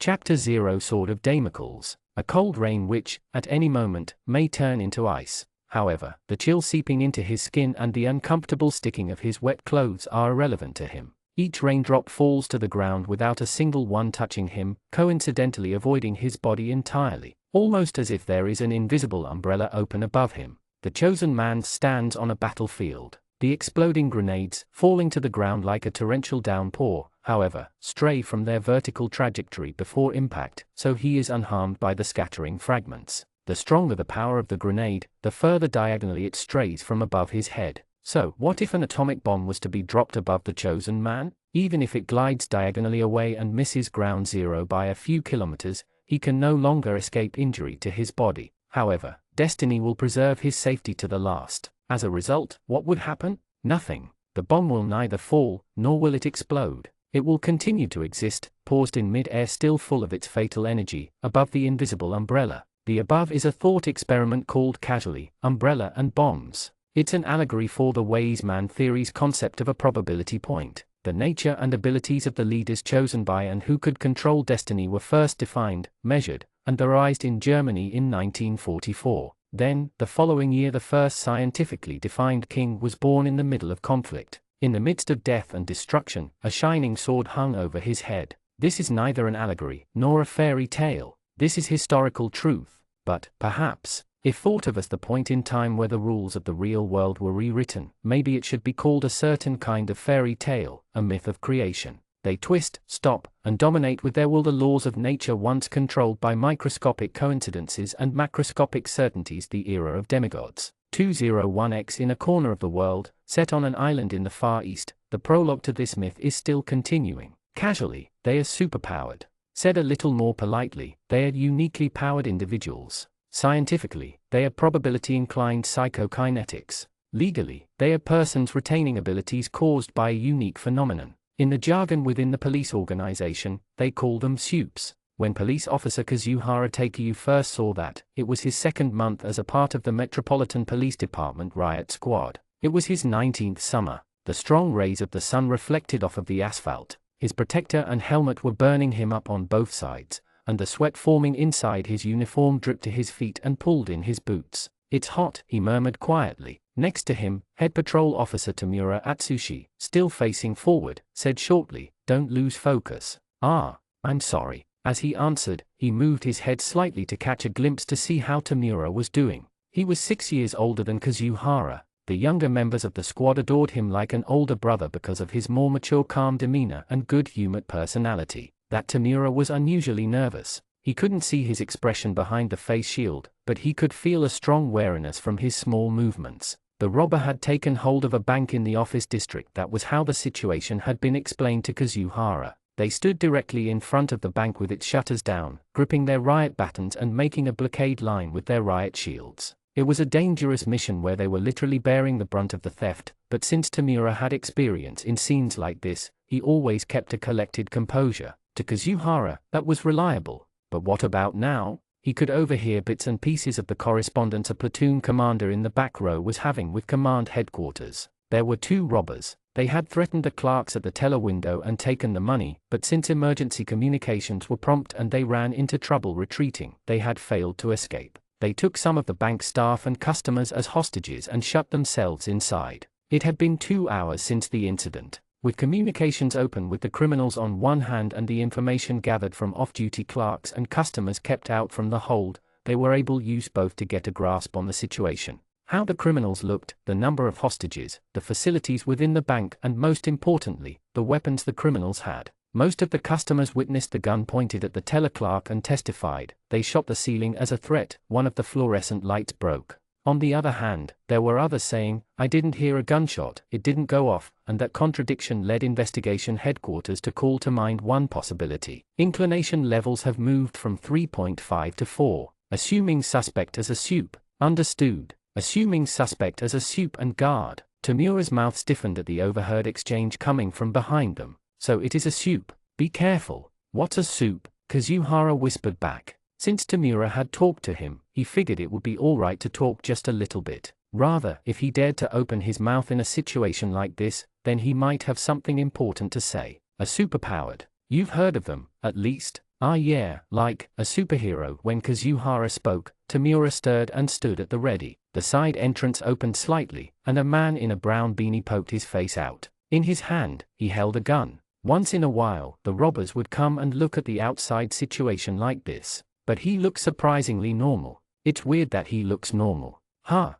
Chapter 0 Sword of Damocles. A cold rain which, at any moment, may turn into ice. However, the chill seeping into his skin and the uncomfortable sticking of his wet clothes are irrelevant to him. Each raindrop falls to the ground without a single one touching him, coincidentally avoiding his body entirely, almost as if there is an invisible umbrella open above him. The chosen man stands on a battlefield. The exploding grenades, falling to the ground like a torrential downpour, however, stray from their vertical trajectory before impact, so he is unharmed by the scattering fragments. The stronger the power of the grenade, the further diagonally it strays from above his head. So, what if an atomic bomb was to be dropped above the chosen man? Even if it glides diagonally away and misses ground zero by a few kilometers, he can no longer escape injury to his body. However, destiny will preserve his safety to the last. As a result, what would happen? Nothing. The bomb will neither fall, nor will it explode. It will continue to exist, paused in mid-air, still full of its fatal energy, above the invisible umbrella. The above is a thought experiment called casually, umbrella and bombs. It's an allegory for the Weismann theory's concept of a probability point. The nature and abilities of the leaders chosen by and who could control destiny were first defined, measured, and theorized in Germany in 1944. Then, the following year, the first scientifically defined king was born in the middle of conflict. In the midst of death and destruction, a shining sword hung over his head. This is neither an allegory, nor a fairy tale. This is historical truth. But, perhaps, if thought of as the point in time where the rules of the real world were rewritten, maybe it should be called a certain kind of fairy tale, a myth of creation. They twist, stop, and dominate with their will the laws of nature once controlled by microscopic coincidences and macroscopic certainties. The era of demigods. 201X in a corner of the world, set on an island in the Far East, the prologue to this myth is still continuing. Casually, they are superpowered. Said a little more politely, they are uniquely powered individuals. Scientifically, they are probability-inclined psychokinetics. Legally, they are persons retaining abilities caused by a unique phenomenon. In the jargon within the police organization, they call them supes. When police officer Kazuhara Takeu first saw that, it was his second month as a part of the Metropolitan Police Department riot squad. It was his 19th summer. The strong rays of the sun reflected off of the asphalt. His protector and helmet were burning him up on both sides, and the sweat forming inside his uniform dripped to his feet and pulled in his boots. "It's hot," he murmured quietly. Next to him, Head Patrol Officer Tamura Atsushi, still facing forward, said shortly, "Don't lose focus." "Ah, I'm sorry." As he answered, he moved his head slightly to catch a glimpse to see how Tamura was doing. He was 6 years older than Kazuhara. The younger members of the squad adored him like an older brother because of his more mature, calm demeanor and good-humored personality. That Tamura was unusually nervous. He couldn't see his expression behind the face shield, but he could feel a strong wariness from his small movements. The robber had taken hold of a bank in the office district. That was how the situation had been explained to Kazuhara. They stood directly in front of the bank with its shutters down, gripping their riot batons and making a blockade line with their riot shields. It was a dangerous mission where they were literally bearing the brunt of the theft, but since Tamura had experience in scenes like this, he always kept a collected composure. To Kazuhara, that was reliable. But what about now? He could overhear bits and pieces of the correspondence a platoon commander in the back row was having with command headquarters. There were two robbers. They had threatened the clerks at the teller window and taken the money, but since emergency communications were prompt and they ran into trouble retreating, they had failed to escape. They took some of the bank staff and customers as hostages and shut themselves inside. It had been 2 hours since the incident. With communications open with the criminals on one hand and the information gathered from off-duty clerks and customers kept out from the hold, they were able to use both to get a grasp on the situation. How the criminals looked, the number of hostages, the facilities within the bank and most importantly, the weapons the criminals had. Most of the customers witnessed the gun pointed at the teller clerk and testified. They shot the ceiling as a threat. One of the fluorescent lights broke. On the other hand, there were others saying, "I didn't hear a gunshot, it didn't go off," and that contradiction led investigation headquarters to call to mind one possibility. Inclination levels have moved from 3.5 to 4. Assuming suspect as a supe. Understood. Assuming suspect as a supe and guard. Tamura's mouth stiffened at the overheard exchange coming from behind them. "So it is a supe. Be careful." "What's a supe?" Kazuhara whispered back. Since Tamura had talked to him, he figured it would be alright to talk just a little bit. Rather, if he dared to open his mouth in a situation like this, then he might have something important to say. A superpowered. You've heard of them, at least. Ah yeah, like a superhero. When Kazuhara spoke, Tamura stirred and stood at the ready. The side entrance opened slightly, and a man in a brown beanie poked his face out. In his hand, he held a gun. Once in a while, the robbers would come and look at the outside situation like this. But he looked surprisingly normal. It's weird that he looks normal. Huh,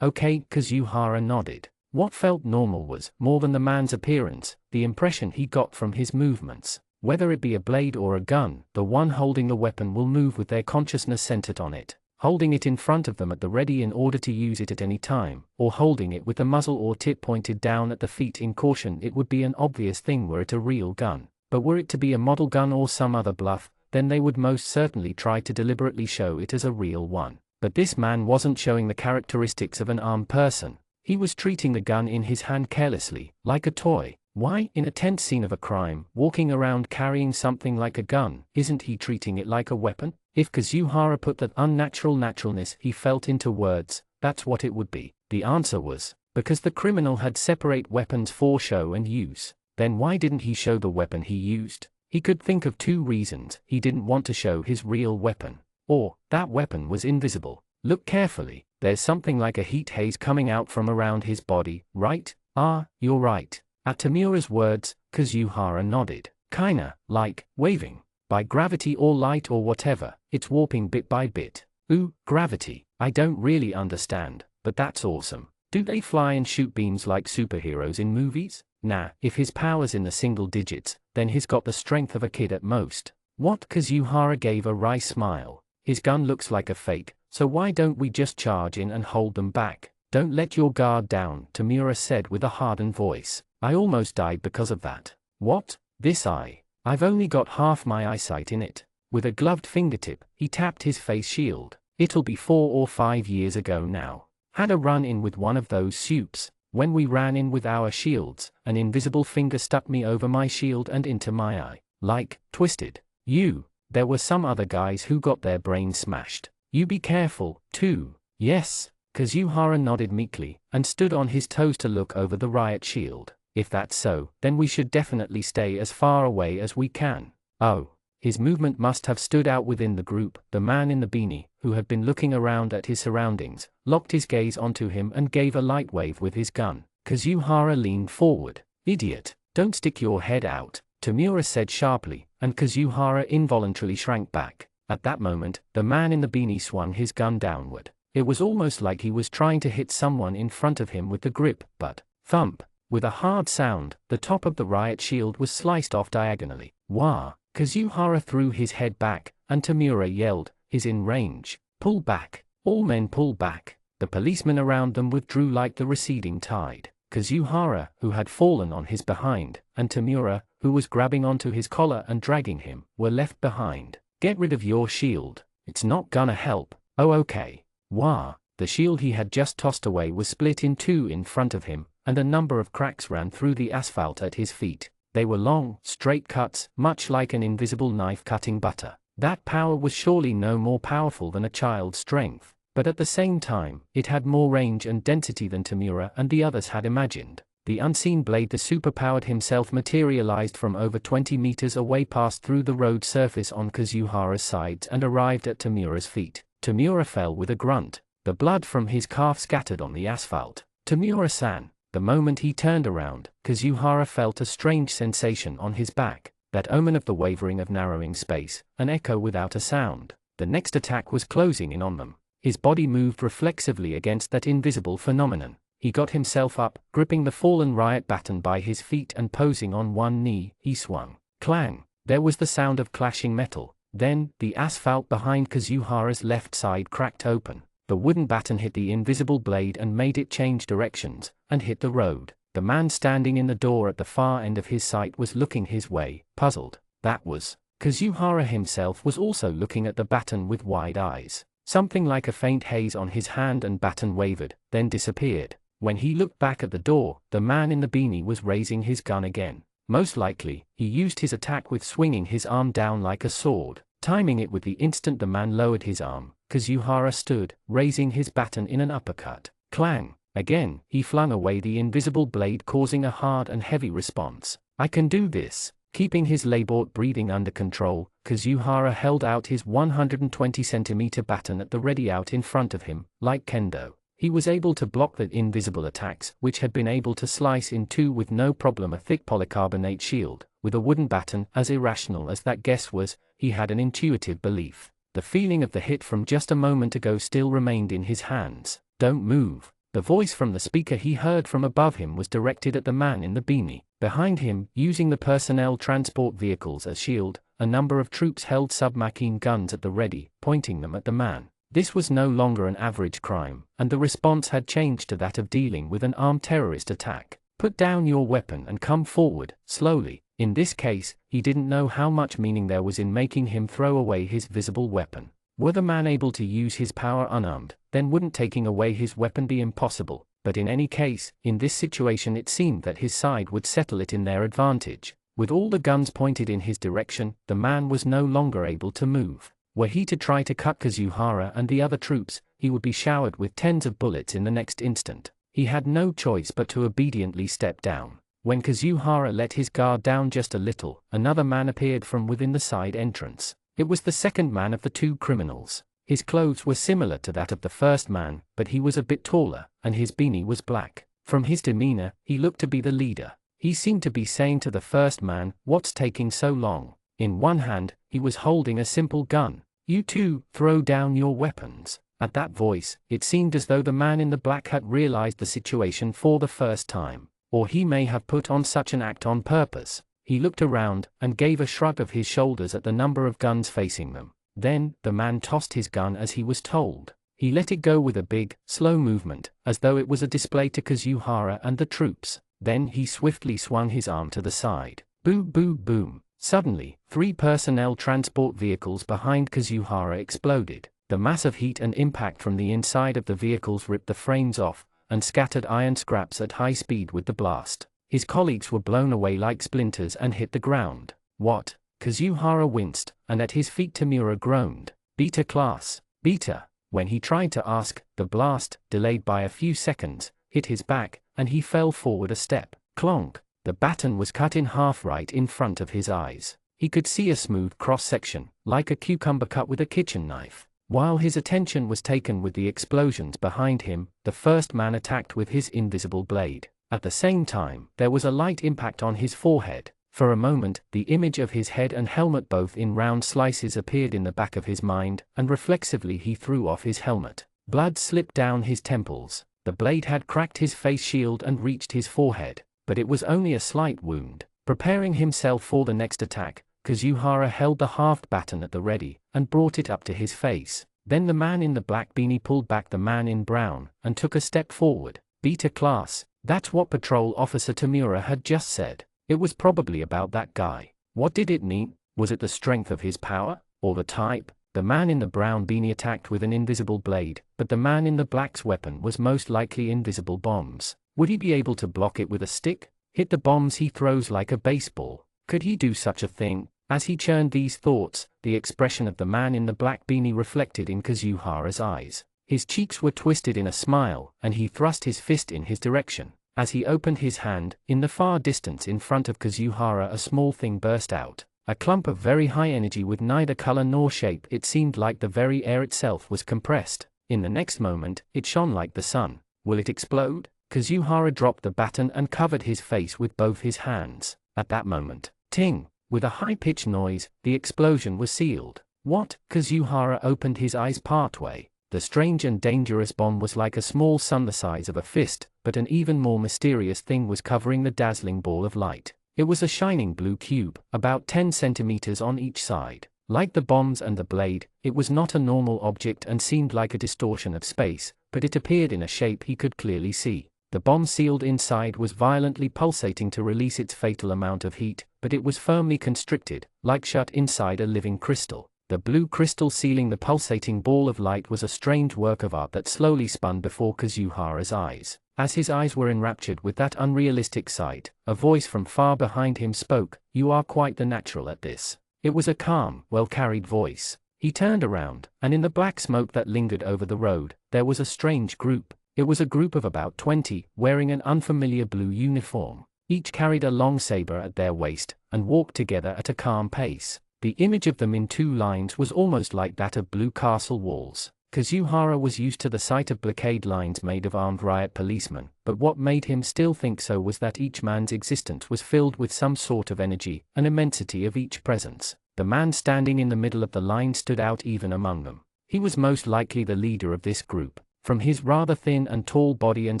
okay, Kazuhara nodded. What felt normal was, more than the man's appearance, the impression he got from his movements. Whether it be a blade or a gun, the one holding the weapon will move with their consciousness centered on it, holding it in front of them at the ready in order to use it at any time, or holding it with the muzzle or tip pointed down at the feet in caution. It would be an obvious thing were it a real gun. But were it to be a model gun or some other bluff, then they would most certainly try to deliberately show it as a real one. But this man wasn't showing the characteristics of an armed person. He was treating the gun in his hand carelessly, like a toy. Why, in a tense scene of a crime, walking around carrying something like a gun, isn't he treating it like a weapon? If Kazuhara put that unnatural naturalness he felt into words, that's what it would be. The answer was, because the criminal had separate weapons for show and use. Then why didn't he show the weapon he used? He could think of two reasons. He didn't want to show his real weapon. Or, that weapon was invisible. Look carefully, there's something like a heat haze coming out from around his body, right? Ah, you're right. At Tamura's words, Kazuhara nodded. Kinda, like, waving. By gravity or light or whatever, it's warping bit by bit. Ooh, gravity. I don't really understand, but that's awesome. Do they fly and shoot beams like superheroes in movies? Nah, if his power's in the single digits, then he's got the strength of a kid at most. What? Kazuhara gave a wry smile. His gun looks like a fake, so why don't we just charge in and hold them back? Don't let your guard down, Tamura said with a hardened voice. I almost died because of that. What? This eye? I've only got half my eyesight in it. With a gloved fingertip, he tapped his face shield. It'll be 4 or 5 years ago now. Had a run-in with one of those suits. When we ran in with our shields, an invisible finger stuck me over my shield and into my eye. Like, twisted. There were some other guys who got their brains smashed. You be careful, too. Yes. Kazuhara nodded meekly, and stood on his toes to look over the riot shield. If that's so, then we should definitely stay as far away as we can. Oh. His movement must have stood out within the group. The man in the beanie, who had been looking around at his surroundings, locked his gaze onto him and gave a light wave with his gun. Kazuhara leaned forward. Idiot, don't stick your head out, Tamura said sharply, and Kazuhara involuntarily shrank back. At that moment, the man in the beanie swung his gun downward. It was almost like he was trying to hit someone in front of him with the grip, but, thump, with a hard sound, the top of the riot shield was sliced off diagonally. Wah! Kazuhara threw his head back, and Tamura yelled, "He's in range. Pull back." All men pulled back. The policemen around them withdrew like the receding tide. Kazuhara, who had fallen on his behind, and Tamura, who was grabbing onto his collar and dragging him, were left behind. Get rid of your shield. It's not gonna help. Oh okay. Wah! The shield he had just tossed away was split in two in front of him, and a number of cracks ran through the asphalt at his feet. They were long, straight cuts, much like an invisible knife cutting butter. That power was surely no more powerful than a child's strength, but at the same time, it had more range and density than Tamura and the others had imagined. The unseen blade, the superpowered himself, materialized from over 20 meters away, passed through the road surface on Kazuhara's sides and arrived at Tamura's feet. Tamura fell with a grunt. The blood from his calf scattered on the asphalt. Tamura-san. The moment he turned around, Kazuhara felt a strange sensation on his back, that omen of the wavering of narrowing space, an echo without a sound. The next attack was closing in on them. His body moved reflexively against that invisible phenomenon. He got himself up, gripping the fallen riot baton by his feet and posing on one knee, he swung. Clang! There was the sound of clashing metal. Then, the asphalt behind Kazuhara's left side cracked open. The wooden baton hit the invisible blade and made it change directions, and hit the road. The man standing in the door at the far end of his sight was looking his way, puzzled. That was. Kazuhara himself was also looking at the baton with wide eyes. Something like a faint haze on his hand and baton wavered, then disappeared. When he looked back at the door, the man in the beanie was raising his gun again. Most likely, he used his attack with swinging his arm down like a sword, timing it with the instant the man lowered his arm. Kazuhara stood, raising his baton in an uppercut. Clang! Again, he flung away the invisible blade, causing a hard and heavy response. I can do this. Keeping his labored breathing under control, Kazuhara held out his 120-centimeter baton at the ready out in front of him, like kendo. He was able to block the invisible attacks, which had been able to slice in two with no problem a thick polycarbonate shield. With a wooden baton, as irrational as that guess was, he had an intuitive belief. The feeling of the hit from just a moment ago still remained in his hands. "Don't move." The voice from the speaker he heard from above him was directed at the man in the beanie. Behind him, using the personnel transport vehicles as shield, a number of troops held submachine guns at the ready, pointing them at the man. This was no longer an average crime, and the response had changed to that of dealing with an armed terrorist attack. "Put down your weapon and come forward," slowly. In this case, he didn't know how much meaning there was in making him throw away his visible weapon. Were the man able to use his power unarmed, then wouldn't taking away his weapon be impossible? But in any case, in this situation it seemed that his side would settle it in their advantage. With all the guns pointed in his direction, the man was no longer able to move. Were he to try to cut Kazuhara and the other troops, he would be showered with tens of bullets in the next instant. He had no choice but to obediently step down. When Kazuhara let his guard down just a little, another man appeared from within the side entrance. It was the second man of the two criminals. His clothes were similar to that of the first man, but he was a bit taller, and his beanie was black. From his demeanor, he looked to be the leader. He seemed to be saying to the first man, "What's taking so long?" In one hand, he was holding a simple gun. "You two, throw down your weapons." At that voice, it seemed as though the man in the black had realized the situation for the first time. Or he may have put on such an act on purpose. He looked around, and gave a shrug of his shoulders at the number of guns facing them. Then, the man tossed his gun as he was told. He let it go with a big, slow movement, as though it was a display to Kazuhara and the troops. Then he swiftly swung his arm to the side. Boo boo boom. Suddenly, 3 personnel transport vehicles behind Kazuhara exploded. The massive heat and impact from the inside of the vehicles ripped the frames off, and scattered iron scraps at high speed with the blast. His colleagues were blown away like splinters and hit the ground. "What?" Kazuhara winced, and at his feet Tamura groaned. "Beta class, beta." When he tried to ask, the blast, delayed by a few seconds, hit his back, and he fell forward a step. Clonk! The baton was cut in half right in front of his eyes. He could see a smooth cross-section, like a cucumber cut with a kitchen knife. While his attention was taken with the explosions behind him, the first man attacked with his invisible blade. At the same time, there was a light impact on his forehead. For a moment, the image of his head and helmet both in round slices appeared in the back of his mind, and reflexively he threw off his helmet. Blood slipped down his temples. The blade had cracked his face shield and reached his forehead, but it was only a slight wound. Preparing himself for the next attack, Kazuhara held the halved baton at the ready, and brought it up to his face. Then the man in the black beanie pulled back the man in brown, and took a step forward. "Beta class." That's what Patrol Officer Tamura had just said. It was probably about that guy. What did it mean? Was it the strength of his power? Or the type? The man in the brown beanie attacked with an invisible blade, but the man in the black's weapon was most likely invisible bombs. Would he be able to block it with a stick? Hit the bombs he throws like a baseball? Could he do such a thing? As he churned these thoughts, the expression of the man in the black beanie reflected in Kazuhara's eyes. His cheeks were twisted in a smile, and he thrust his fist in his direction. As he opened his hand, in the far distance in front of Kazuhara a small thing burst out. A clump of very high energy with neither color nor shape. It seemed like the very air itself was compressed. In the next moment, it shone like the sun. Will it explode? Kazuhara dropped the baton and covered his face with both his hands. At that moment, ting! With a high-pitched noise, the explosion was sealed. What? Kazuhara opened his eyes partway. The strange and dangerous bomb was like a small sun the size of a fist, but an even more mysterious thing was covering the dazzling ball of light. It was a shining blue cube, about 10 centimeters on each side. Like the bombs and the blade, it was not a normal object and seemed like a distortion of space, but it appeared in a shape he could clearly see. The bomb sealed inside was violently pulsating to release its fatal amount of heat, but it was firmly constricted, like shut inside a living crystal. The blue crystal sealing the pulsating ball of light was a strange work of art that slowly spun before Kazuhara's eyes. As his eyes were enraptured with that unrealistic sight, a voice from far behind him spoke. "You are quite the natural at this." It was a calm, well-carried voice. He turned around, and in the black smoke that lingered over the road, there was a strange group. It was a group of about 20, wearing an unfamiliar blue uniform. Each carried a long saber at their waist, and walked together at a calm pace. The image of them in 2 lines was almost like that of blue castle walls. Kazuhara was used to the sight of blockade lines made of armed riot policemen, but what made him still think so was that each man's existence was filled with some sort of energy, an immensity of each presence. The man standing in the middle of the line stood out even among them. He was most likely the leader of this group. From his rather thin and tall body and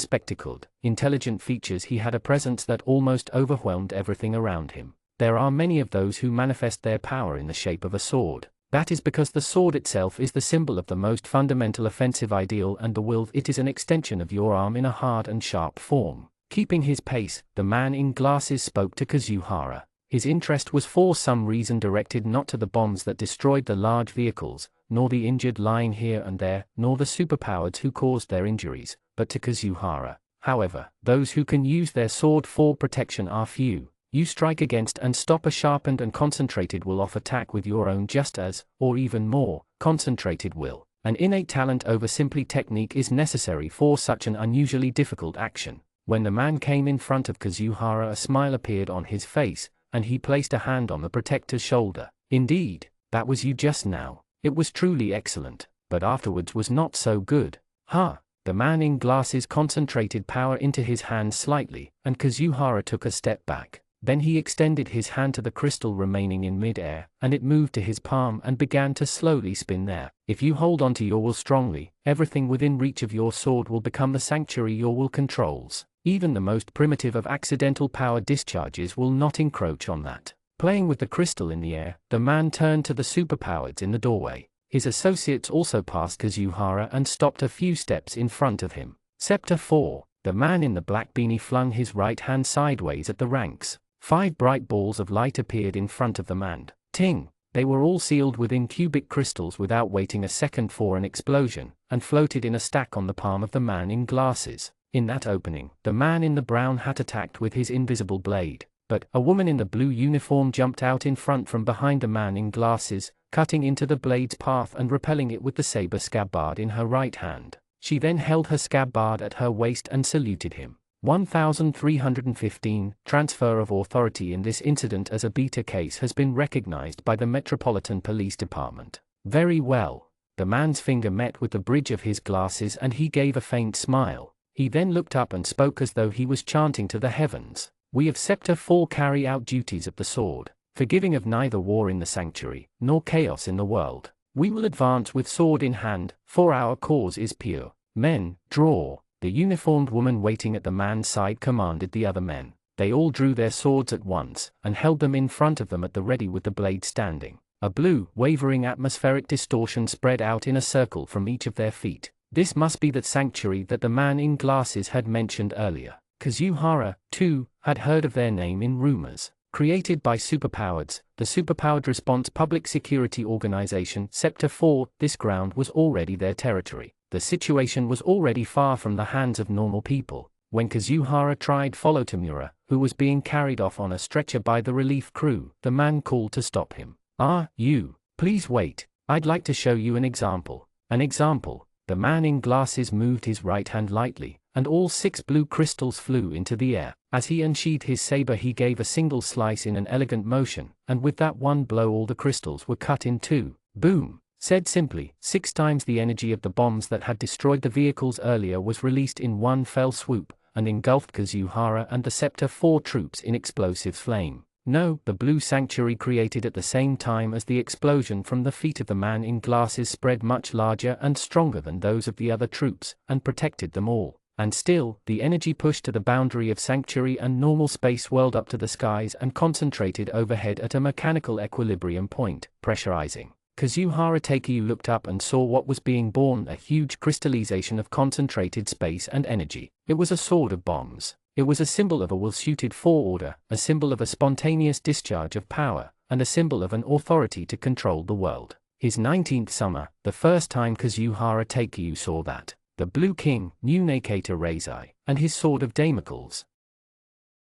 spectacled, intelligent features, he had a presence that almost overwhelmed everything around him. There are many of those who manifest their power in the shape of a sword. That is because the sword itself is the symbol of the most fundamental offensive ideal, and the will it is an extension of your arm in a hard and sharp form. Keeping his pace, the man in glasses spoke to Kazuhara. His interest was for some reason directed not to the bombs that destroyed the large vehicles, nor the injured lying here and there, nor the superpowers who caused their injuries, but to Kazuhara. However, those who can use their sword for protection are few. You strike against and stop a sharpened and concentrated will off attack with your own just as, or even more, concentrated will. An innate talent over simply technique is necessary for such an unusually difficult action. When the man came in front of Kazuhara, a smile appeared on his face, and he placed a hand on the protector's shoulder. Indeed, that was you just now. It was truly excellent, but afterwards was not so good. Ha! The man in glasses concentrated power into his hand slightly, and Kazuhara took a step back. Then he extended his hand to the crystal remaining in mid-air, and it moved to his palm and began to slowly spin there. If you hold onto your will strongly, everything within reach of your sword will become the sanctuary your will controls. Even the most primitive of accidental power discharges will not encroach on that. Playing with the crystal in the air, the man turned to the superpowers in the doorway. His associates also passed Kazuhara and stopped a few steps in front of him. Scepter 4. The man in the black beanie flung his right hand sideways at the ranks. 5 bright balls of light appeared in front of the man. Ting! They were all sealed within cubic crystals without waiting a second for an explosion, and floated in a stack on the palm of the man in glasses. In that opening, the man in the brown hat attacked with his invisible blade, but a woman in the blue uniform jumped out in front from behind the man in glasses, cutting into the blade's path and repelling it with the saber scabbard in her right hand. She then held her scabbard at her waist and saluted him. 1315. Transfer of authority in this incident as a beta case has been recognized by the Metropolitan Police Department. Very well. The man's finger met with the bridge of his glasses and he gave a faint smile. He then looked up and spoke as though he was chanting to the heavens. We of Scepter 4 carry out duties of the sword, forgiving of neither war in the sanctuary, nor chaos in the world. We will advance with sword in hand, for our cause is pure. Men, draw. The uniformed woman waiting at the man's side commanded the other men. They all drew their swords at once, and held them in front of them at the ready with the blade standing. A blue, wavering atmospheric distortion spread out in a circle from each of their feet. This must be the sanctuary that the man in glasses had mentioned earlier. Kazuhara, too, had heard of their name in rumors. Created by Superpowered, the Superpowered Response Public Security Organization, Scepter 4, this ground was already their territory. The situation was already far from the hands of normal people. When Kazuhara tried follow Tamura, who was being carried off on a stretcher by the relief crew, the man called to stop him. Ah, you, please wait, I'd like to show you an example. An example. The man in glasses moved his right hand lightly, and all 6 blue crystals flew into the air. As he unsheathed his saber he gave a single slice in an elegant motion, and with that one blow all the crystals were cut in 2. Boom! Said simply, 6 times the energy of the bombs that had destroyed the vehicles earlier was released in one fell swoop, and engulfed Kazuhara and the Scepter 4 troops in explosive flame. No, the blue sanctuary created at the same time as the explosion from the feet of the man in glasses spread much larger and stronger than those of the other troops, and protected them all. And still, the energy pushed to the boundary of sanctuary and normal space whirled up to the skies and concentrated overhead at a mechanical equilibrium point, pressurizing. Kazuhara Takeu looked up and saw what was being born, a huge crystallization of concentrated space and energy. It was a sword of bombs. It was a symbol of a will suited for order, a symbol of a spontaneous discharge of power, and a symbol of an authority to control the world. His 19th summer, the first time Kazuhara Takeu saw that. The Blue King, knew Nakata Reizai, and his sword of Damocles.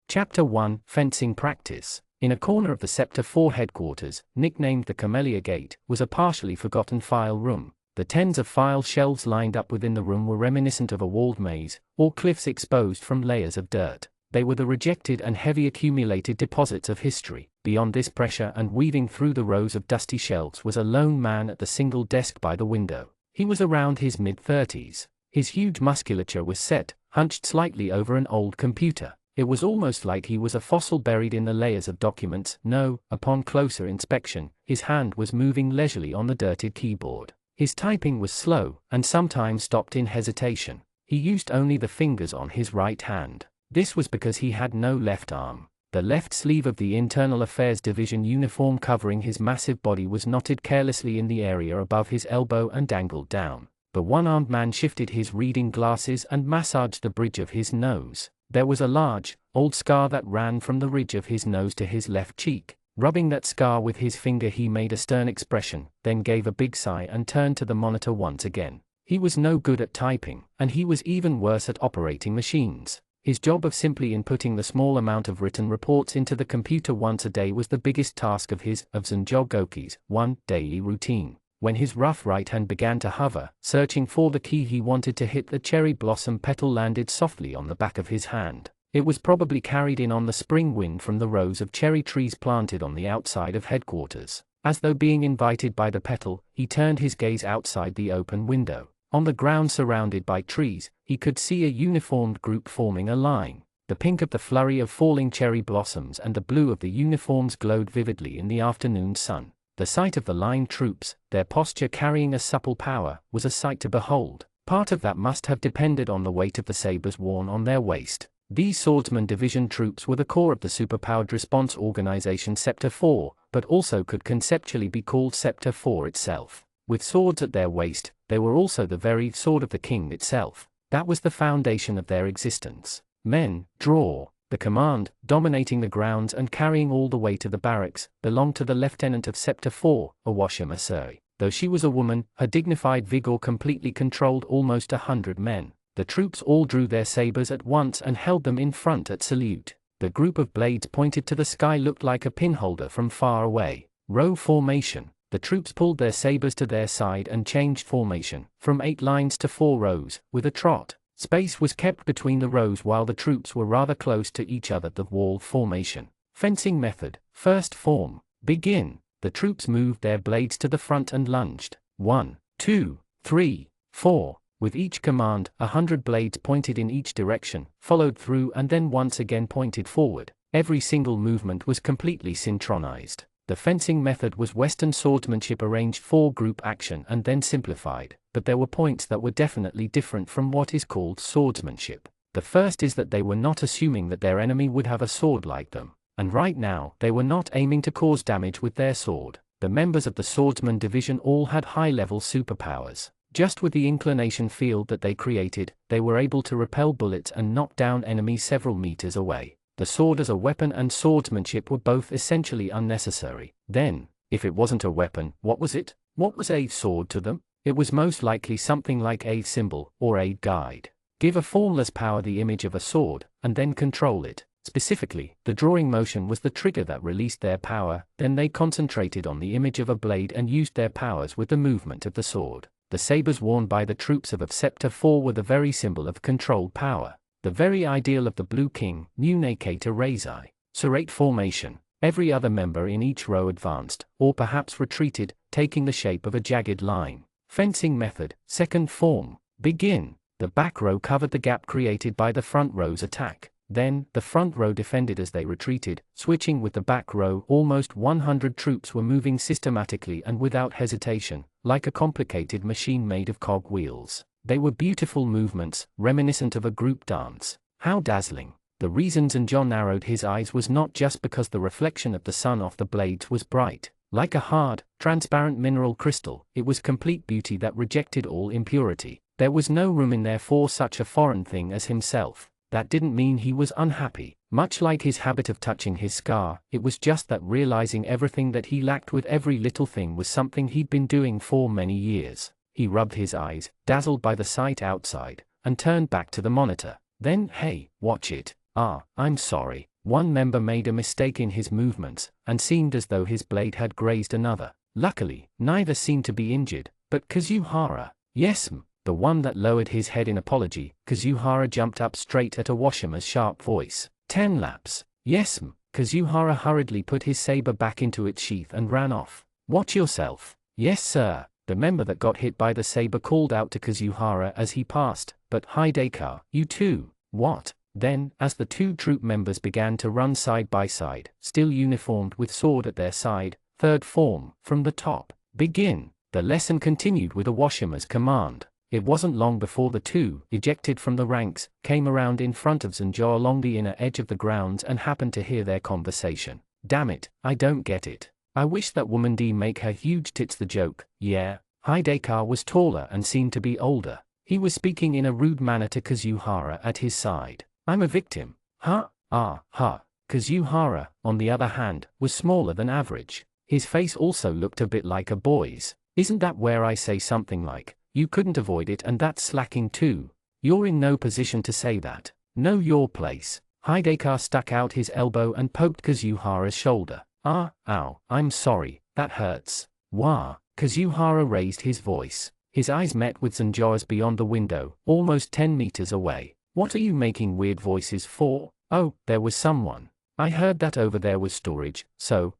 Chapter 1, Fencing Practice. In a corner of the Scepter 4 headquarters, nicknamed the Camellia Gate, was a partially forgotten file room. The tens of file shelves lined up within the room were reminiscent of a walled maze, or cliffs exposed from layers of dirt. They were the rejected and heavy accumulated deposits of history. Beyond this pressure and weaving through the rows of dusty shelves was a lone man at the single desk by the window. He was around his mid-30s. His huge musculature was set, hunched slightly over an old computer. It was almost like he was a fossil buried in the layers of documents. No, upon closer inspection, his hand was moving leisurely on the dirted keyboard. His typing was slow, and sometimes stopped in hesitation. He used only the fingers on his right hand. This was because he had no left arm. The left sleeve of the Internal Affairs Division uniform covering his massive body was knotted carelessly in the area above his elbow and dangled down. The one-armed man shifted his reading glasses and massaged the bridge of his nose. There was a large, old scar that ran from the ridge of his nose to his left cheek. Rubbing that scar with his finger, he made a stern expression, then gave a big sigh and turned to the monitor once again. He was no good at typing, and he was even worse at operating machines. His job of simply inputting the small amount of written reports into the computer once a day was the biggest task of his Zanjogoki's daily routine. When his rough right hand began to hover, searching for the key he wanted to hit, the cherry blossom petal landed softly on the back of his hand. It was probably carried in on the spring wind from the rows of cherry trees planted on the outside of headquarters. As though being invited by the petal, he turned his gaze outside the open window. On the ground surrounded by trees, he could see a uniformed group forming a line. The pink of the flurry of falling cherry blossoms and the blue of the uniforms glowed vividly in the afternoon sun. The sight of the line troops, their posture carrying a supple power, was a sight to behold. Part of that must have depended on the weight of the sabers worn on their waist. These Swordsman Division troops were the core of the superpowered response organization Sector 4, but also could conceptually be called Sector 4 itself. With swords at their waist, they were also the very sword of the king itself. That was the foundation of their existence. Men, draw. The command, dominating the grounds and carrying all the way to the barracks, belonged to the lieutenant of Sector 4, Awasha Masuri. Though she was a woman, her dignified vigor completely controlled almost 100 men. The troops all drew their sabers at once and held them in front at salute. The group of blades pointed to the sky looked like a pinholder from far away. Row formation. The troops pulled their sabers to their side and changed formation, from 8 lines to 4 rows, with a trot. Space was kept between the rows while the troops were rather close to each other. The wall formation. Fencing method. First form. Begin. The troops moved their blades to the front and lunged. 1, 2, 3, 4. With each command, 100 blades pointed in each direction, followed through and then once again pointed forward. Every single movement was completely synchronized. The fencing method was Western swordsmanship arranged for group action and then simplified, but there were points that were definitely different from what is called swordsmanship. The first is that they were not assuming that their enemy would have a sword like them, and right now, they were not aiming to cause damage with their sword. The members of the Swordsman Division all had high-level superpowers. Just with the inclination field that they created, they were able to repel bullets and knock down enemies several meters away. The sword as a weapon and swordsmanship were both essentially unnecessary. Then, if it wasn't a weapon, what was it? What was a sword to them? It was most likely something like a symbol or a guide. Give a formless power the image of a sword, and then control it. Specifically, the drawing motion was the trigger that released their power, then they concentrated on the image of a blade and used their powers with the movement of the sword. The sabers worn by the troops of Sector 4 were the very symbol of controlled power. The very ideal of the Blue King, Nunekata Reizai. Serrate formation. Every other member in each row advanced, or perhaps retreated, taking the shape of a jagged line. Fencing method. Second form. Begin. The back row covered the gap created by the front row's attack. Then, the front row defended as they retreated, switching with the back row. Almost 100 troops were moving systematically and without hesitation, like a complicated machine made of cog wheels. They were beautiful movements, reminiscent of a group dance. How dazzling! The reason John narrowed his eyes was not just because the reflection of the sun off the blades was bright. Like a hard, transparent mineral crystal, it was complete beauty that rejected all impurity. There was no room in there for such a foreign thing as himself. That didn't mean he was unhappy. Much like his habit of touching his scar, it was just that realizing everything that he lacked with every little thing was something he'd been doing for many years. He rubbed his eyes, dazzled by the sight outside, and turned back to the monitor. Then, hey, watch it. I'm sorry. One member made a mistake in his movements, and seemed as though his blade had grazed another. Luckily, neither seemed to be injured, but Kazuhara. Yes, the one that lowered his head in apology. Kazuhara jumped up straight at Awashima's sharp voice. 10 laps. Yes, Kazuhara hurriedly put his saber back into its sheath and ran off. Watch yourself. Yes, sir, the member that got hit by the saber called out to Kazuhara as he passed. But Hideka, you too. What? Then, as the two troop members began to run side by side, still uniformed with sword at their side, third form, from the top. Begin. The lesson continued with a washerman's command. It wasn't long before the two, ejected from the ranks, came around in front of Zenjo along the inner edge of the grounds and happened to hear their conversation. Damn it, I don't get it. I wish that woman D make her huge tits the joke. Yeah. Hideka was taller and seemed to be older. He was speaking in a rude manner to Kazuhara at his side. I'm a victim. Huh? Kazuhara, on the other hand, was smaller than average. His face also looked a bit like a boy's. Isn't that where I say something like, you couldn't avoid it and that's slacking too? You're in no position to say that. Know your place. Hideka stuck out his elbow and poked Kazuhara's shoulder. Ow, I'm sorry, that hurts. Wah. Kazuhara raised his voice. His eyes met with Zenjo's beyond the window, almost 10 meters away. What are you making weird voices for? Oh, there was someone. I heard that over there was storage, so,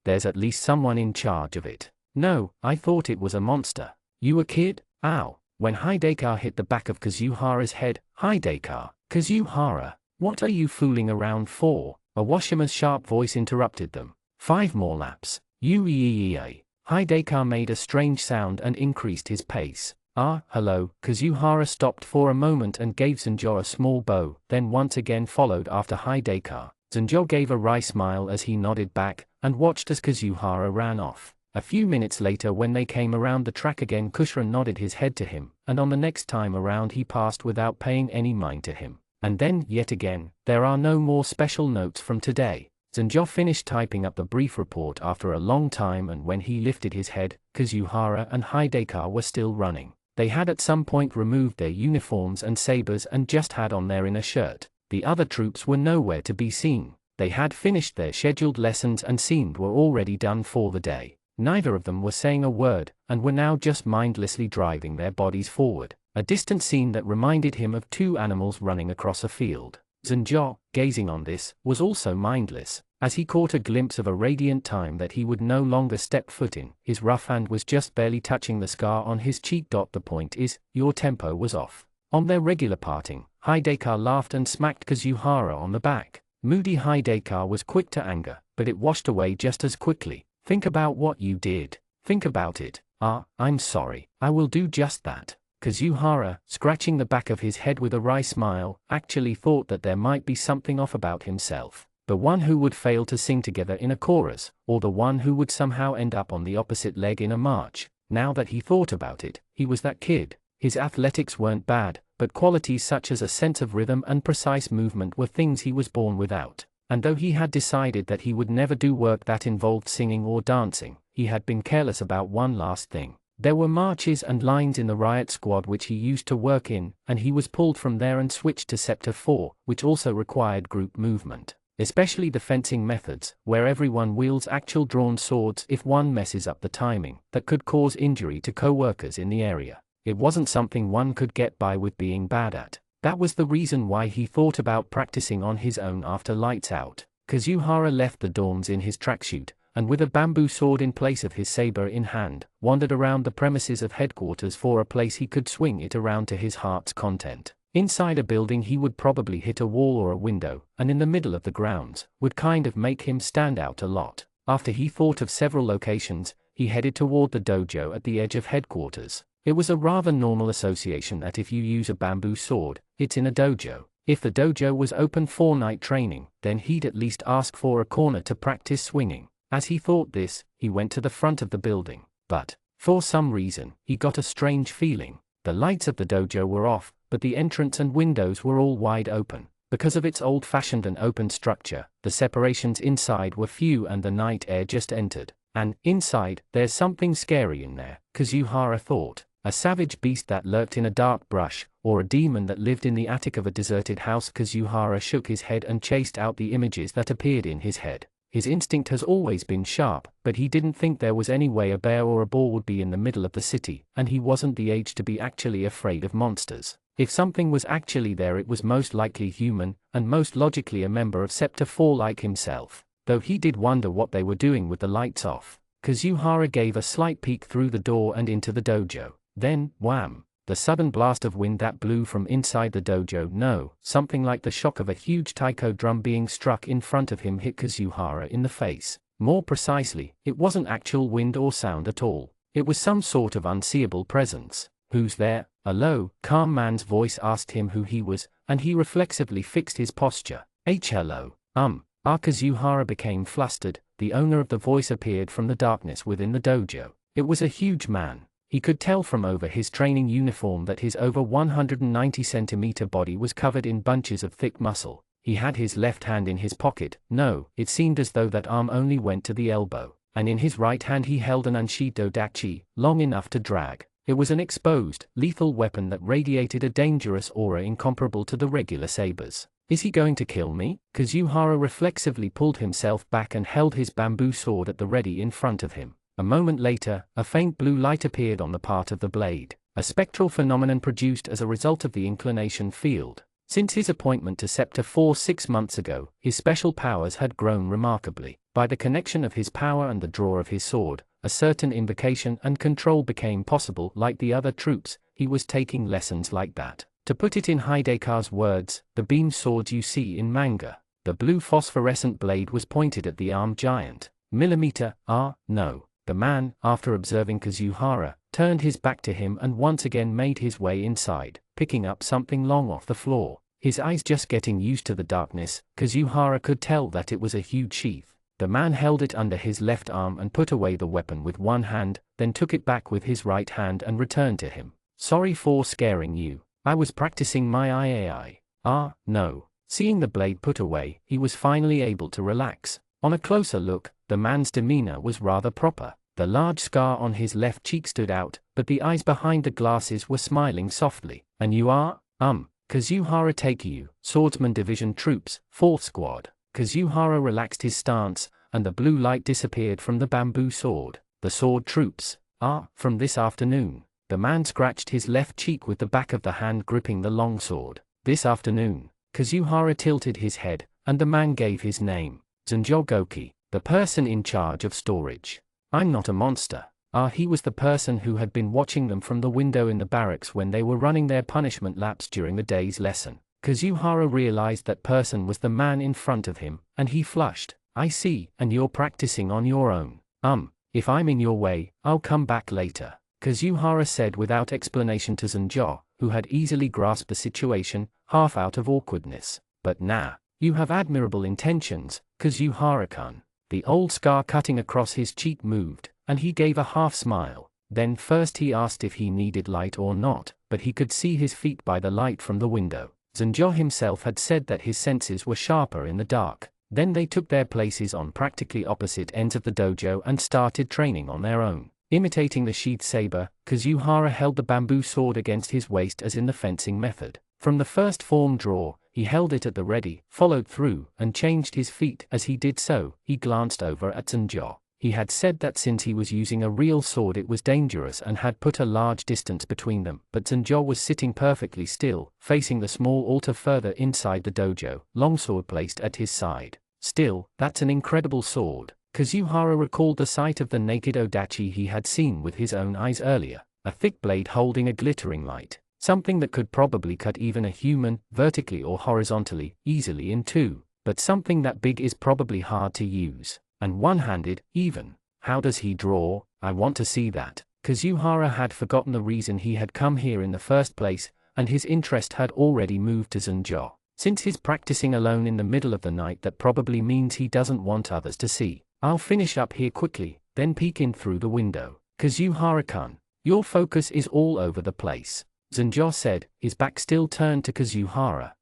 there's at least someone in charge of it. No, I thought it was a monster. You a kid? Ow. When Hideka hit the back of Kazuhara's head, Kazuhara, what are you fooling around for? A washerman's sharp voice interrupted them. 5 more laps. Hideka made a strange sound and increased his pace. Hello. Kazuhara stopped for a moment and gave Zenjo a small bow, then once again followed after Hideka. Zenjo gave a wry smile as he nodded back, and watched as Kazuhara ran off. A few minutes later when they came around the track again, Kushra nodded his head to him, and on the next time around he passed without paying any mind to him. And then, yet again, there are no more special notes from today. Zenjo finished typing up the brief report after a long time, and when he lifted his head, Kazuhara and Hideka were still running. They had at some point removed their uniforms and sabers and just had on their inner shirt. The other troops were nowhere to be seen. They had finished their scheduled lessons and seemed were already done for the day. Neither of them were saying a word, and were now just mindlessly driving their bodies forward. A distant scene that reminded him of 2 animals running across a field. Zenjo, gazing on this, was also mindless, as he caught a glimpse of a radiant time that he would no longer step foot in. His rough hand was just barely touching the scar on his cheek. The point is, your tempo was off. On their regular parting, Hideka laughed and smacked Kazuhara on the back. Moody Hideka was quick to anger, but it washed away just as quickly. Think about what you did. Think about it. I'm sorry. I will do just that. Kazuhara, scratching the back of his head with a wry smile, actually thought that there might be something off about himself. The one who would fail to sing together in a chorus, or the one who would somehow end up on the opposite leg in a march. Now that he thought about it, he was that kid. His athletics weren't bad, but qualities such as a sense of rhythm and precise movement were things he was born without. And though he had decided that he would never do work that involved singing or dancing, he had been careless about one last thing. There were marches and lines in the riot squad which he used to work in, and he was pulled from there and switched to Sector 4, which also required group movement. Especially the fencing methods, where everyone wields actual drawn swords if one messes up the timing, that could cause injury to co-workers in the area. It wasn't something one could get by with being bad at. That was the reason why he thought about practicing on his own after lights out. Kazuhara left the dorms in his tracksuit, and with a bamboo sword in place of his saber in hand, wandered around the premises of headquarters for a place he could swing it around to his heart's content. Inside a building he would probably hit a wall or a window, and in the middle of the grounds, would kind of make him stand out a lot. After he thought of several locations, he headed toward the dojo at the edge of headquarters. It was a rather normal association that if you use a bamboo sword, it's in a dojo. If the dojo was open for night training, then he'd at least ask for a corner to practice swinging. As he thought this, he went to the front of the building. But, for some reason, he got a strange feeling. The lights of the dojo were off, but the entrance and windows were all wide open. Because of its old-fashioned and open structure, the separations inside were few and the night air just entered. And, inside, there's something scary in there, Kazuhara thought. A savage beast that lurked in a dark brush, or a demon that lived in the attic of a deserted house. Kazuhara shook his head and chased out the images that appeared in his head. His instinct has always been sharp, but he didn't think there was any way a bear or a boar would be in the middle of the city, and he wasn't the age to be actually afraid of monsters. If something was actually there, it was most likely human, and most logically a member of Sector 4 like himself, though he did wonder what they were doing with the lights off. Kazuhara gave a slight peek through the door and into the dojo. Then, wham! The sudden blast of wind that blew from inside the dojo, something like the shock of a huge taiko drum being struck in front of him, hit Kazuhara in the face. More precisely, it wasn't actual wind or sound at all. It was some sort of unseeable presence. "Who's there?" A low, calm man's voice asked him who he was, and he reflexively fixed his posture. Hello. Kazuhara became flustered. The owner of the voice appeared from the darkness within the dojo. It was a huge man. He could tell from over his training uniform that his over 190-centimeter body was covered in bunches of thick muscle. He had his left hand in his pocket. No, it seemed as though that arm only went to the elbow. And in his right hand he held an unsheathed dachi, long enough to drag. It was an exposed, lethal weapon that radiated a dangerous aura incomparable to the regular sabers. Is he going to kill me? Kazuhara reflexively pulled himself back and held his bamboo sword at the ready in front of him. A moment later, a faint blue light appeared on the part of the blade, a spectral phenomenon produced as a result of the inclination field. Since his appointment to Sector 4 6 months ago, his special powers had grown remarkably. By the connection of his power and the draw of his sword, a certain invocation and control became possible. Like the other troops, he was taking lessons like that. To put it in Hideka's words, the beam swords you see in manga. The blue phosphorescent blade was pointed at the armed giant. No. The man, after observing Kazuhara, turned his back to him and once again made his way inside, picking up something long off the floor. His eyes just getting used to the darkness, Kazuhara could tell that it was a huge sheath. The man held it under his left arm and put away the weapon with one hand, then took it back with his right hand and returned to him. "Sorry for scaring you. I was practicing my IAI. No." Seeing the blade put away, he was finally able to relax. On a closer look, the man's demeanor was rather proper. The large scar on his left cheek stood out, but the eyes behind the glasses were smiling softly. "And you are?" Kazuhara Takeu, Swordsman Division Troops, 4th Squad. Kazuhara relaxed his stance, and the blue light disappeared from the bamboo sword. "The sword troops? From this afternoon." The man scratched his left cheek with the back of the hand gripping the long sword. "This afternoon." Kazuhara tilted his head, and the man gave his name. Zanjo Goki, the person in charge of storage. "I'm not a monster." He was the person who had been watching them from the window in the barracks when they were running their punishment laps during the day's lesson. Kazuhara realized that person was the man in front of him, and he flushed. "I see, and you're practicing on your own." If I'm in your way, I'll come back later," Kazuhara said without explanation to Zanjo, who had easily grasped the situation, half out of awkwardness. "But nah. You have admirable intentions, Kazuhara-kun." The old scar cutting across his cheek moved, and he gave a half smile. Then first he asked if he needed light or not, but he could see his feet by the light from the window. Zanjo himself had said that his senses were sharper in the dark. Then they took their places on practically opposite ends of the dojo and started training on their own. Imitating the sheath saber, Kazuhara held the bamboo sword against his waist as in the fencing method. From the first form draw, he held it at the ready, followed through, and changed his feet. As he did so, he glanced over at Zanjo. He had said that since he was using a real sword it was dangerous and had put a large distance between them, but Zanjo was sitting perfectly still, facing the small altar further inside the dojo, longsword placed at his side. "Still, that's an incredible sword." Kazuhara recalled the sight of the naked odachi he had seen with his own eyes earlier, a thick blade holding a glittering light. Something that could probably cut even a human, vertically or horizontally, easily in two, but something that big is probably hard to use, and one-handed, even. How does he draw? I want to see that. Kazuhara had forgotten the reason he had come here in the first place, and his interest had already moved to Zanjo. Since he's practicing alone in the middle of the night, that probably means he doesn't want others to see. "I'll finish up here quickly, then peek in through the window." "Kazuhara-kun, your focus is all over the place," Zanjo said, his back still turned to Kazuhara.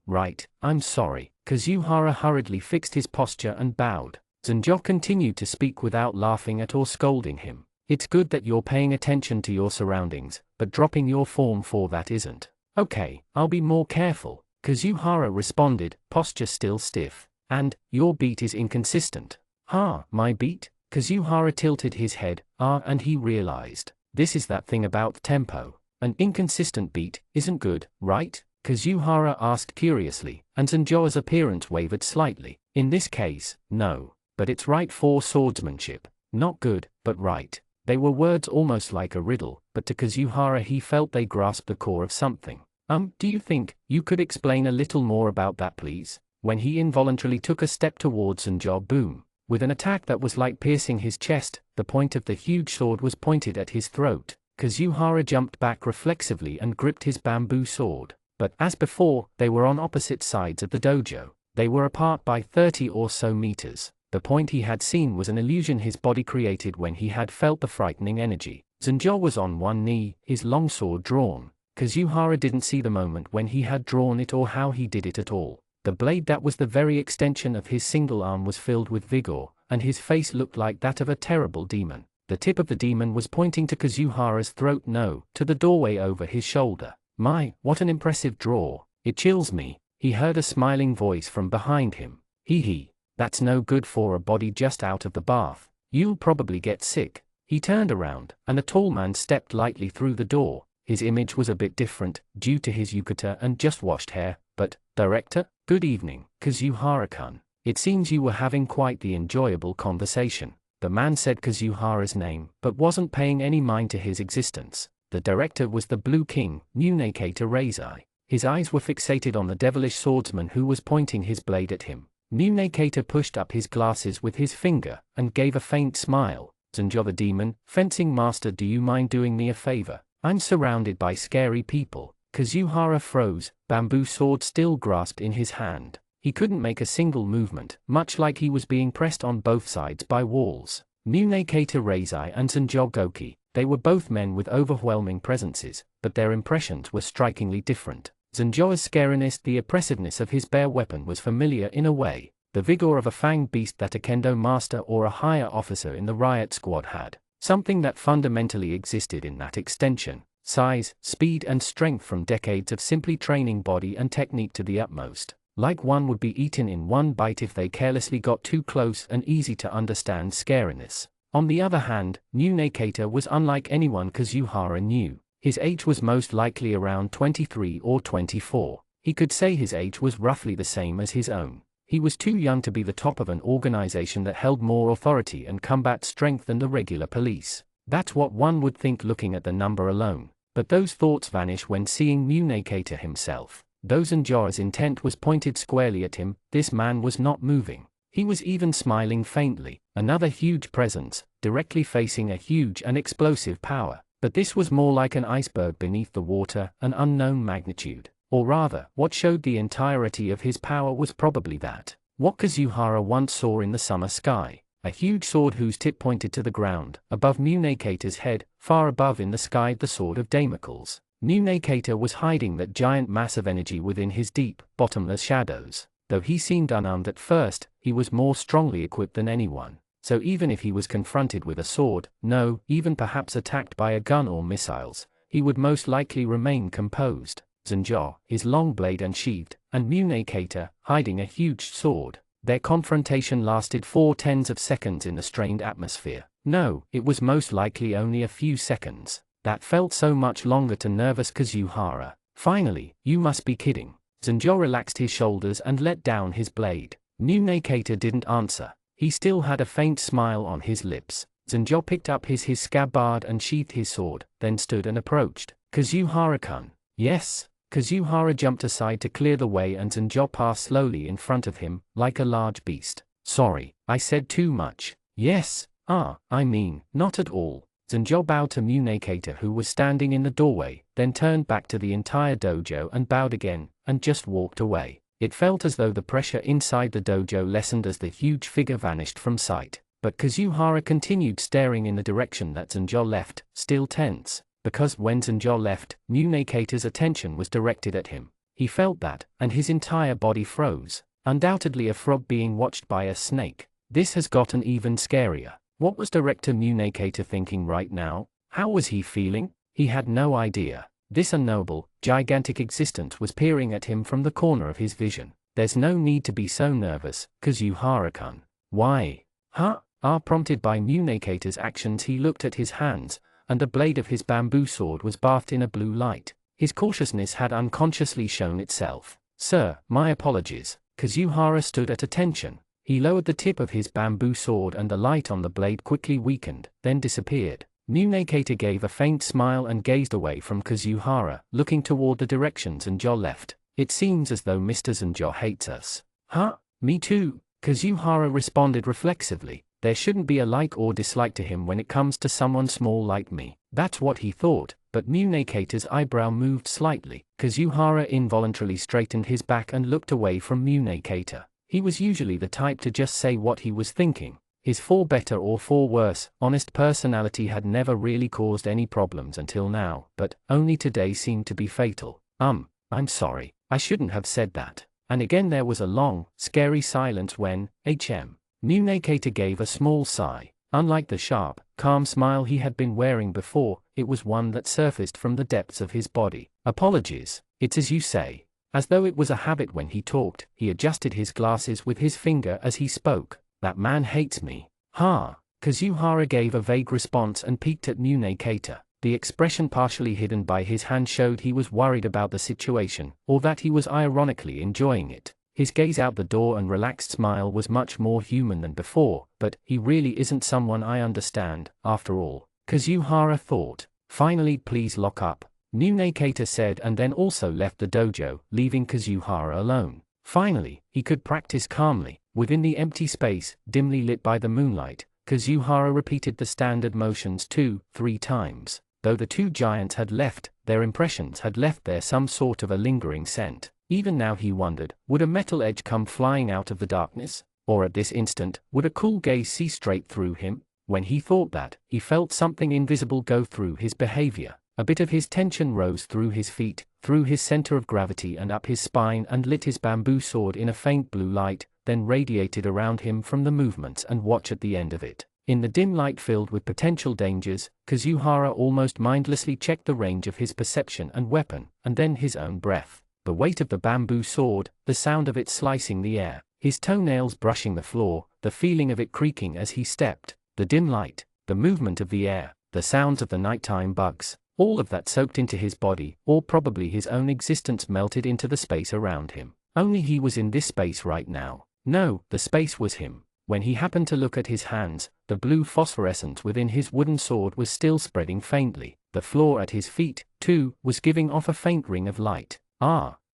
Right, I'm sorry." Kazuhara hurriedly fixed his posture and bowed. Zanjo continued to speak without laughing at or scolding him. "It's good that you're paying attention to your surroundings, but dropping your form for that isn't." "Okay, I'll be more careful," Kazuhara responded, posture still stiff. And, your beat is inconsistent. Ha, my beat? Kazuhara tilted his head, and he realized. This is that thing about tempo. An inconsistent beat isn't good, right? Kazuhara asked curiously, and Zanjo's appearance wavered slightly. In this case, no. But it's right for swordsmanship. Not good, but right. They were words almost like a riddle, but to Kazuhara he felt they grasped the core of something. Do you think you could explain a little more about that, please? When he involuntarily took a step towards Zanjo, boom. With an attack that was like piercing his chest, the point of the huge sword was pointed at his throat. Kazuhara jumped back reflexively and gripped his bamboo sword. But as before, they were on opposite sides of the dojo. They were apart by 30 or so meters. The point he had seen was an illusion his body created when he had felt the frightening energy. Zanjo was on one knee, his long sword drawn. Kazuhara didn't see the moment when he had drawn it or how he did it at all. The blade that was the very extension of his single arm was filled with vigor, and his face looked like that of a terrible demon. The tip of the demon was pointing to Kazuhara's throat, no, to the doorway over his shoulder. My, what an impressive draw. It chills me. He heard a smiling voice from behind him. Hee. That's no good for a body just out of the bath. You'll probably get sick. He turned around, and a tall man stepped lightly through the door. His image was a bit different, due to his yukata and just washed hair, but, Director, good evening, Kazuhara-kun. It seems you were having quite the enjoyable conversation. The man said Kazuhara's name, but wasn't paying any mind to his existence. The director was the Blue King, Munekata Reizai. His eyes were fixated on the devilish swordsman who was pointing his blade at him. Munekata pushed up his glasses with his finger, and gave a faint smile. Zanjo the demon, fencing master, do you mind doing me a favor? I'm surrounded by scary people. Kazuhara froze, bamboo sword still grasped in his hand. He couldn't make a single movement, much like he was being pressed on both sides by walls. Munekata Reizai and Zanjo Goki, they were both men with overwhelming presences, but their impressions were strikingly different. Zanjo's scariness, the oppressiveness of his bare weapon was familiar in a way, the vigor of a fanged beast that a kendo master or a higher officer in the riot squad had, something that fundamentally existed in that extension, size, speed and strength from decades of simply training body and technique to the utmost, like one would be eaten in one bite if they carelessly got too close, and easy to understand scariness. On the other hand, Munekata was unlike anyone Kazuhara knew. His age was most likely around 23 or 24. He could say his age was roughly the same as his own. He was too young to be the top of an organization that held more authority and combat strength than the regular police. That's what one would think looking at the number alone. But those thoughts vanish when seeing Munekata himself. Though Zanjo's intent was pointed squarely at him, this man was not moving. He was even smiling faintly. Another huge presence, directly facing a huge and explosive power. But this was more like an iceberg beneath the water, an unknown magnitude. Or rather, what showed the entirety of his power was probably that what Kazuhara once saw in the summer sky. A huge sword whose tip pointed to the ground, above Munekata's head, far above in the sky the sword of Damocles. Munekata was hiding that giant mass of energy within his deep, bottomless shadows. Though he seemed unarmed at first, he was more strongly equipped than anyone. So even if he was confronted with a sword, no, even perhaps attacked by a gun or missiles, he would most likely remain composed. Zanjo, his long blade unsheathed, and Munekata, hiding a huge sword. Their confrontation lasted 4/10 of seconds in the strained atmosphere. No, it was most likely only a few seconds. That felt so much longer to nervous Kazuhara. Finally, you must be kidding. Zanjo relaxed his shoulders and let down his blade. Munekata didn't answer. He still had a faint smile on his lips. Zanjo picked up his scabbard and sheathed his sword, then stood and approached. Kazuhara-kun. Yes. Kazuhara jumped aside to clear the way and Zanjo passed slowly in front of him, like a large beast. Sorry, I said too much. Yes, I mean, not at all. Zanjo bowed to Munekata who was standing in the doorway, then turned back to the entire dojo and bowed again, and just walked away. It felt as though the pressure inside the dojo lessened as the huge figure vanished from sight. But Kazuhara continued staring in the direction that Zanjo left, still tense. Because when Zanjo left, Munekata's attention was directed at him. He felt that, and his entire body froze. Undoubtedly a frog being watched by a snake. This has gotten even scarier. What was Director Munekata thinking right now? How was he feeling? He had no idea. This unknowable, gigantic existence was peering at him from the corner of his vision. There's no need to be so nervous, Kazuhara-kun. Why? Huh? Prompted by Munekata's actions, he looked at his hands, and the blade of his bamboo sword was bathed in a blue light. His cautiousness had unconsciously shown itself. Sir, my apologies. Kazuhara stood at attention. He lowered the tip of his bamboo sword and the light on the blade quickly weakened, then disappeared. Munekata gave a faint smile and gazed away from Kazuhara, looking toward the direction Zanjo left. It seems as though Mr. Zanjo hates us. Huh? Me too, Kazuhara responded reflexively. There shouldn't be a like or dislike to him when it comes to someone small like me. That's what he thought, but Munekata's eyebrow moved slightly. Kazuhara involuntarily straightened his back and looked away from Munekata. He was usually the type to just say what he was thinking. His for better or for worse, honest personality had never really caused any problems until now, but only today seemed to be fatal. I'm sorry, I shouldn't have said that. And again there was a long, scary silence when, Munekata gave a small sigh. Unlike the sharp, calm smile he had been wearing before, it was one that surfaced from the depths of his body. Apologies, it's as you say. As though it was a habit when he talked, he adjusted his glasses with his finger as he spoke. That man hates me. Kazuhara gave a vague response and peeked at Munekata. The expression partially hidden by his hand showed he was worried about the situation, or that he was ironically enjoying it. His gaze out the door and relaxed smile was much more human than before, but he really isn't someone I understand, after all, Kazuhara thought. Finally, please lock up, Munekata said, and then also left the dojo, leaving Kazuhara alone. Finally, he could practice calmly. Within the empty space, dimly lit by the moonlight, Kazuhara repeated the standard motions 2-3 times. Though the two giants had left, their impressions had left there some sort of a lingering scent. Even now he wondered, would a metal edge come flying out of the darkness? Or at this instant, would a cool gaze see straight through him? When he thought that, he felt something invisible go through his behavior. A bit of his tension rose through his feet, through his center of gravity and up his spine and lit his bamboo sword in a faint blue light, then radiated around him from the movements and watch at the end of it. In the dim light filled with potential dangers, Kazuhara almost mindlessly checked the range of his perception and weapon, and then his own breath. The weight of the bamboo sword, the sound of it slicing the air, his toenails brushing the floor, the feeling of it creaking as he stepped, the dim light, the movement of the air, the sounds of the nighttime bugs, all of that soaked into his body, or probably his own existence melted into the space around him. Only he was in this space right now. No, the space was him. When he happened to look at his hands, the blue phosphorescence within his wooden sword was still spreading faintly. The floor at his feet, too, was giving off a faint ring of light.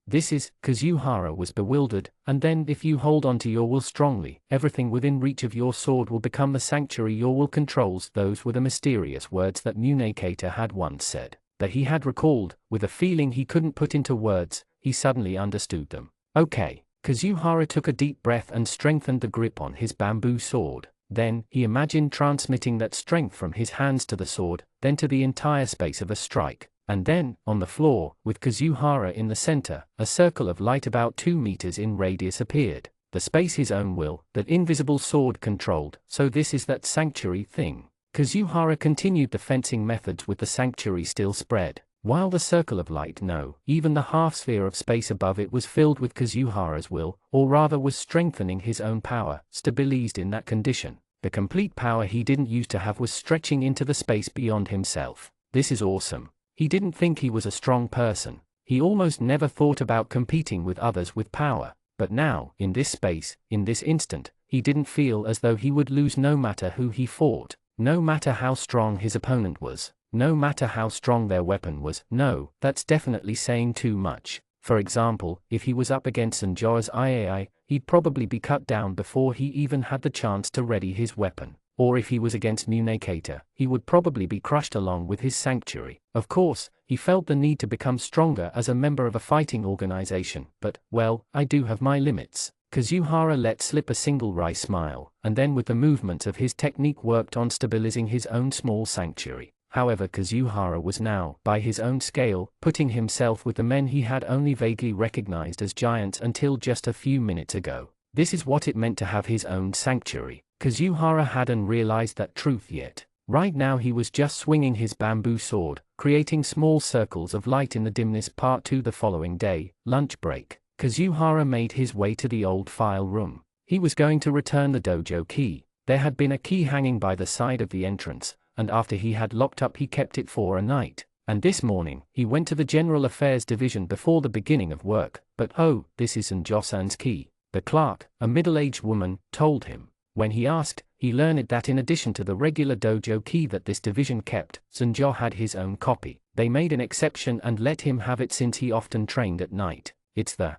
This is, Kazuhara was bewildered, and then if you hold onto your will strongly, everything within reach of your sword will become the sanctuary your will controls. Those were the mysterious words that Munekata had once said, that he had recalled, with a feeling he couldn't put into words. He suddenly understood them. Okay, Kazuhara took a deep breath and strengthened the grip on his bamboo sword. Then, he imagined transmitting that strength from his hands to the sword, then to the entire space of a strike. And then, on the floor, with Kazuhara in the center, a circle of light about 2 meters in radius appeared. The space his own will, that invisible sword controlled. So this is that sanctuary thing. Kazuhara continued the fencing methods with the sanctuary still spread. While the circle of light, no, even the half-sphere of space above it was filled with Kazuhara's will, or rather was strengthening his own power, stabilized in that condition. The complete power he didn't used to have was stretching into the space beyond himself. This is awesome. He didn't think he was a strong person. He almost never thought about competing with others with power. But now, in this space, in this instant, he didn't feel as though he would lose no matter who he fought, no matter how strong his opponent was, no matter how strong their weapon was. No, that's definitely saying too much. For example, if he was up against Sanjoa's IAI, he'd probably be cut down before he even had the chance to ready his weapon. Or if he was against Munekata, he would probably be crushed along with his sanctuary. Of course, he felt the need to become stronger as a member of a fighting organization, but, well, I do have my limits. Kazuhara let slip a single wry smile, and then with the movements of his technique worked on stabilizing his own small sanctuary. However, Kazuhara was now, by his own scale, putting himself with the men he had only vaguely recognized as giants until just a few minutes ago. This is what it meant to have his own sanctuary. Kazuhara hadn't realized that truth yet. Right now he was just swinging his bamboo sword, creating small circles of light in the dimness. Part 2 the following day, lunch break. Kazuhara made his way to the old file room. He was going to return the dojo key. There had been a key hanging by the side of the entrance, and after he had locked up he kept it for a night. And this morning, he went to the General Affairs Division before the beginning of work. But oh, this is Sanjo-san's key. The clerk, a middle-aged woman, told him. When he asked, he learned that in addition to the regular dojo key that this division kept, Sanjo had his own copy. They made an exception and let him have it since he often trained at night. It's the,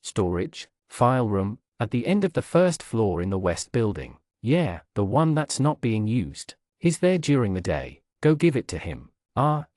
storage, file room, at the end of the first floor in the west building. Yeah, the one that's not being used. He's there during the day. Go give it to him.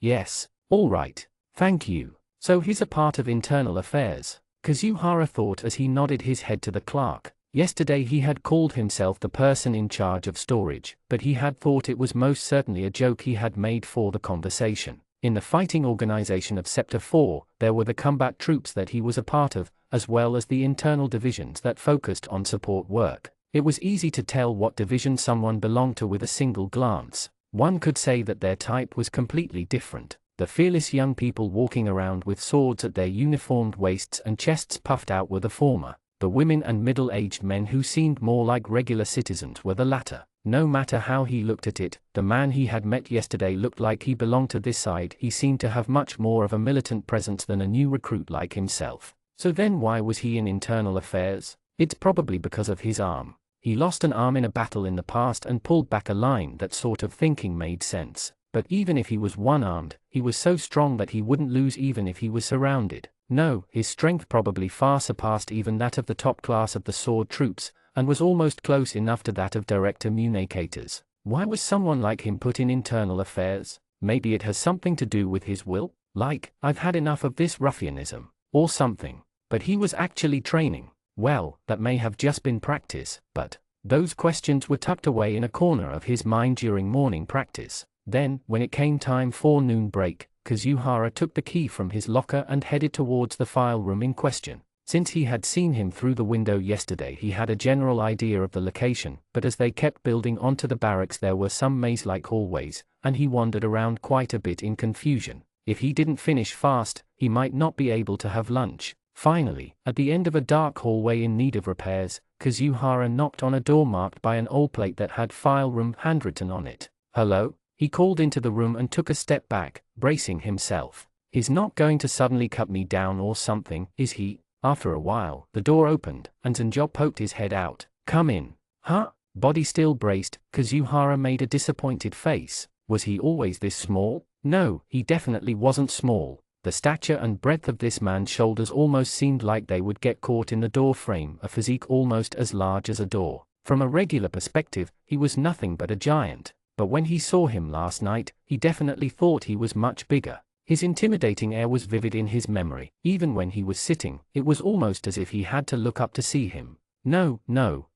Yes. All right. Thank you. So he's a part of internal affairs. Kazuhara thought as he nodded his head to the clerk. Yesterday he had called himself the person in charge of storage, but he had thought it was most certainly a joke he had made for the conversation. In the fighting organization of Sector 4, there were the combat troops that he was a part of, as well as the internal divisions that focused on support work. It was easy to tell what division someone belonged to with a single glance. One could say that their type was completely different. The fearless young people walking around with swords at their uniformed waists and chests puffed out were the former. The women and middle-aged men who seemed more like regular citizens were the latter. No matter how he looked at it, the man he had met yesterday looked like he belonged to this side. He seemed to have much more of a militant presence than a new recruit like himself. So then why was he in internal affairs? It's probably because of his arm. He lost an arm in a battle in the past and pulled back a line. That sort of thinking made sense. But even if he was one-armed, he was so strong that he wouldn't lose even if he was surrounded. No, his strength probably far surpassed even that of the top class of the sword troops, and was almost close enough to that of direct communicators. Why was someone like him put in internal affairs? Maybe it has something to do with his will? Like, I've had enough of this ruffianism, or something. But he was actually training. Well, that may have just been practice, but those questions were tucked away in a corner of his mind during morning practice. Then, when it came time for noon break, Kazuhara took the key from his locker and headed towards the file room in question. Since he had seen him through the window yesterday, he had a general idea of the location, but as they kept building onto the barracks there were some maze-like hallways, and he wandered around quite a bit in confusion. If he didn't finish fast, he might not be able to have lunch. Finally, at the end of a dark hallway in need of repairs, Kazuhara knocked on a door marked by an old plate that had file room handwritten on it. Hello? He called into the room and took a step back, bracing himself. He's not going to suddenly cut me down or something, is he? After a while, the door opened, and Sanjo poked his head out. Come in. Huh? Body still braced, Kazuhara made a disappointed face. Was he always this small? No, he definitely wasn't small. The stature and breadth of this man's shoulders almost seemed like they would get caught in the door frame, a physique almost as large as a door. From a regular perspective, he was nothing but a giant. But when he saw him last night, he definitely thought he was much bigger. His intimidating air was vivid in his memory. Even when he was sitting, it was almost as if he had to look up to see him. No,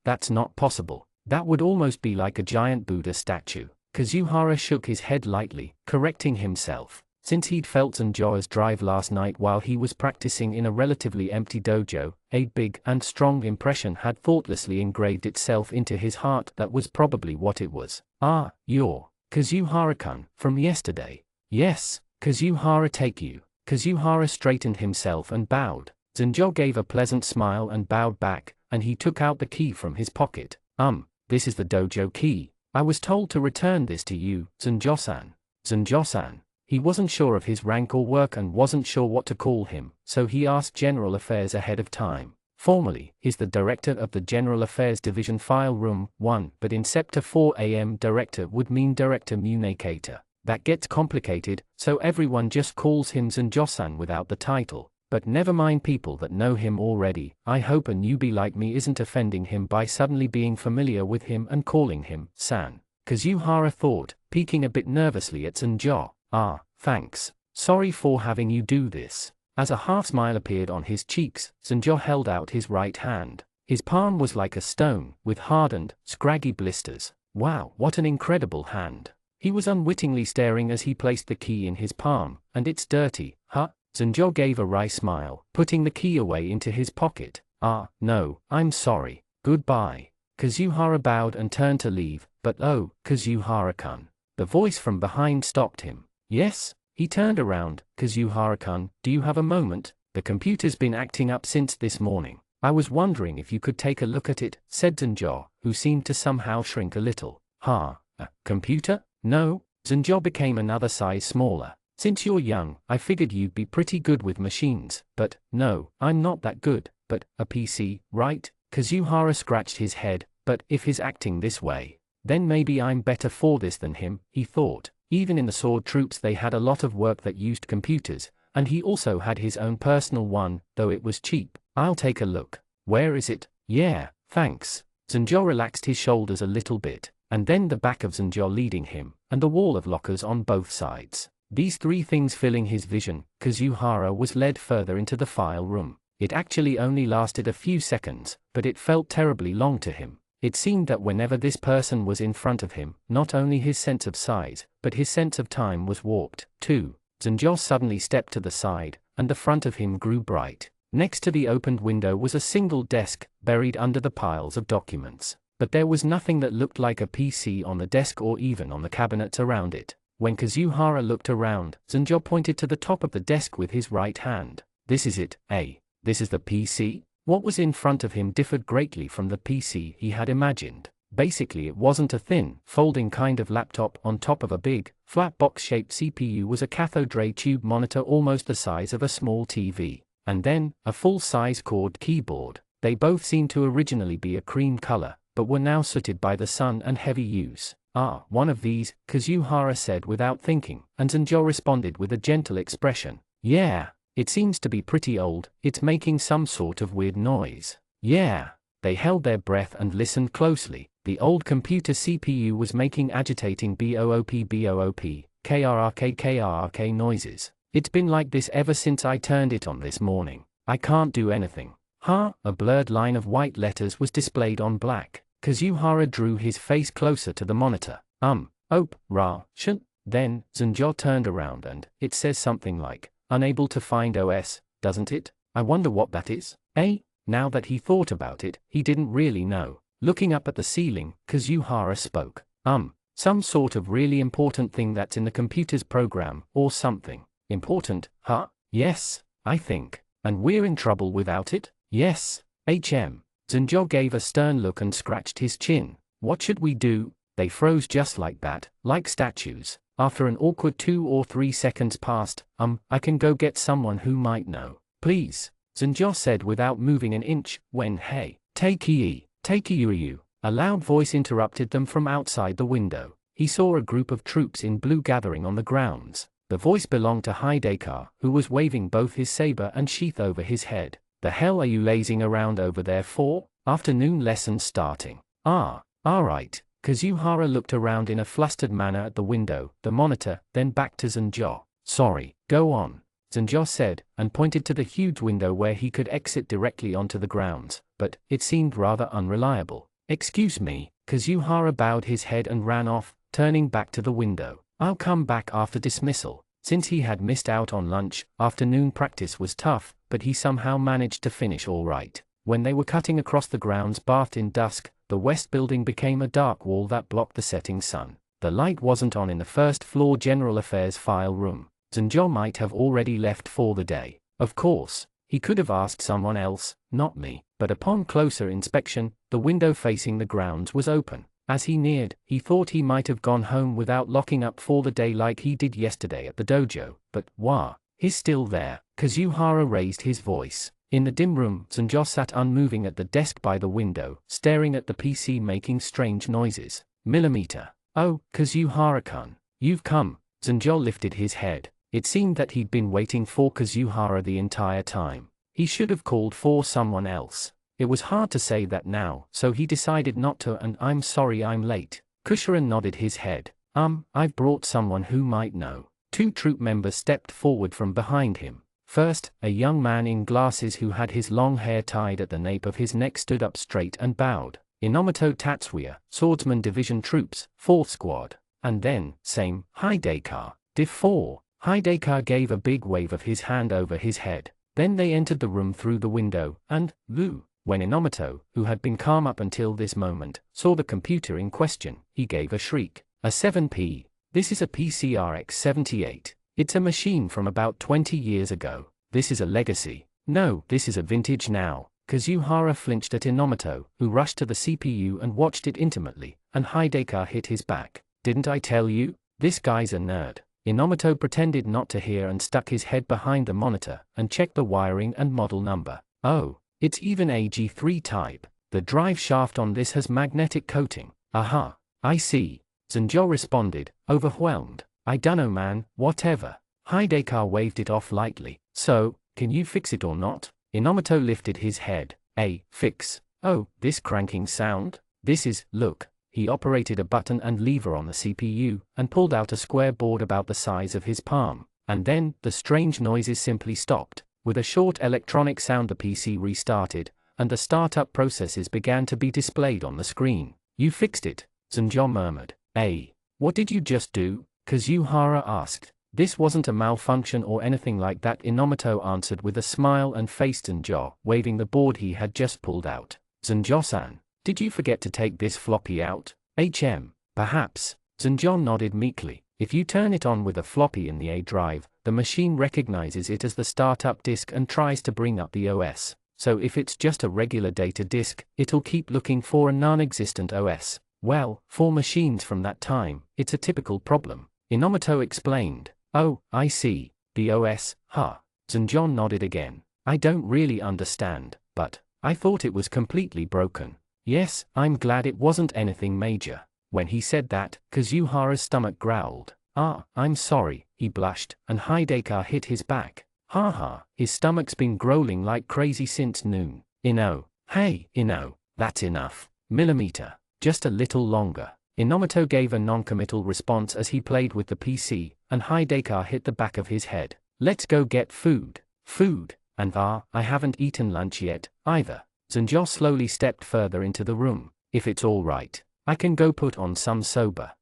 that's not possible. That would almost be like a giant Buddha statue. Kazuhara shook his head lightly, correcting himself. Since he'd felt Sanjo's drive last night while he was practicing in a relatively empty dojo, a big and strong impression had thoughtlessly engraved itself into his heart. That was probably what it was. You're Kazuhara-kun, from yesterday. Yes, Kazuhara take you. Kazuhara straightened himself and bowed. Sanjo gave a pleasant smile and bowed back, and he took out the key from his pocket. This is the dojo key. I was told to return this to you, Sanjo-san. Sanjo-san. He wasn't sure of his rank or work and wasn't sure what to call him, so he asked General Affairs ahead of time. Formally, he's the director of the General Affairs Division File Room 1, but in Sector 4 director would mean director communicator. That gets complicated, so everyone just calls him Sanjo-san without the title. But never mind people that know him already. I hope a newbie like me isn't offending him by suddenly being familiar with him and calling him San. Kazuhara thought, peeking a bit nervously at Sanjo. Thanks. Sorry for having you do this. As a half-smile appeared on his cheeks, Sanjo held out his right hand. His palm was like a stone, with hardened, scraggy blisters. Wow, what an incredible hand. He was unwittingly staring as he placed the key in his palm. And it's dirty, huh? Sanjo gave a wry smile, putting the key away into his pocket. No, I'm sorry. Goodbye. Kazuhara bowed and turned to leave, but oh, Kazuhara-kun. The voice from behind stopped him. Yes? He turned around. Kazuhara-kun, do you have a moment? The computer's been acting up since this morning. I was wondering if you could take a look at it, said Zhenjiao, who seemed to somehow shrink a little. A computer? No. Zhenjiao became another size smaller. Since you're young, I figured you'd be pretty good with machines, but no, I'm not that good. But a PC, right? Kazuhara scratched his head. But if he's acting this way, then maybe I'm better for this than him, he thought. Even in the sword troops they had a lot of work that used computers, and he also had his own personal one, though it was cheap. I'll take a look. Where is it? Yeah, thanks. Zhenjiao relaxed his shoulders a little bit, and then the back of Zhenjiao leading him, and the wall of lockers on both sides. These three things filling his vision, Kazuhara was led further into the file room. It actually only lasted a few seconds, but it felt terribly long to him. It seemed that whenever this person was in front of him, not only his sense of size, but his sense of time was warped, too. Zhenjiao suddenly stepped to the side, and the front of him grew bright. Next to the opened window was a single desk, buried under the piles of documents. But there was nothing that looked like a PC on the desk or even on the cabinets around it. When Kazuhara looked around, Zhenjiao pointed to the top of the desk with his right hand. This is it, eh? This is the PC? What was in front of him differed greatly from the PC he had imagined. Basically it wasn't a thin, folding kind of laptop on top of a big, flat box-shaped CPU. Was a cathode ray tube monitor almost the size of a small TV. And then, a full-size cord keyboard. They both seemed to originally be a cream color, but were now sooted by the sun and heavy use. One of these, Kazuhara said without thinking, and Zhenjiao responded with a gentle expression. Yeah. It seems to be pretty old. It's making some sort of weird noise. Yeah. They held their breath and listened closely. The old computer CPU was making agitating boop, krrk noises. It's been like this ever since I turned it on this morning. I can't do anything. A blurred line of white letters was displayed on black. Kazuhara drew his face closer to the monitor. Then, Zhenjiao turned around and, it says something like, unable to find OS, doesn't it? I wonder what that is. Now that he thought about it, he didn't really know. Looking up at the ceiling, Kazuhara spoke. Some sort of really important thing that's in the computer's program, or something. Important, huh? Yes, I think. And we're in trouble without it? Yes. Zhenjiao gave a stern look and scratched his chin. What should we do? They froze just like that, like statues. After an awkward 2 or 3 seconds passed, I can go get someone who might know. Please, Zhenjiao said without moving an inch, when Takeiyu. A loud voice interrupted them from outside the window. He saw a group of troops in blue gathering on the grounds. The voice belonged to Hideka, who was waving both his saber and sheath over his head. The hell are you lazing around over there for? Afternoon lessons starting. Alright. Kazuhara looked around in a flustered manner at the window, the monitor, then back to Zhenjiao. Sorry, go on, Zhenjiao said, and pointed to the huge window where he could exit directly onto the grounds, but it seemed rather unreliable. Excuse me. Kazuhara bowed his head and ran off, turning back to the window. I'll come back after dismissal. Since he had missed out on lunch, afternoon practice was tough, but he somehow managed to finish all right. When they were cutting across the grounds bathed in dusk, the west building became a dark wall that blocked the setting sun. The light wasn't on in the first floor general affairs file room. Zhenjiao might have already left for the day. Of course, he could have asked someone else, not me, but upon closer inspection, the window facing the grounds was open. As he neared, he thought he might have gone home without locking up for the day like he did yesterday at the dojo, but he's still there. Kazuhara raised his voice. In the dim room, Zhenjiao sat unmoving at the desk by the window, staring at the PC making strange noises. Oh, Kazuhara-kun, you've come. Zhenjiao lifted his head. It seemed that he'd been waiting for Kazuhara the entire time. He should have called for someone else. It was hard to say that now, so he decided not to, and I'm sorry I'm late. Kushirin nodded his head. I've brought someone who might know. 2 troop members stepped forward from behind him. First, a young man in glasses who had his long hair tied at the nape of his neck stood up straight and bowed. Inomoto Tatsuya, Swordsman Division Troops, 4th Squad. And then, same, Hideka, Div 4. Hideka gave a big wave of his hand over his head. Then they entered the room through the window, and, when Inomoto, who had been calm up until this moment, saw the computer in question, he gave a shriek. A 7P. This is a PCRX-78. It's a machine from about 20 years ago. This is a legacy. No, this is a vintage now. Kazuhara flinched at Inomoto, who rushed to the CPU and watched it intimately, and Hideka hit his back. Didn't I tell you? This guy's a nerd. Inomoto pretended not to hear and stuck his head behind the monitor and checked the wiring and model number. Oh, it's even AG3 type. The drive shaft on this has magnetic coating. Aha, I see. Zenjo responded, overwhelmed. I dunno man, whatever. Hideka waved it off lightly. So, can you fix it or not? Inomoto lifted his head. Fix. Oh, this cranking sound? This is, look. He operated a button and lever on the CPU, and pulled out a square board about the size of his palm. And then, the strange noises simply stopped. With a short electronic sound the PC restarted, and the startup processes began to be displayed on the screen. You fixed it, Zenjo murmured. What did you just do? Kazuhara asked. This wasn't a malfunction or anything like that, Inomoto answered with a smile and faced Zenjo, waving the board he had just pulled out. Zenjo-san, did you forget to take this floppy out? Perhaps. Zenjo nodded meekly. If you turn it on with a floppy in the A drive, the machine recognizes it as the startup disk and tries to bring up the OS. So if it's just a regular data disk, it'll keep looking for a non-existent OS. Well, for machines from that time, it's a typical problem. Inomoto explained. Oh, I see. The OS, huh? Zenjo nodded again. I don't really understand, but I thought it was completely broken. Yes, I'm glad it wasn't anything major. When he said that, Kazuhara's stomach growled. I'm sorry, he blushed, and Hideka hit his back. Haha, his stomach's been growling like crazy since noon. Hey, that's enough. Millimeter. Just a little longer. Inomoto gave a non-committal response as he played with the PC, and Hideka hit the back of his head. Let's go get food. Food. And I haven't eaten lunch yet, either. Zenjo slowly stepped further into the room. If it's all right, I can go put on some soba.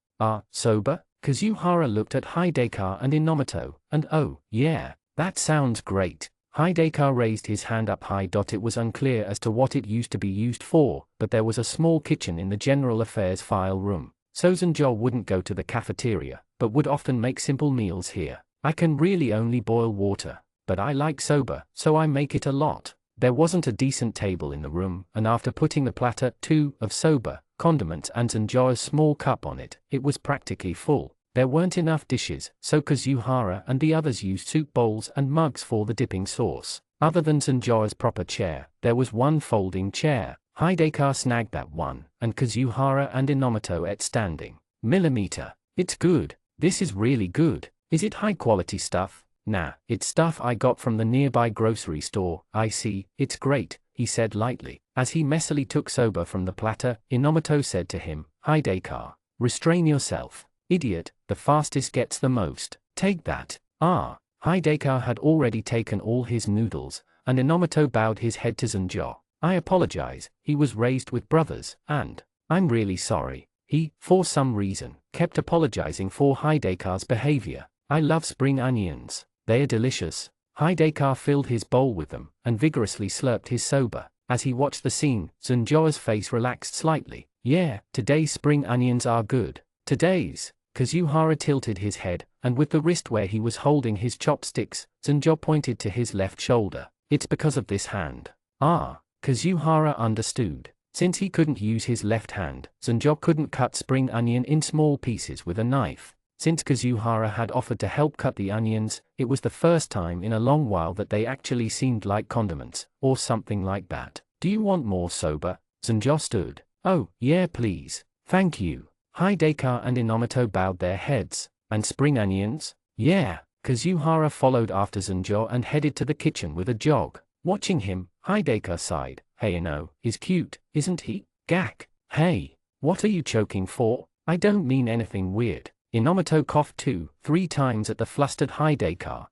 Soba? Kazuhara looked at Hideka and Inomoto, and oh, yeah, that sounds great. Hideka raised his hand up high. It was unclear as to what it used to be used for, but there was a small kitchen in the general affairs file room. So Zenjo wouldn't go to the cafeteria, but would often make simple meals here. I can really only boil water, but I like soba, so I make it a lot. There wasn't a decent table in the room, and after putting the platter, too, of soba, condiments and Zenjo's small cup on it, it was practically full. There weren't enough dishes, so Kazuhara and the others used soup bowls and mugs for the dipping sauce. Other than Zenjo's proper chair, there was one folding chair. Hideka snagged that one, and Kazuhara and Inomoto ate standing. Millimeter. It's good. This is really good. Is it high-quality stuff? Nah, it's stuff I got from the nearby grocery store. I see, it's great, he said lightly. As he messily took soba from the platter, Inomoto said to him, Hideka, restrain yourself. Idiot, the fastest gets the most. Take that. Hideka had already taken all his noodles, and Inomoto bowed his head to Zenjo. I apologize, he was raised with brothers, and I'm really sorry. He, for some reason, kept apologizing for Hideka's behavior. I love spring onions. They are delicious. Hideka filled his bowl with them, and vigorously slurped his soba. As he watched the scene, Zenjo's face relaxed slightly. Yeah, today's spring onions are good. Today's. Kazuhara tilted his head, and with the wrist where he was holding his chopsticks, Zenjo pointed to his left shoulder. It's because of this hand. Kazuhara understood. Since he couldn't use his left hand, Zenjo couldn't cut spring onion in small pieces with a knife. Since Kazuhara had offered to help cut the onions, it was the first time in a long while that they actually seemed like condiments, or something like that. Do you want more soba? Zenjo stood. Oh, yeah please. Thank you. Hideka and Inomoto bowed their heads. And spring onions? Yeah. Kazuhara followed after Zenjo and headed to the kitchen with a jog. Watching him, Hideka sighed. Hey he's cute, isn't he? Gak. Hey. What are you choking for? I don't mean anything weird. Inomoto coughed 2-3 times at the flustered Hideka.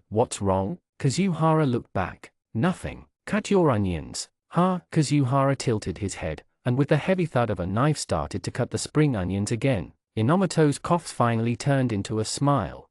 What's wrong? Kazuhara looked back. Nothing. Cut your onions. Kazuhara tilted his head, and with the heavy thud of a knife started to cut the spring onions again. Inomoto's coughs finally turned into a smile.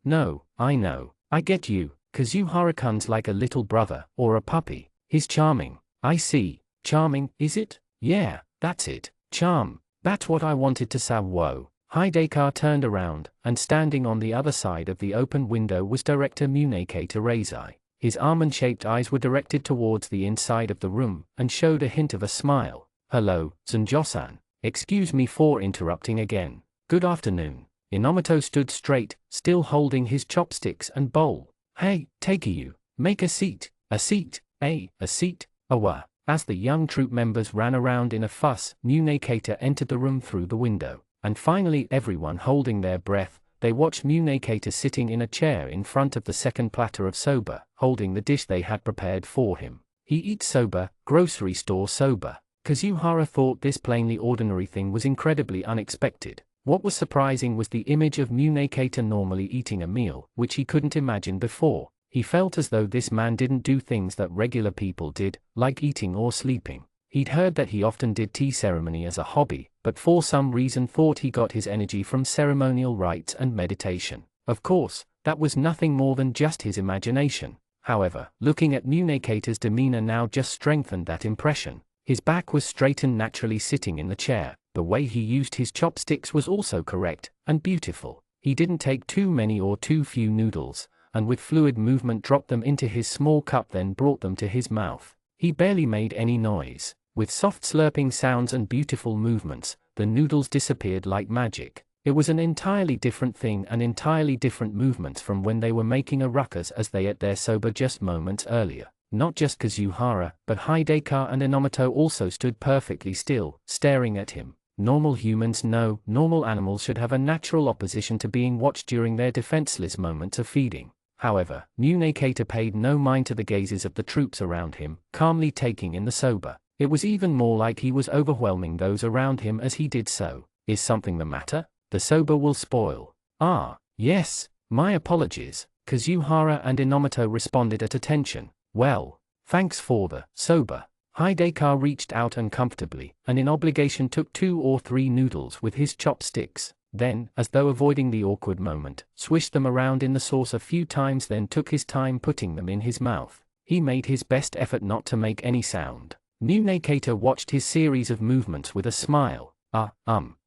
No, I know. I get you. Kazuhara-kun's like a little brother, or a puppy. He's charming. I see. Charming, is it? Yeah, that's it. Charm. That's what I wanted to say. Whoa. Hideka turned around, and standing on the other side of the open window was Director Muneke Tereizai. His almond-shaped eyes were directed towards the inside of the room, and showed a hint of a smile. "Hello, Zanjo-san. Excuse me for interrupting again. Good afternoon." Inomoto stood straight, still holding his chopsticks and bowl. "Hey, Takeu, make a seat, a seat, a seat, awa." As the young troop members ran around in a fuss, Munekata entered the room through the window, and finally everyone holding their breath, they watched Munekata sitting in a chair in front of the second platter of soba, holding the dish they had prepared for him. He eats soba, grocery store soba. Kazuhara thought this plainly ordinary thing was incredibly unexpected. What was surprising was the image of Munekata normally eating a meal, which he couldn't imagine before. He felt as though this man didn't do things that regular people did, like eating or sleeping. He'd heard that he often did tea ceremony as a hobby, but for some reason thought he got his energy from ceremonial rites and meditation. Of course, that was nothing more than just his imagination. However, looking at Munekata's demeanor now just strengthened that impression. His back was straight and naturally sitting in the chair. The way he used his chopsticks was also correct and beautiful. He didn't take too many or too few noodles, and with fluid movement dropped them into his small cup, then brought them to his mouth. He barely made any noise. With soft slurping sounds and beautiful movements, the noodles disappeared like magic. It was an entirely different thing and entirely different movements from when they were making a ruckus as they ate their soba just moments earlier. Not just Kazuhara, but Hideka and Inomoto also stood perfectly still, staring at him. Normal humans know, normal animals should have a natural opposition to being watched during their defenseless moments of feeding. However, Munekata paid no mind to the gazes of the troops around him, calmly taking in the soba. It was even more like he was overwhelming those around him as he did so. "Is something the matter? The soba will spoil." "Ah, yes, my apologies," Kazuhara and Inomoto responded at attention. "Well, thanks for the soba." Hideka reached out uncomfortably, and in obligation took 2 or 3 noodles with his chopsticks. Then, as though avoiding the awkward moment, swished them around in the sauce a few times, then took his time putting them in his mouth. He made his best effort not to make any sound. Munekata watched his series of movements with a smile.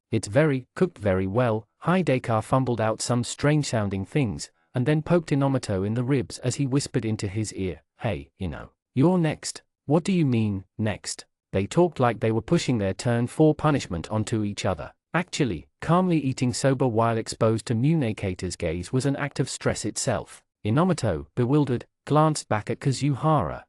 It's cooked very well." Hideka fumbled out some strange-sounding things, and then poked Inomoto in the ribs as he whispered into his ear, "Hey, you're next." "What do you mean, next?" They talked like they were pushing their turn for punishment onto each other. Actually, calmly eating soba while exposed to Munekata's gaze was an act of stress itself. Inomoto, bewildered, glanced back at Kazuhara.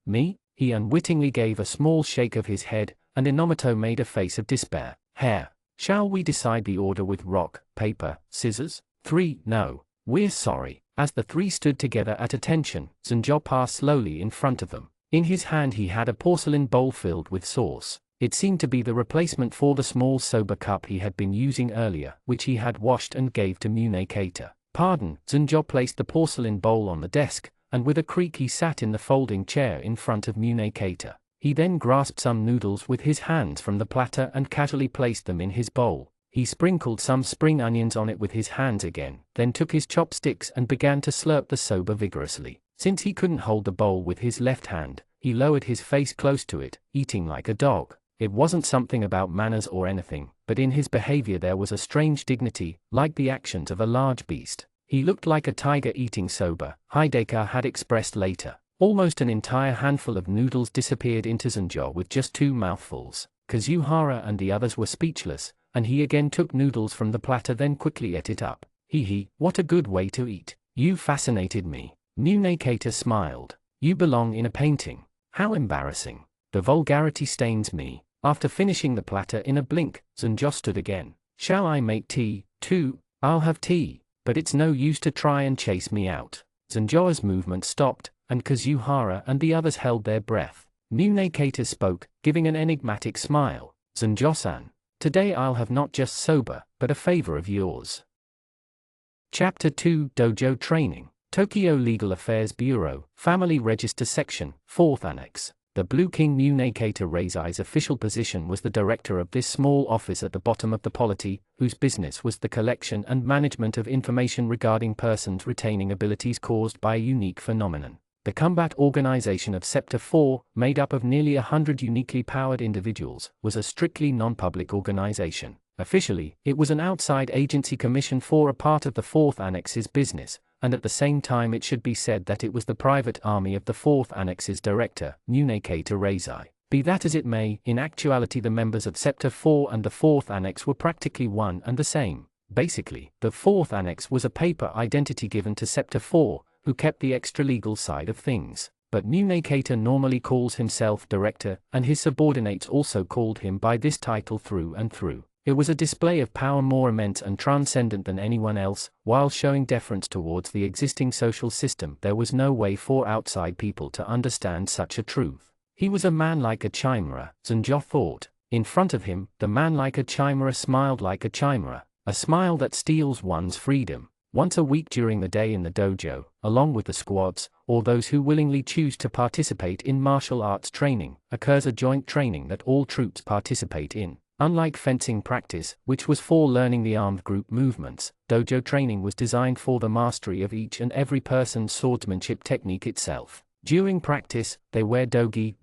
Me?" He unwittingly gave a small shake of his head, and Inomoto made a face of despair. "Hair. Shall we decide the order with rock, paper, scissors?" 3. "No. We're sorry." As the 3 stood together at attention, Zanjo passed slowly in front of them. In his hand he had a porcelain bowl filled with sauce. It seemed to be the replacement for the small soba cup he had been using earlier, which he had washed and gave to Munekata. "Pardon." Zanjo placed the porcelain bowl on the desk, and with a creak he sat in the folding chair in front of Munekata. He then grasped some noodles with his hands from the platter and casually placed them in his bowl. He sprinkled some spring onions on it with his hands again, then took his chopsticks and began to slurp the soba vigorously. Since he couldn't hold the bowl with his left hand, he lowered his face close to it, eating like a dog. It wasn't something about manners or anything, but in his behavior there was a strange dignity, like the actions of a large beast. He looked like a tiger eating soba, Hideka had expressed later. Almost an entire handful of noodles disappeared into Zanjo with just 2 mouthfuls. Kazuhara and the others were speechless, and he again took noodles from the platter, then quickly ate it up. What a good way to eat. You fascinated me." Munekata smiled. "You belong in a painting. How embarrassing. The vulgarity stains me." After finishing the platter in a blink, Zanjo stood again. "Shall I make tea, too?" "I'll have tea, but it's no use to try and chase me out." Zanjo's movement stopped, and Kazuhara and the others held their breath. Munekata spoke, giving an enigmatic smile. "Zanjo-san, today I'll have not just soba, but a favor of yours." Chapter 2 Dojo Training. Tokyo Legal Affairs Bureau, Family Register Section, 4th Annex. The Blue King Munekata Reizai's official position was the director of this small office at the bottom of the polity, whose business was the collection and management of information regarding persons retaining abilities caused by a unique phenomenon. The combat organization of Sector 4, made up of nearly 100 uniquely powered individuals, was a strictly non-public organization. Officially, it was an outside agency commissioned for a part of the Fourth Annex's business, and at the same time it should be said that it was the private army of the Fourth Annex's director, Munekata Reizai. Be that as it may, in actuality the members of Sector 4 and the Fourth Annex were practically one and the same. Basically, the Fourth Annex was a paper identity given to Sector 4, who kept the extra-legal side of things. But Munekata normally calls himself director, and his subordinates also called him by this title through and through. It was a display of power more immense and transcendent than anyone else. While showing deference towards the existing social system, there was no way for outside people to understand such a truth. He was a man like a chimera, Zenjo thought. In front of him, the man like a chimera smiled like a chimera, a smile that steals one's freedom. Once a week during the day in the dojo, along with the squads, or those who willingly choose to participate in martial arts training, occurs a joint training that all troops participate in. Unlike fencing practice, which was for learning the armed group movements, dojo training was designed for the mastery of each and every person's swordsmanship technique itself. During practice, they wear dogi,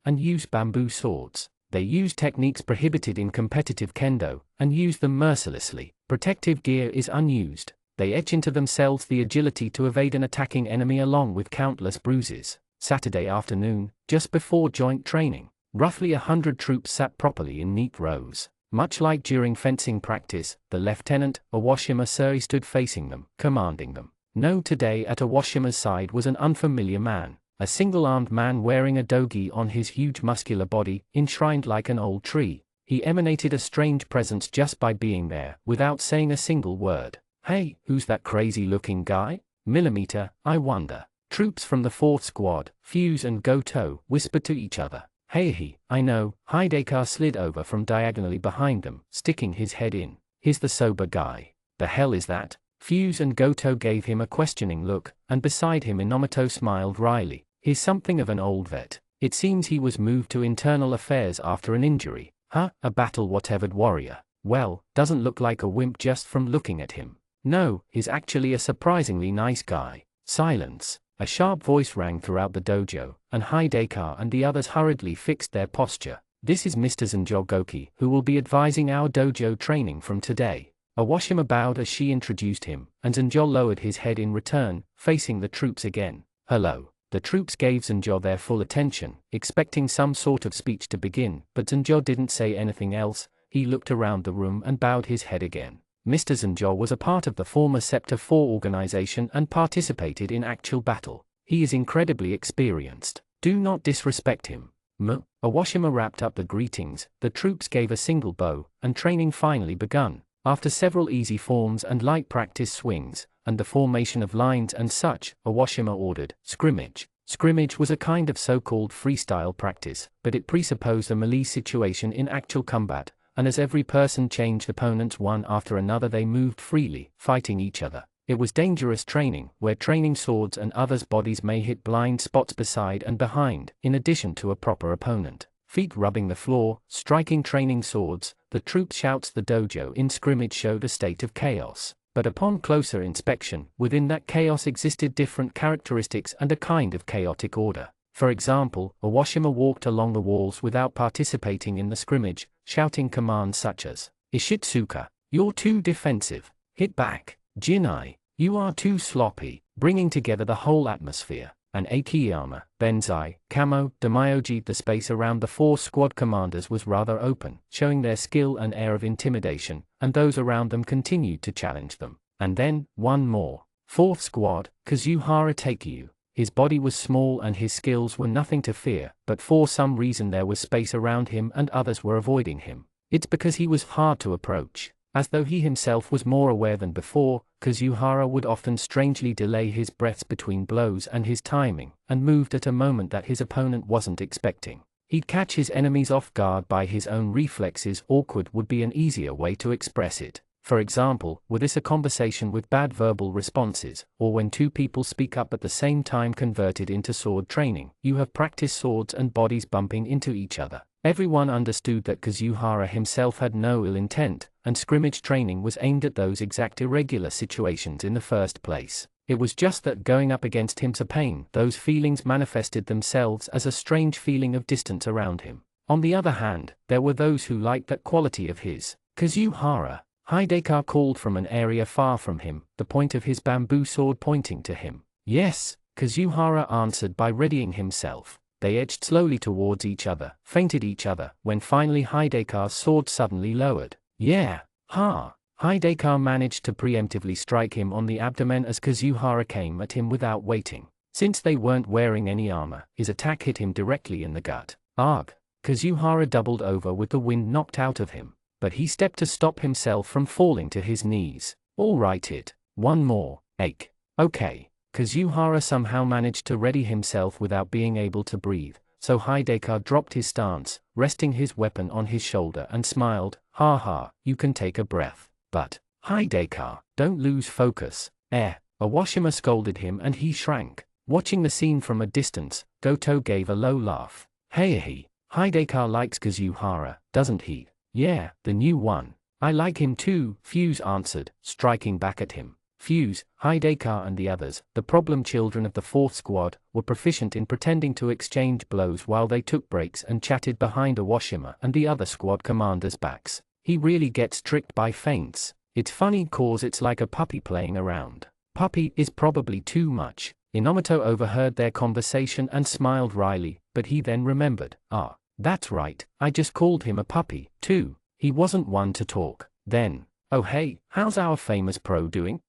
and use bamboo swords. They use techniques prohibited in competitive kendo, and use them mercilessly. Protective gear is unused. They etch into themselves the agility to evade an attacking enemy along with countless bruises. Saturday afternoon, just before joint training, roughly 100 troops sat properly in neat rows. Much like during fencing practice, the lieutenant, Owashima Suri, stood facing them, commanding them. No, today at Owashima's side was an unfamiliar man, a single-armed man wearing a dogi on his huge muscular body, enshrined like an old tree. He emanated a strange presence just by being there, without saying a single word. Hey, who's that crazy-looking guy? Millimeter, I wonder. Troops from the 4th Squad, Fuse and Goto, whispered to each other. Hey, I know. Hideka slid over from diagonally behind them, sticking his head in. He's the sober guy. The hell is that? Fuse and Goto gave him a questioning look, and beside him Inomoto smiled wryly. He's something of an old vet. It seems he was moved to internal affairs after an injury. Huh? A battle-whatevered warrior. Well, doesn't look like a wimp just from looking at him. No, he's actually a surprisingly nice guy. Silence. A sharp voice rang throughout the dojo, and Hideka and the others hurriedly fixed their posture. This is Mr. Zenjo Goki, who will be advising our dojo training from today. Owashima bowed as she introduced him, and Zenjo lowered his head in return, facing the troops again. Hello. The troops gave Zenjo their full attention, expecting some sort of speech to begin, but Zenjo didn't say anything else. He looked around the room and bowed his head again. Mr. Zenjo was a part of the former Sector 4 organization and participated in actual battle. He is incredibly experienced. Do not disrespect him. Owashima wrapped up the greetings, the troops gave a single bow, and training finally begun. After several easy forms and light practice swings, and the formation of lines and such, Owashima ordered, scrimmage. Scrimmage was a kind of so-called freestyle practice, but it presupposed a melee situation in actual combat, and as every person changed opponents one after another they moved freely, fighting each other. It was dangerous training, where training swords and others' bodies may hit blind spots beside and behind, in addition to a proper opponent. Feet rubbing the floor, striking training swords, the troops' shouts. The dojo in scrimmage showed a state of chaos. But upon closer inspection, within that chaos existed different characteristics and a kind of chaotic order. For example, Owashima walked along the walls without participating in the scrimmage, shouting commands such as, Ishitsuka, you're too defensive. Hit back. Jinai, you are too sloppy, bringing together the whole atmosphere. And Akiyama, Benzai, Kamo, Damayoji. The space around the 4 squad commanders was rather open, showing their skill and air of intimidation, and those around them continued to challenge them. And then, one more. 4th squad, Kazuhara Takeu. His body was small and his skills were nothing to fear, but for some reason there was space around him and others were avoiding him. It's because he was hard to approach. As though he himself was more aware than before, Kazuhara would often strangely delay his breaths between blows and his timing, and moved at a moment that his opponent wasn't expecting. He'd catch his enemies off guard by his own reflexes. Awkward would be an easier way to express it. For example, were this a conversation with bad verbal responses, or when two people speak up at the same time converted into sword training, you have practiced swords and bodies bumping into each other. Everyone understood that Kazuhara himself had no ill intent, and scrimmage training was aimed at those exact irregular situations in the first place. It was just that going up against him's a pain. Those feelings manifested themselves as a strange feeling of distance around him. On the other hand, there were those who liked that quality of his. Kazuhara, Hideka called from an area far from him, the point of his bamboo sword pointing to him. Yes, Kazuhara answered by readying himself. They edged slowly towards each other, feinted each other, when finally Hideka's sword suddenly lowered. Yeah, ha! Hideka managed to preemptively strike him on the abdomen as Kazuhara came at him without waiting. Since they weren't wearing any armor, his attack hit him directly in the gut. Arg! Kazuhara doubled over with the wind knocked out of him, but he stepped to stop himself from falling to his knees. All right, one more, ache. Okay. Kazuhara somehow managed to ready himself without being able to breathe, so Hideka dropped his stance, resting his weapon on his shoulder and smiled. Ha ha, you can take a breath. But, Hideka, don't lose focus. Awashima scolded him and he shrank. Watching the scene from a distance, Goto gave a low laugh. Hey, Hideka likes Kazuhara, doesn't he? Yeah, the new one. I like him too, Fuse answered, striking back at him. Fuse, Hideka and the others, the problem children of the 4th squad, were proficient in pretending to exchange blows while they took breaks and chatted behind Awashima and the other squad commanders' backs. He really gets tricked by feints. It's funny cause it's like a puppy playing around. Puppy is probably too much. Inomoto overheard their conversation and smiled wryly, but he then remembered. Ah, that's right, I just called him a puppy, too. He wasn't one to talk. Then, oh hey, how's our famous pro doing?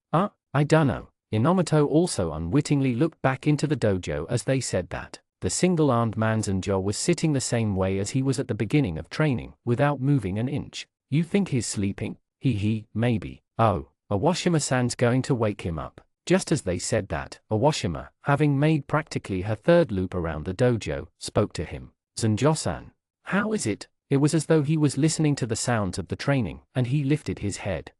I dunno. Inomoto also unwittingly looked back into the dojo as they said that. The single-armed man Zanjo was sitting the same way as he was at the beginning of training, without moving an inch. You think he's sleeping? Maybe. Oh, Awashima-san's going to wake him up. Just as they said that, Awashima, having made practically her 3rd loop around the dojo, spoke to him. Zanjo-san. How is it? It was as though he was listening to the sounds of the training, and he lifted his head.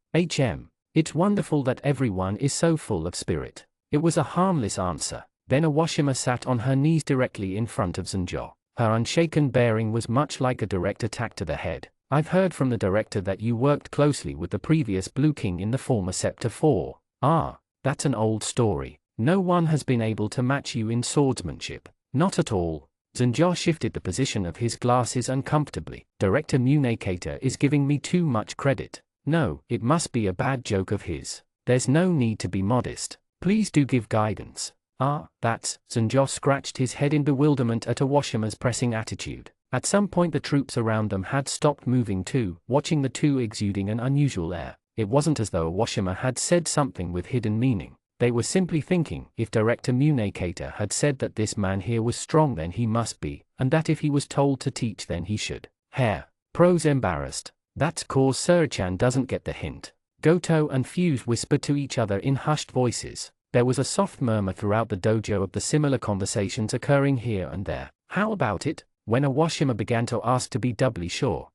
It's wonderful that everyone is so full of spirit. It was a harmless answer. Then Awashima sat on her knees directly in front of Zanjo. Her unshaken bearing was much like a direct attack to the head. I've heard from the director that you worked closely with the previous Blue King in the former Sector 4. Ah, that's an old story. No one has been able to match you in swordsmanship. Not at all. Zanjo shifted the position of his glasses uncomfortably. Director Munekata is giving me too much credit. No, it must be a bad joke of his. There's no need to be modest. Please do give guidance. Zanjo scratched his head in bewilderment at Awashima's pressing attitude. At some point the troops around them had stopped moving too, watching the two exuding an unusual air. It wasn't as though Awashima had said something with hidden meaning. They were simply thinking, if Director Munekata had said that this man here was strong then he must be, and that if he was told to teach then he should. Pros embarrassed. That's cause Sura-chan doesn't get the hint. Goto and Fuse whispered to each other in hushed voices. There was a soft murmur throughout the dojo of the similar conversations occurring here and there. How about it? When Awashima began to ask to be doubly sure.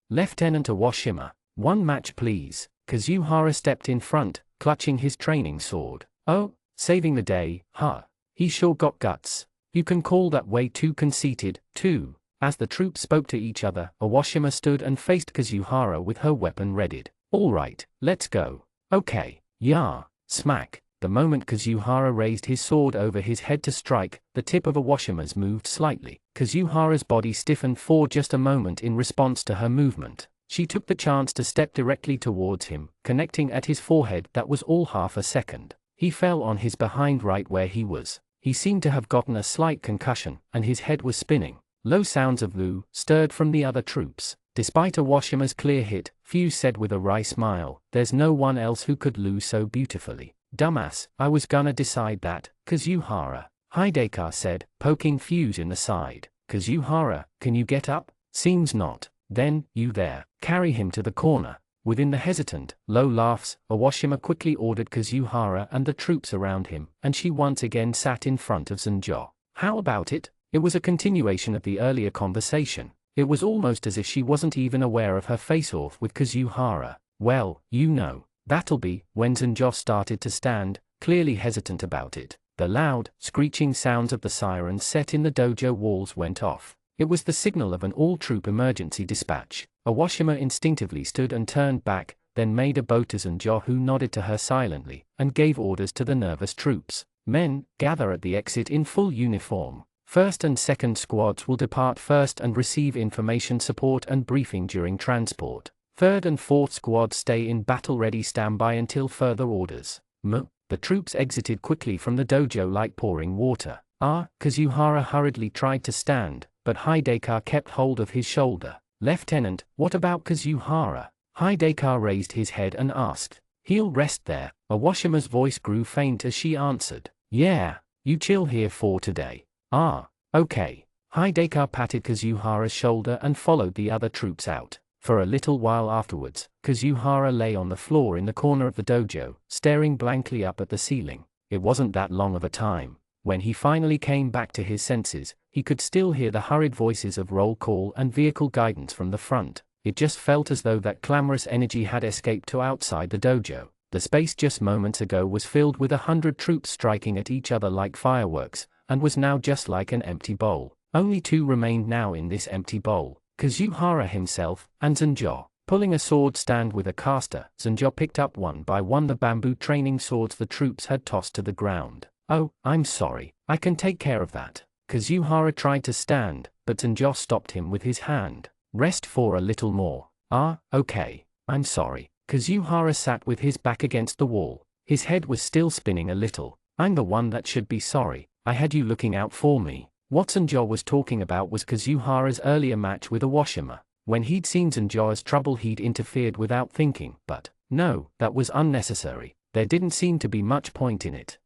Lieutenant Awashima, one match please. Kazuhara stepped in front, clutching his training sword. Oh, saving the day, huh? He sure got guts. You can call that way too conceited, too. As the troops spoke to each other, Awashima stood and faced Kazuhara with her weapon readied. All right, let's go. Okay, yeah, smack. The moment Kazuhara raised his sword over his head to strike, the tip of Awashima's moved slightly. Kazuhara's body stiffened for just a moment in response to her movement. She took the chance to step directly towards him, connecting at his forehead. That was all half a second. He fell on his behind right where he was. He seemed to have gotten a slight concussion, and his head was spinning. Low sounds of "loo" stirred from the other troops. Despite Awashima's clear hit, Fuse said with a wry smile, there's no one else who could loo so beautifully. Dumbass, I was gonna decide that, Kazuhara. Hideka said, poking Fuse in the side. Kazuhara, can you get up? Seems not. Then, you there, carry him to the corner. Within the hesitant, low laughs, Awashima quickly ordered Kazuhara and the troops around him, and she once again sat in front of Zanjo. How about it? It was a continuation of the earlier conversation. It was almost as if she wasn't even aware of her face-off with Kazuhara. Well, you know, that'll be, when Zanjo started to stand, clearly hesitant about it. The loud, screeching sounds of the sirens set in the dojo walls went off. It was the signal of an all-troop emergency dispatch. Awashima instinctively stood and turned back, then made a bow to Zanjo, who nodded to her silently, and gave orders to the nervous troops. Men, gather at the exit in full uniform. First and second squads will depart first and receive information support and briefing during transport. Third and fourth squads stay in battle-ready standby until further orders. The troops exited quickly from the dojo like pouring water. Kazuhara hurriedly tried to stand, but Hideka kept hold of his shoulder. Lieutenant, what about Kazuhara? Hideka raised his head and asked. He'll rest there. Awashima's voice grew faint as she answered. Yeah, you chill here for today. Okay. Hideka patted Kazuhara's shoulder and followed the other troops out. For a little while afterwards, Kazuhara lay on the floor in the corner of the dojo, staring blankly up at the ceiling. It wasn't that long of a time. When he finally came back to his senses, he could still hear the hurried voices of roll call and vehicle guidance from the front. It just felt as though that clamorous energy had escaped to outside the dojo. The space just moments ago was filled with 100 troops striking at each other like fireworks, and was now just like an empty bowl. Only 2 remained now in this empty bowl, Kazuhara himself, and Zanjo. Pulling a sword stand with a caster, Zanjo picked up one by one the bamboo training swords the troops had tossed to the ground. Oh, I'm sorry, I can take care of that. Kazuhara tried to stand, but Zanjo stopped him with his hand. Rest for a little more. Okay, I'm sorry. Kazuhara sat with his back against the wall. His head was still spinning a little. I'm the one that should be sorry. I had you looking out for me. What Zanjo was talking about was Kazuhara's earlier match with Awashima. When he'd seen Zanjo's trouble he'd interfered without thinking, but no, that was unnecessary. There didn't seem to be much point in it.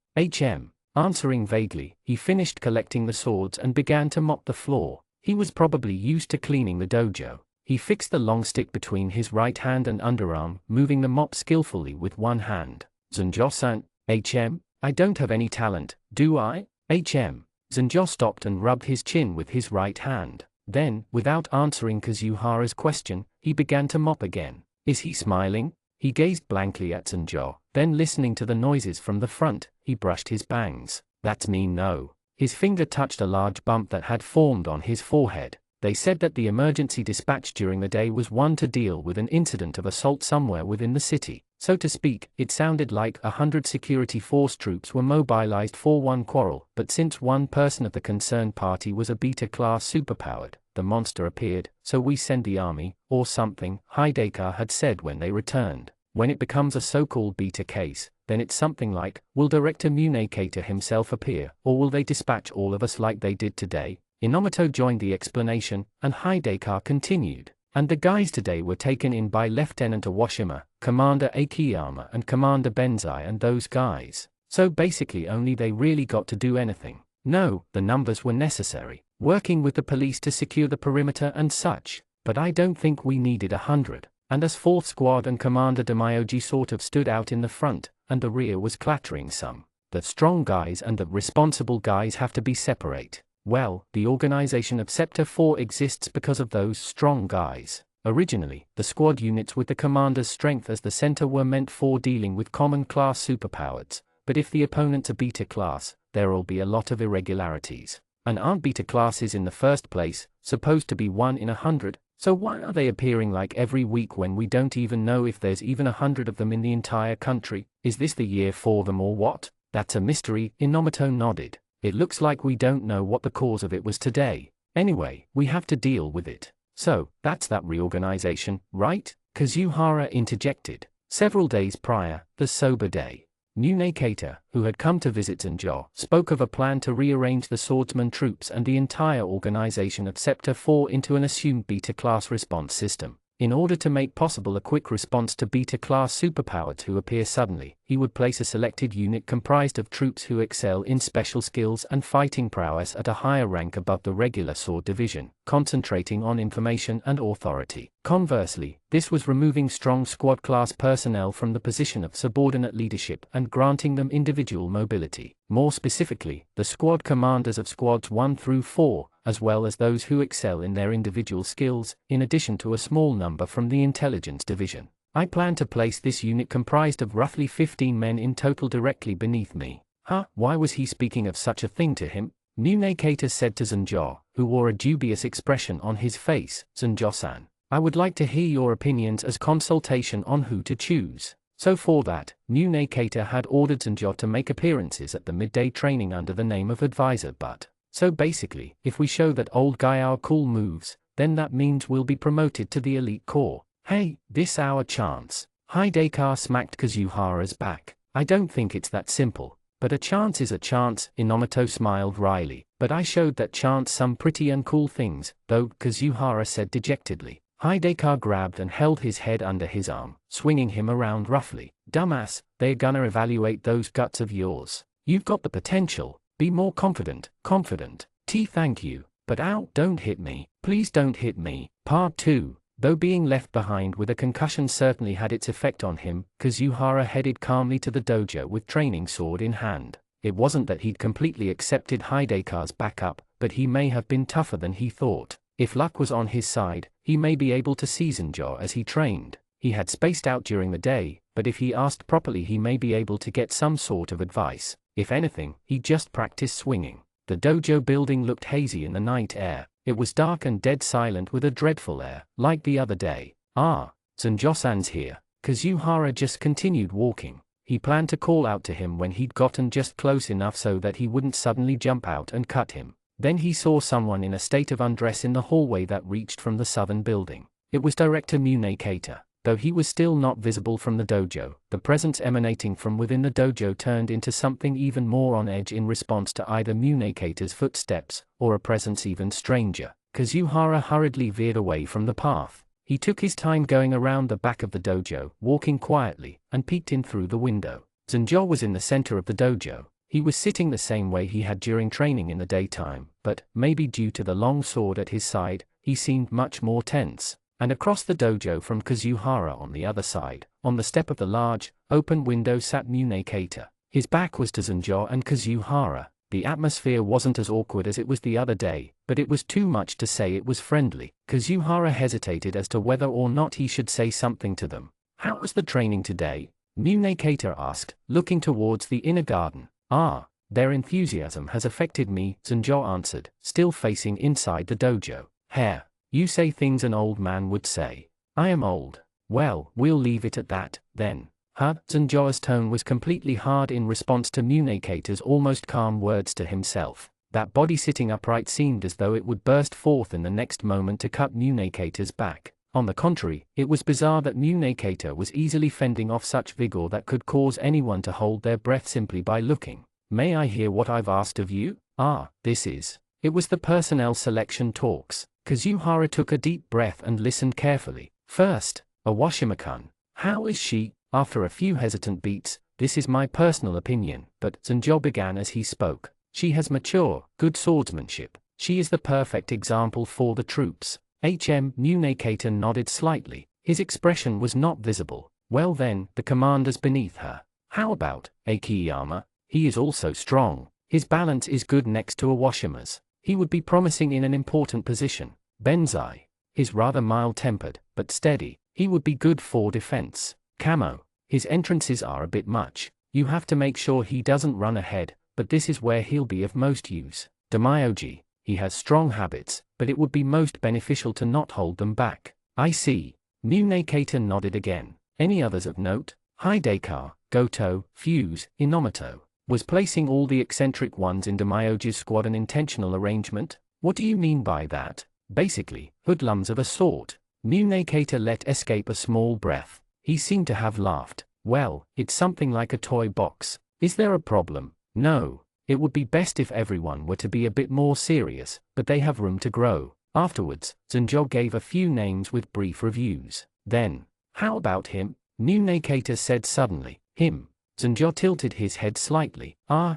Answering vaguely, he finished collecting the swords and began to mop the floor. He was probably used to cleaning the dojo. He fixed the long stick between his right hand and underarm, moving the mop skillfully with one hand. Zanjo-san, I don't have any talent, do I? Zanjo stopped and rubbed his chin with his right hand. Then, without answering Kazuhara's question, he began to mop again. Is he smiling? He gazed blankly at Zanjo, then listening to the noises from the front, he brushed his bangs. That's me, no. His finger touched a large bump that had formed on his forehead. They said that the emergency dispatch during the day was one to deal with an incident of assault somewhere within the city. So to speak, it sounded like 100 security force troops were mobilized for one quarrel, but since one person of the concerned party was a beta-class superpowered, the monster appeared, so we send the army, or something, Hideka had said when they returned. When it becomes a so-called beta case, then it's something like, will Director Munekata himself appear, or will they dispatch all of us like they did today? Inomoto joined the explanation, and Hideka continued. And the guys today were taken in by Lieutenant Awashima, Commander Akiyama and Commander Benzai and those guys. So basically only they really got to do anything. No, the numbers were necessary, working with the police to secure the perimeter and such, but I don't think we needed 100. And as 4th Squad and Commander Damayoji sort of stood out in the front, and the rear was clattering some. The strong guys and the responsible guys have to be separate. Well, the organization of Sector 4 exists because of those strong guys. Originally, the squad units with the commander's strength as the center were meant for dealing with common class superpowers, but if the opponent's a beta class, there'll be a lot of irregularities. And aren't beta classes in the first place supposed to be 1 in 100? So why are they appearing like every week when we don't even know if there's even 100 of them in the entire country? Is this the year for them or what? That's a mystery, Inomoto nodded. It looks like we don't know what the cause of it was today. Anyway, we have to deal with it. So, that's that reorganization, right? Kazuhara interjected. Several days prior, the sober day, Munekata, who had come to visit Zanjo, spoke of a plan to rearrange the swordsman troops and the entire organization of Sector 4 into an assumed beta-class response system. In order to make possible a quick response to beta-class superpowers who appear suddenly, he would place a selected unit comprised of troops who excel in special skills and fighting prowess at a higher rank above the regular sword division, concentrating on information and authority. Conversely, this was removing strong squad-class personnel from the position of subordinate leadership and granting them individual mobility. More specifically, the squad commanders of squads 1 through 4, as well as those who excel in their individual skills, in addition to a small number from the intelligence division. I plan to place this unit comprised of roughly 15 men in total directly beneath me. Why was he speaking of such a thing to him? Munekata said to Zanjo, who wore a dubious expression on his face. Zanjo-san, I would like to hear your opinions as consultation on who to choose. So for that, Munekata had ordered Zanjo to make appearances at the midday training under the name of advisor but. So basically, if we show that old guy our cool moves, then that means we'll be promoted to the elite corps. Hey, this our chance. Hidekar smacked Kazuhara's back. I don't think it's that simple. But a chance is a chance, Inomoto smiled wryly. But I showed that chance some pretty uncool things, though, Kazuhara said dejectedly. Hidekar grabbed and held his head under his arm, swinging him around roughly. Dumbass, they're gonna evaluate those guts of yours. You've got the potential. Be more confident. Thank you. But ow, don't hit me. Please don't hit me. Part 2. Though being left behind with a concussion certainly had its effect on him, Kazuhara headed calmly to the dojo with training sword in hand. It wasn't that he'd completely accepted Hidekar's backup, but he may have been tougher than he thought. If luck was on his side, he may be able to see Zanjo as he trained. He had spaced out during the day, but if he asked properly he may be able to get some sort of advice. If anything, he just practiced swinging. The dojo building looked hazy in the night air. It was dark and dead silent with a dreadful air, like the other day. Ah, Zanjo-san's here. Kazuhara just continued walking. He planned to call out to him when he'd gotten just close enough so that he wouldn't suddenly jump out and cut him. Then he saw someone in a state of undress in the hallway that reached from the southern building. It was Director Munekata. Though he was still not visible from the dojo, the presence emanating from within the dojo turned into something even more on edge in response to either Munekata's footsteps, or a presence even stranger. Kazuhara hurriedly veered away from the path. He took his time going around the back of the dojo, walking quietly, and peeked in through the window. Zanjo was in the center of the dojo. He was sitting the same way he had during training in the daytime, but, maybe due to the long sword at his side, he seemed much more tense. And across the dojo from Kazuhara on the other side, on the step of the large, open window sat Munekata. His back was to Zanjo and Kazuhara. The atmosphere wasn't as awkward as it was the other day, but it was too much to say it was friendly. Kazuhara hesitated as to whether or not he should say something to them. How was the training today? Munekata asked, looking towards the inner garden. Ah, their enthusiasm has affected me, Zanjo answered, still facing inside the dojo. Hair. You say things an old man would say. I am old. Well, we'll leave it at that, then. Huh? Zanjo's tone was completely hard in response to Munekata's almost calm words to himself. That body sitting upright seemed as though it would burst forth in the next moment to cut Munekata's back. On the contrary, it was bizarre that Munekata was easily fending off such vigor that could cause anyone to hold their breath simply by looking. May I hear what I've asked of you? This is. It was the personnel selection talks. Kazuhara took a deep breath and listened carefully. First, Awashima-kun. How is she? After a few hesitant beats, this is my personal opinion, but Zanjo began as he spoke. She has mature, good swordsmanship. She is the perfect example for the troops. Munekata nodded slightly. His expression was not visible. Well then, the commanders beneath her. How about Akiyama? He is also strong. His balance is good next to Awashima's. He would be promising in an important position. Benzai is rather mild-tempered, but steady. He would be good for defense. Kamo. His entrances are a bit much. You have to make sure he doesn't run ahead, but this is where he'll be of most use. Damayoji. He has strong habits, but it would be most beneficial to not hold them back. I see. Munekata nodded again. Any others of note? Hidekar, Goto, Fuse, Inomoto. Was placing all the eccentric ones in Damayoji's squad an intentional arrangement? What do you mean by that? Basically, hoodlums of a sort. Munekata let escape a small breath. He seemed to have laughed. Well, it's something like a toy box. Is there a problem? No. It would be best if everyone were to be a bit more serious, but they have room to grow. Afterwards, Zanjo gave a few names with brief reviews. Then, how about him? Munekata said suddenly. Him. Zanjo tilted his head slightly.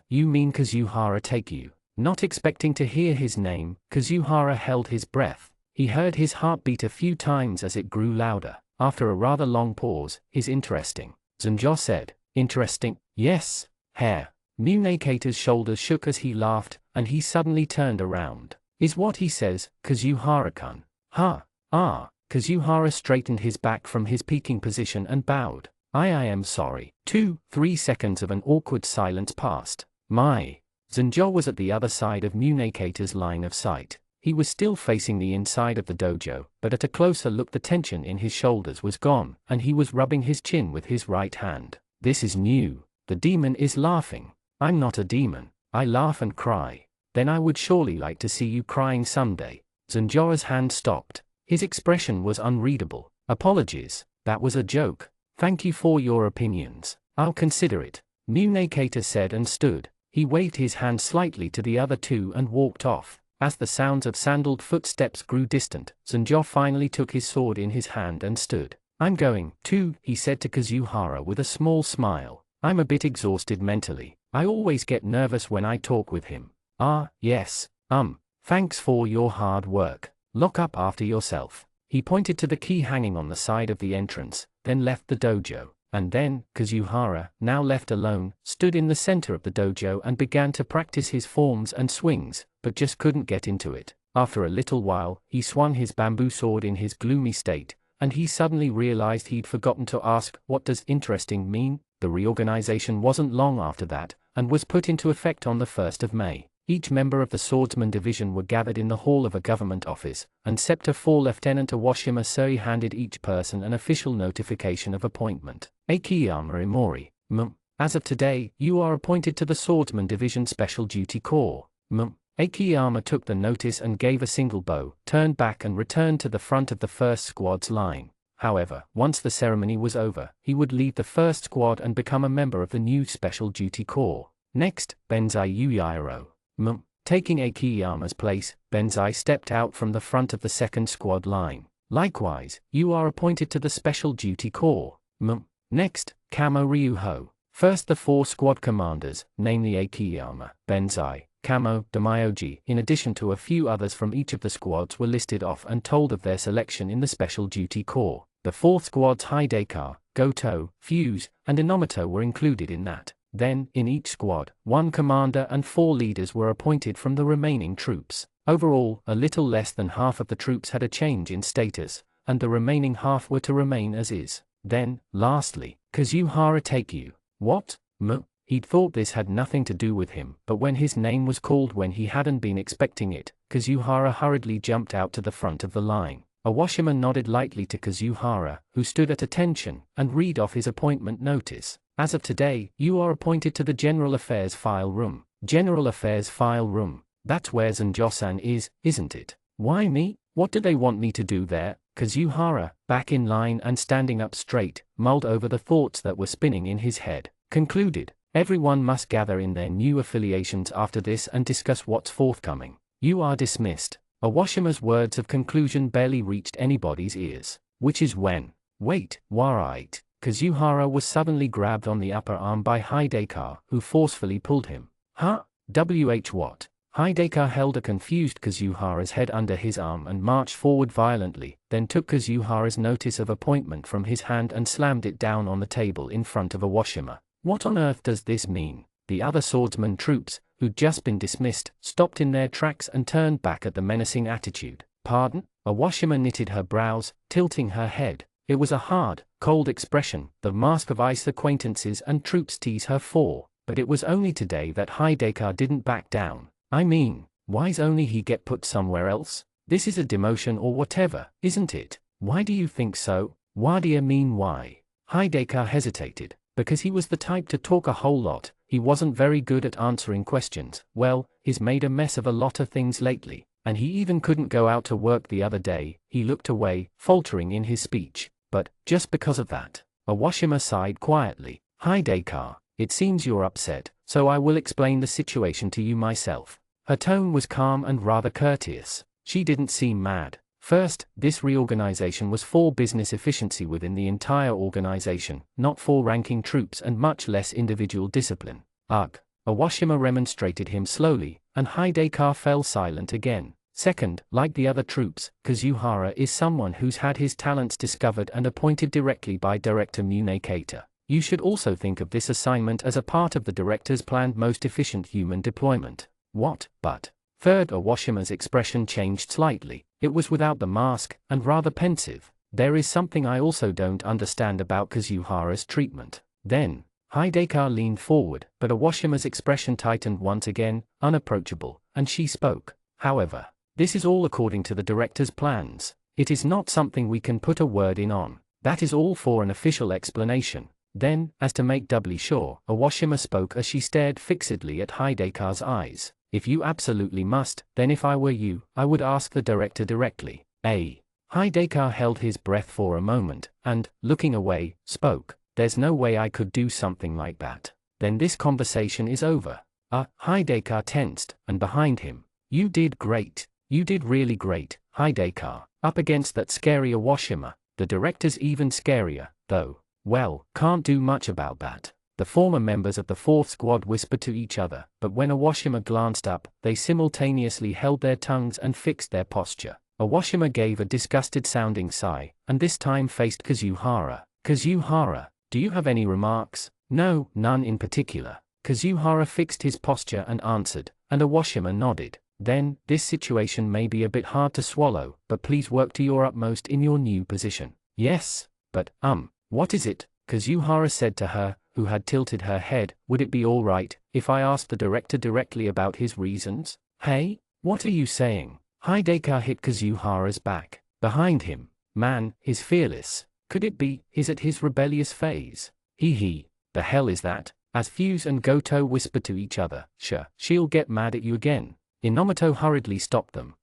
You mean Kazuhara Takeu. Not expecting to hear his name, Kazuhara held his breath. He heard his heartbeat a few times as it grew louder. After a rather long pause, interesting. Zanjo said. Interesting? Yes. Hair. Munekata's shoulders shook as he laughed, and he suddenly turned around. Is what he says, Kazuhara-kun. Kazuhara straightened his back from his peaking position and bowed. I am sorry. 2-3 seconds of an awkward silence passed. Zanjo was at the other side of Munekata's line of sight. He was still facing the inside of the dojo, but at a closer look the tension in his shoulders was gone, and he was rubbing his chin with his right hand. This is new. The demon is laughing. I'm not a demon. I laugh and cry. Then I would surely like to see you crying someday. Zanjo's hand stopped. His expression was unreadable. Apologies, that was a joke. Thank you for your opinions. I'll consider it, Munekater said and stood. He waved his hand slightly to the other two and walked off. As the sounds of sandaled footsteps grew distant, Zanjo finally took his sword in his hand and stood. I'm going, too, he said to Kazuhara with a small smile. I'm a bit exhausted mentally. I always get nervous when I talk with him. Ah, yes, thanks for your hard work. Lock up after yourself. He pointed to the key hanging on the side of the entrance, then left the dojo. And then, Kazuhara, now left alone, stood in the center of the dojo and began to practice his forms and swings, but just couldn't get into it. After a little while, he swung his bamboo sword in his gloomy state, and he suddenly realized he'd forgotten to ask, what does interesting mean? The reorganization wasn't long after that, and was put into effect on the 1st of May. Each member of the swordsman division were gathered in the hall of a government office, and Sector 4 Lieutenant Awashima Sui handed each person an official notification of appointment. Akiyama Imori, as of today, you are appointed to the Swordsman Division Special Duty Corps. Akiyama took the notice and gave a single bow, turned back and returned to the front of the first squad's line. However, once the ceremony was over, he would leave the first squad and become a member of the new Special Duty Corps. Next, Benzai Yuyairo. Taking Akiyama's place, Benzai stepped out from the front of the second squad line. Likewise, you are appointed to the Special Duty Corps. Next, Kamo Ryuho. First the 4 squad commanders, namely Akiyama, Benzai, Kamo, Damayoji, in addition to a few others from each of the squads were listed off and told of their selection in the Special Duty Corps. The 4th squad's Hideka, Goto, Fuse, and Inomoto were included in that. Then, in each squad, 1 commander and 4 leaders were appointed from the remaining troops. Overall, a little less than half of the troops had a change in status, and the remaining half were to remain as is. Then, lastly, Kazuhara Takeu. What? He'd thought this had nothing to do with him, but when his name was called when he hadn't been expecting it, Kazuhara hurriedly jumped out to the front of the line. Awashima nodded lightly to Kazuhara, who stood at attention, and read off his appointment notice. As of today, you are appointed to the General Affairs File Room. General Affairs File Room. That's where Zanjo-san is, isn't it? Why me? What do they want me to do there? Kazuhara, back in line and standing up straight, mulled over the thoughts that were spinning in his head. Concluded. Everyone must gather in their new affiliations after this and discuss what's forthcoming. You are dismissed. Awashima's words of conclusion barely reached anybody's ears. Which is when. Wait, right. Kazuhara was suddenly grabbed on the upper arm by Hideka, who forcefully pulled him. Huh? What? Hideka held a confused Kazuhara's head under his arm and marched forward violently, then took Kazuhara's notice of appointment from his hand and slammed it down on the table in front of Awashima. What on earth does this mean? The other swordsman troops, who'd just been dismissed, stopped in their tracks and turned back at the menacing attitude. Pardon? Awashima knitted her brows, tilting her head. It was a hard, cold expression, the mask of ice acquaintances and troops tease her for, but it was only today that Hideka didn't back down. I mean, why's only he get put somewhere else? This is a demotion or whatever, isn't it? Why do you think so? Why do you mean why? Hideka hesitated. Because he was the type to talk a whole lot, he wasn't very good at answering questions. Well, he's made a mess of a lot of things lately, and he even couldn't go out to work the other day. He looked away, faltering in his speech. But, just because of that, Awashima sighed quietly. Hideka, it seems you're upset, so I will explain the situation to you myself. Her tone was calm and rather courteous. She didn't seem mad. First, this reorganization was for business efficiency within the entire organization, not for ranking troops and much less individual discipline. Ugh. Awashima remonstrated him slowly, and Hideka fell silent again. Second, like the other troops, Kazuhara is someone who's had his talents discovered and appointed directly by Director Munekater. You should also think of this assignment as a part of the director's planned most efficient human deployment. What, but? Third, Awashima's expression changed slightly. It was without the mask, and rather pensive. There is something I also don't understand about Kazuhara's treatment. Then, Hideka leaned forward, but Awashima's expression tightened once again, unapproachable, and she spoke. However, this is all according to the director's plans. It is not something we can put a word in on. That is all for an official explanation. Then, as to make doubly sure, Awashima spoke as she stared fixedly at Hideka's eyes. If you absolutely must, then if I were you, I would ask the director directly. Hidekar held his breath for a moment, and, looking away, spoke. There's no way I could do something like that. Then this conversation is over. Hidekar tensed, and behind him. You did great. You did really great, Hidekar. Up against that scary Awashima. The director's even scarier, though. Well, can't do much about that. The former members of the fourth squad whispered to each other, but when Awashima glanced up, they simultaneously held their tongues and fixed their posture. Awashima gave a disgusted-sounding sigh, and this time faced Kazuhara. Kazuhara, do you have any remarks? No, none in particular. Kazuhara fixed his posture and answered, and Awashima nodded. Then, this situation may be a bit hard to swallow, but please work to your utmost in your new position. Yes, but, what is it? Kazuhara said to her, who had tilted her head. Would it be all right if I asked the director directly about his reasons? Hey, what are you saying? Hidekar hit Kazuhara's back. Behind him. Man, he's fearless. Could it be he's at his rebellious phase? Hee. The hell is that? As Fuse and Goto whispered to each other. Sure, she'll get mad at you again. Inomoto hurriedly stopped them.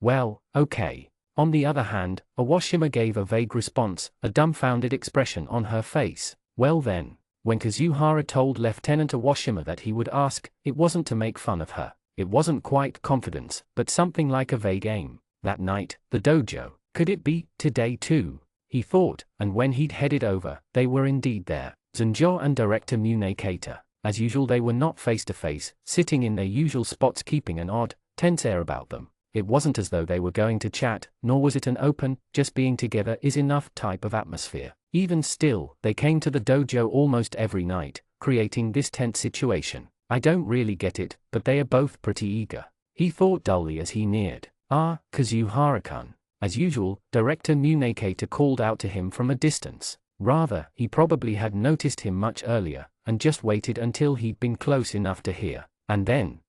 Well, okay. On the other hand, Awashima gave a vague response, a dumbfounded expression on her face. Well then, when Kazuhara told Lieutenant Awashima that he would ask, it wasn't to make fun of her. It wasn't quite confidence, but something like a vague aim. That night, the dojo. Could it be today too? He thought, and when he'd headed over, they were indeed there. Zunjo and director Munekata. As usual, they were not face to face, sitting in their usual spots, keeping an odd, tense air about them. It wasn't as though they were going to chat, nor was it an open, just being together is enough type of atmosphere. Even still, they came to the dojo almost every night, creating this tense situation. I don't really get it, but they are both pretty eager. He thought dully as he neared. Kazuhara-kun. As usual, director Munekata called out to him from a distance. Rather, he probably had noticed him much earlier, and just waited until he'd been close enough to hear. And then,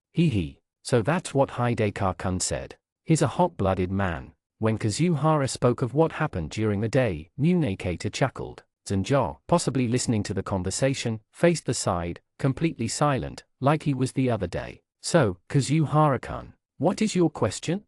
so that's what Hidekar-kun said. He's a hot-blooded man. When Kazuhara spoke of what happened during the day, Munekata chuckled. Zunjo, possibly listening to the conversation, faced the side, completely silent, like he was the other day. So, Kazuhara-kun, what is your question?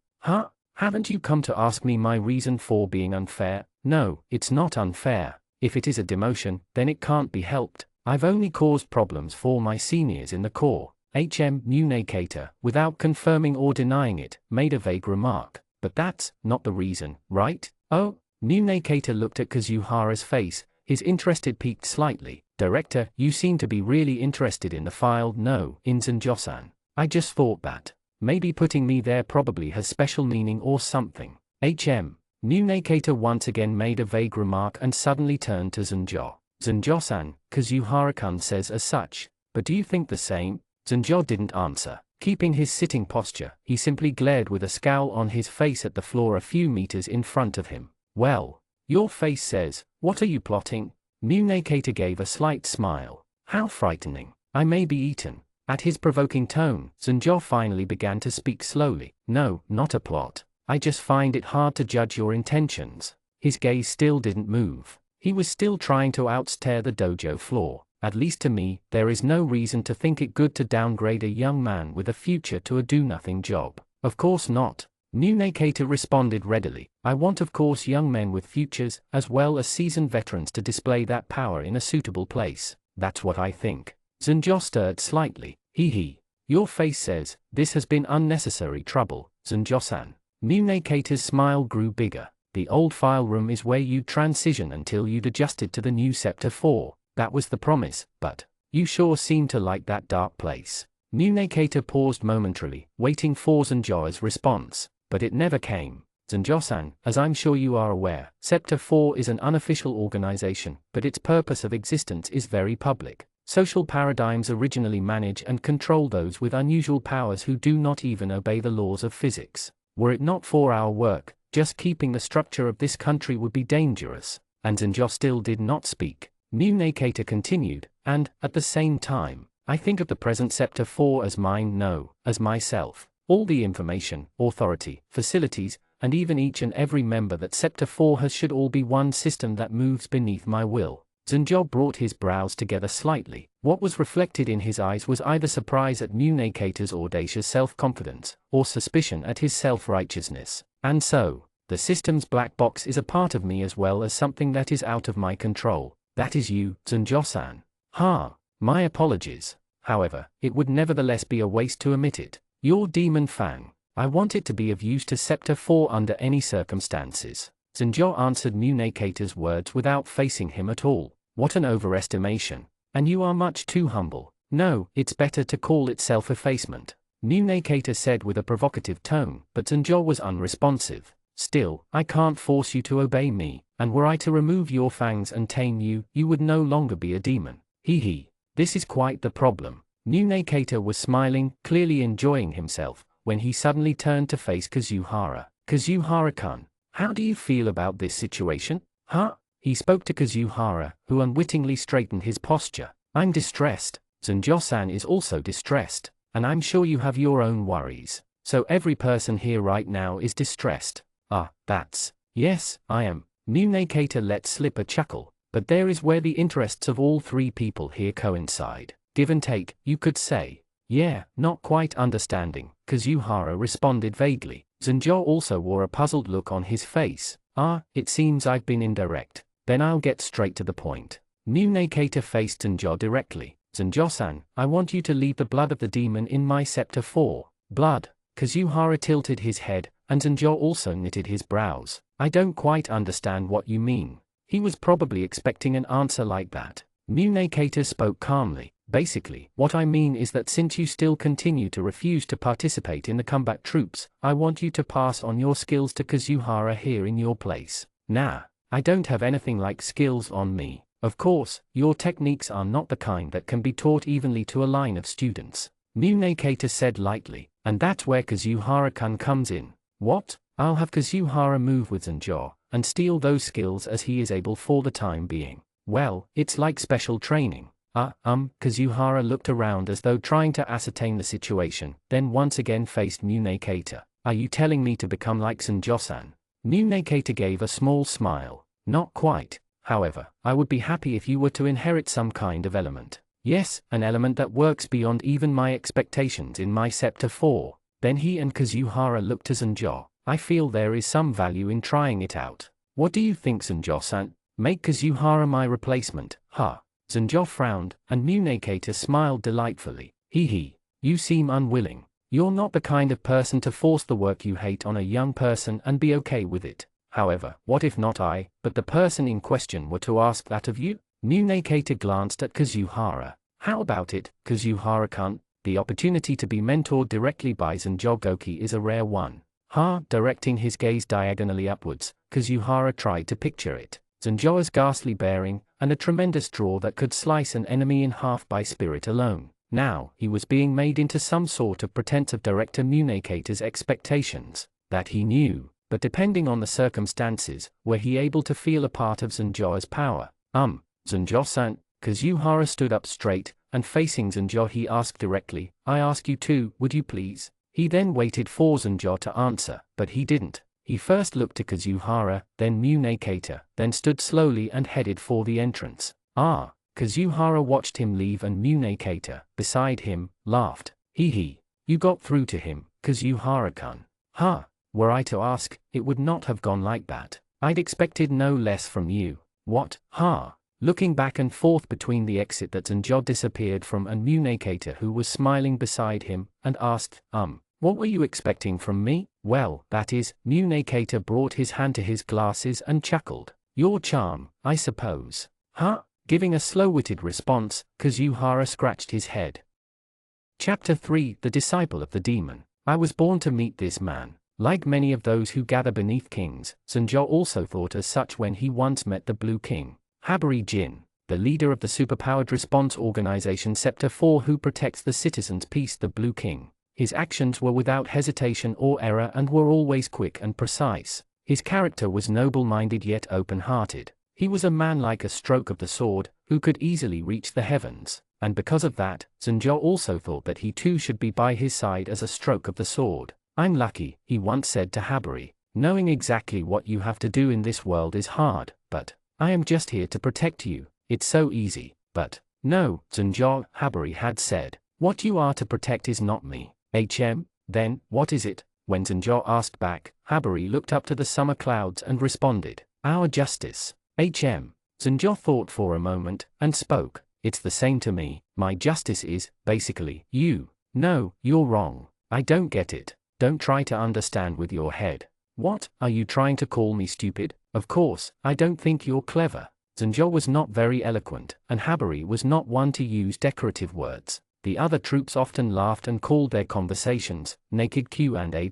Haven't you come to ask me my reason for being unfair? No, it's not unfair. If it is a demotion, then it can't be helped. I've only caused problems for my seniors in the Corps. Munekata, without confirming or denying it, made a vague remark. But that's not the reason, right? Oh, Munekata looked at Kazuhara's face, his interest peaked slightly. Director, you seem to be really interested in the file. No, in Zunjo-san. I just thought that. Maybe putting me there probably has special meaning or something. Munekata once again made a vague remark and suddenly turned to Zunjo. Zunjo-san, Kazuhara-kun says as such. But do you think the same? Zunjo didn't answer. Keeping his sitting posture, he simply glared with a scowl on his face at the floor a few meters in front of him. Well, your face says, what are you plotting? Munekata gave a slight smile. How frightening. I may be eaten. At his provoking tone, Zunjo finally began to speak slowly. No, not a plot. I just find it hard to judge your intentions. His gaze still didn't move. He was still trying to outstare the dojo floor. At least to me, there is no reason to think it good to downgrade a young man with a future to a do-nothing job. Of course not. Munekata responded readily. I want of course young men with futures, as well as seasoned veterans to display that power in a suitable place. That's what I think. Zunjo stirred slightly. Your face says, this has been unnecessary trouble, Zunjo-san. Munekata's smile grew bigger. The old file room is where you'd transition until you'd adjusted to the new Sector 4. That was the promise, but you sure seem to like that dark place. Munekata paused momentarily, waiting for Zunjo's response, but it never came. Zunjo-san, as I'm sure you are aware, Sector 4 is an unofficial organization, but its purpose of existence is very public. Social paradigms originally manage and control those with unusual powers who do not even obey the laws of physics. Were it not for our work, just keeping the structure of this country would be dangerous. And Zunjo still did not speak. Munekata continued, and, at the same time, I think of the present Sector 4 as mine, no, as myself. All the information, authority, facilities, and even each and every member that Sector 4 has should all be one system that moves beneath my will. Zunjo brought his brows together slightly. What was reflected in his eyes was either surprise at Munekata's audacious self-confidence, or suspicion at his self-righteousness. And so, The system's black box is a part of me as well as something that is out of my control. That is you, Zunjo-san. Ha! My apologies. However, it would nevertheless be a waste to omit it. Your demon fang. I want it to be of use to Scepter 4 under any circumstances. Zunjo answered Munekata's words without facing him at all. What an overestimation. And you are much too humble. No, it's better to call it self-effacement. Munekata said with a provocative tone, but Zunjo was unresponsive. Still, I can't force you to obey me, and were I to remove your fangs and tame you, you would no longer be a demon. Hee. This is quite the problem. Munekata was smiling, clearly enjoying himself, when he suddenly turned to face Kazuhara. Kazuhara-kun, how do you feel about this situation? Huh? He spoke to Kazuhara, who unwittingly straightened his posture. I'm distressed. Zunjo-san is also distressed, and I'm sure you have your own worries. So every person here right now is distressed. Yes, I am. Munekata let slip a chuckle, but there is where the interests of all three people here coincide. Give and take, you could say. Yeah, not quite understanding, Kazuhara responded vaguely. Zunjo also wore a puzzled look on his face. It seems I've been indirect. Then I'll get straight to the point. Munekata faced Zunjo directly. Zunjo-san, I want you to leave the blood of the demon in my Scepter 4. Blood? Kazuhara tilted his head, and Zunjo also knitted his brows. I don't quite understand what you mean. He was probably expecting an answer like that. Munekata spoke calmly. Basically, what I mean is that since you still continue to refuse to participate in the combat troops, I want you to pass on your skills to Kazuhara here in your place. Nah, I don't have anything like skills on me. Of course, your techniques are not the kind that can be taught evenly to a line of students. Munekata said lightly, and that's where Kazuhara-kun comes in. What? I'll have Kazuhara move with Zunjo, and steal those skills as he is able for the time being. Well, it's like special training. Kazuhara looked around as though trying to ascertain the situation, then once again faced Munekata. Are you telling me to become like Zunjo-san? Munekata gave a small smile. Not quite. However, I would be happy if you were to inherit some kind of element. Yes, an element that works beyond even my expectations in my Scepter 4. Then he and Kazuhara looked to Zunjo. I feel there is some value in trying it out. What do you think, Zunjo-san? Make Kazuhara my replacement, huh? Zunjo frowned, and Munekata smiled delightfully. Hee. You seem unwilling. You're not the kind of person to force the work you hate on a young person and be okay with it. However, what if not I, but the person in question were to ask that of you? Munekata glanced at Kazuhara. How about it, Kazuhara-kun? The opportunity to be mentored directly by Zunjo-goki is a rare one. Directing his gaze diagonally upwards, Kazuhara tried to picture it. Zunjo's ghastly bearing, and a tremendous draw that could slice an enemy in half by spirit alone. Now, he was being made into some sort of pretense of Director Munekata's expectations. That he knew, but depending on the circumstances, were he able to feel a part of Zunjo's power? Zunjo-san. Kazuhara stood up straight, and facing Zunjo he asked directly, I ask you too, would you please? He then waited for Zunjo to answer, but he didn't. He first looked to Kazuhara, then Munekata, then stood slowly and headed for the entrance. Kazuhara watched him leave and Munekata, beside him, laughed. Hee. You got through to him, Kazuhara-kun. Were I to ask, it would not have gone like that. I'd expected no less from you. What? Looking back and forth between the exit that Zunjo disappeared from and Munekata who was smiling beside him, and asked, what were you expecting from me? Well, that is, Munekata brought his hand to his glasses and chuckled. Your charm, I suppose. Giving a slow-witted response, Kazuhara scratched his head. Chapter 3 The Disciple of the Demon. I was born to meet this man. Like many of those who gather beneath kings, Zunjo also thought as such when he once met the Blue King. Habari Jin, the leader of the superpowered response organization Scepter 4 who protects the citizens' peace, the Blue King. His actions were without hesitation or error and were always quick and precise. His character was noble-minded yet open-hearted. He was a man like a stroke of the sword, who could easily reach the heavens, and because of that, Zunjo also thought that he too should be by his side as a stroke of the sword. I'm lucky, he once said to Habari. Knowing exactly what you have to do in this world is hard, but I am just here to protect you. It's so easy. But no, Zunjo, Habari had said. What you are to protect is not me. Then, what is it? When Zunjo asked back, Habari looked up to the summer clouds and responded, "Our justice. HM. Zanjo thought for a moment, and spoke, "It's the same to me. My justice is, basically, you." "No, you're wrong. I don't get it. Don't try to understand with your head." "What, are you trying to call me stupid?" "Of course, I don't think you're clever." Zanjo was not very eloquent, and Habari was not one to use decorative words. The other troops often laughed and called their conversations, naked Q&A.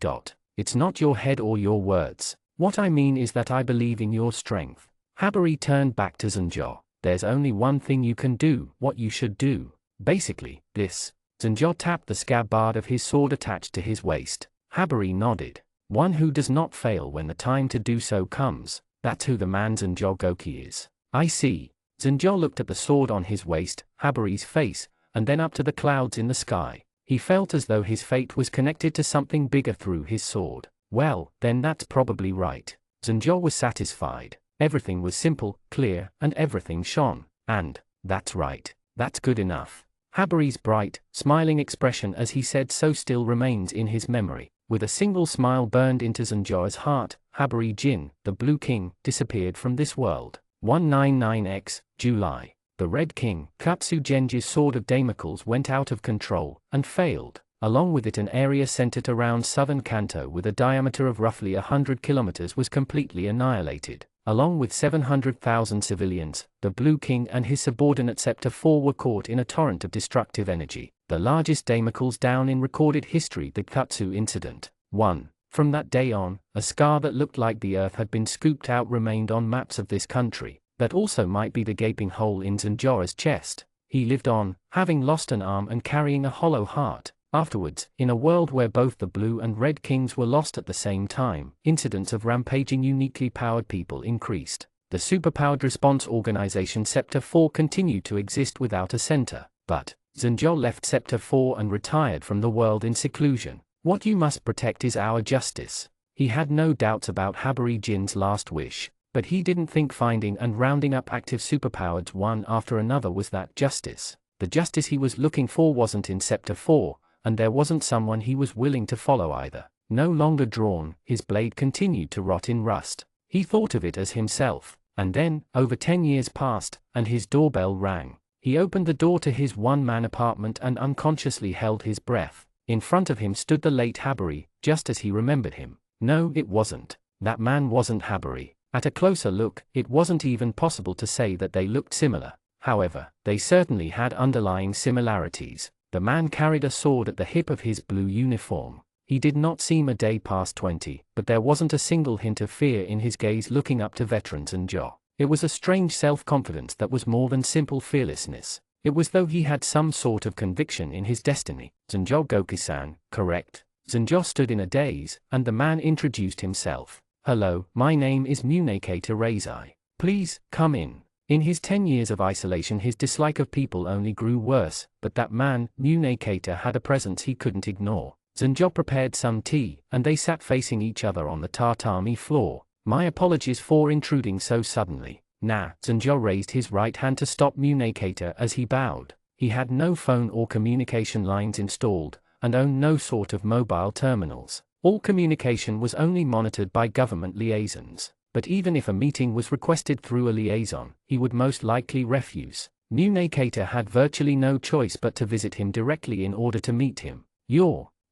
"It's not your head or your words. What I mean is that I believe in your strength." Habari turned back to Zanjo. "There's only one thing you can do, what you should do. Basically, this." Zanjo tapped the scabbard of his sword attached to his waist. Habari nodded. "One who does not fail when the time to do so comes. That's who the man Zanjo Goki is." "I see." Zanjo looked at the sword on his waist, Habari's face, and then up to the clouds in the sky. He felt as though his fate was connected to something bigger through his sword. "Well, then that's probably right." Zanjo was satisfied. Everything was simple, clear, and everything shone. And, "That's right. That's good enough." Habari's bright, smiling expression as he said so still remains in his memory. With a single smile burned into Zanjo's heart, Habari Jin, the Blue King, disappeared from this world. 199X, July. The Red King, Katsu Genji's Sword of Damocles went out of control, and failed. Along with it an area centered around southern Kanto with a diameter of roughly 100 kilometers was completely annihilated. Along with 700,000 civilians, the Blue King and his subordinate Scepter 4 were caught in a torrent of destructive energy, the largest Damocles down in recorded history, the Katsu incident. 1. From that day on, a scar that looked like the earth had been scooped out remained on maps of this country. That also might be the gaping hole in Zanjo's chest. He lived on, having lost an arm and carrying a hollow heart. Afterwards, in a world where both the Blue and Red Kings were lost at the same time, incidents of rampaging uniquely powered people increased. The superpowered response organization Scepter 4 continued to exist without a center, but Zanjo left Scepter 4 and retired from the world in seclusion. What you must protect is our justice. He had no doubts about Habari Jin's last wish. But he didn't think finding and rounding up active superpowers one after another was that justice. The justice he was looking for wasn't in Scepter 4, and there wasn't someone he was willing to follow either. No longer drawn, his blade continued to rot in rust. He thought of it as himself. And then, over 10 years passed, and his doorbell rang. He opened the door to his one-man apartment and unconsciously held his breath. In front of him stood the late Habari, just as he remembered him. No, it wasn't. That man wasn't Habari. At a closer look, it wasn't even possible to say that they looked similar. However, they certainly had underlying similarities. The man carried a sword at the hip of his blue uniform. He did not seem a day past 20, but there wasn't a single hint of fear in his gaze looking up to veterans and Zanjo. It was a strange self-confidence that was more than simple fearlessness. It was though he had some sort of conviction in his destiny. "Zanjo Goki-san, correct?" Zanjo stood in a daze, and the man introduced himself. "Hello, my name is Munekata Reizai. Please, come in." In his 10 years of isolation his dislike of people only grew worse, but that man, Munekata, had a presence he couldn't ignore. Zanjo prepared some tea, and they sat facing each other on the tatami floor. "My apologies for intruding so suddenly." "Nah." Zanjo raised his right hand to stop Munekata as he bowed. He had no phone or communication lines installed, and owned no sort of mobile terminals. All communication was only monitored by government liaisons. But even if a meeting was requested through a liaison, he would most likely refuse. Munekata had virtually no choice but to visit him directly in order to meet him.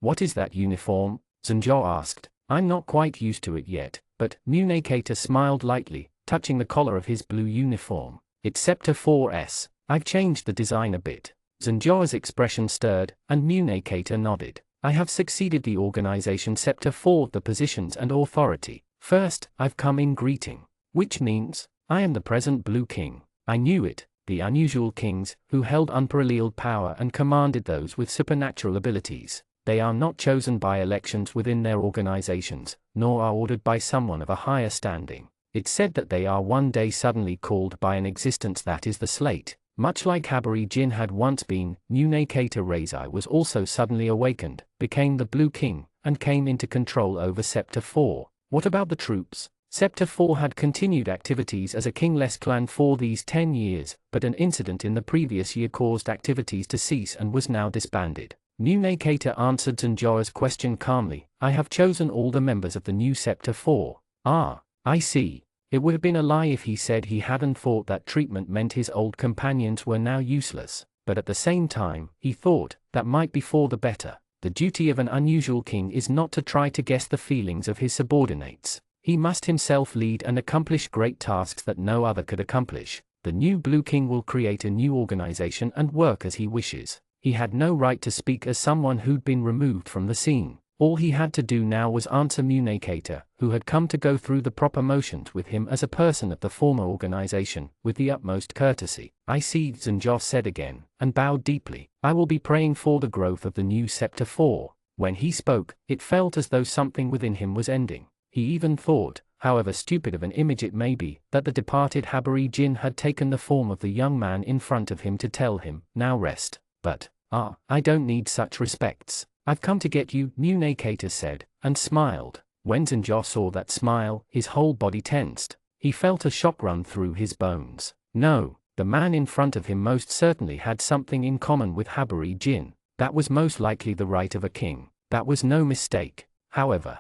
What is that uniform?" Zanjo asked. "I'm not quite used to it yet, but," Munekata smiled lightly, touching the collar of his blue uniform. "It's Scepter 4S. I've changed the design a bit." Zanjo's expression stirred, and Munekata nodded. "I have succeeded the organization Scepter 4 the positions and authority. First, I've come in greeting. Which means, I am the present Blue King." "I knew it." The unusual kings, who held unparalleled power and commanded those with supernatural abilities. They are not chosen by elections within their organizations, nor are ordered by someone of a higher standing. It's said that they are one day suddenly called by an existence that is the slate. Much like Habari Jin had once been, Munekata Reizai was also suddenly awakened, became the Blue King, and came into control over Scepter 4. What about the troops? Scepter 4 had continued activities as a kingless clan for these 10 years, but an incident in the previous year caused activities to cease and was now disbanded. Munekata answered Zanjoa's question calmly. I have chosen all the members of the new Scepter 4. Ah, I see. It would have been a lie if he said he hadn't thought that treatment meant his old companions were now useless, but at the same time, he thought, that might be for the better. The duty of an unusual king is not to try to guess the feelings of his subordinates. He must himself lead and accomplish great tasks that no other could accomplish. The new Blue King will create a new organization and work as he wishes. He had no right to speak as someone who'd been removed from the scene. All he had to do now was answer Munekata, who had come to go through the proper motions with him as a person of the former organization, with the utmost courtesy. I see, Zanjoa said again, and bowed deeply. I will be praying for the growth of the new Scepter 4. When he spoke, it felt as though something within him was ending. He even thought, however stupid of an image it may be, that the departed Habari Jin had taken the form of the young man in front of him to tell him, now rest. But, I don't need such respects. I've come to get you, Munekata said, and smiled. When Zanjoa saw that smile, his whole body tensed. He felt a shock run through his bones. No, the man in front of him most certainly had something in common with Habari Jin. That was most likely the right of a king. That was no mistake. However,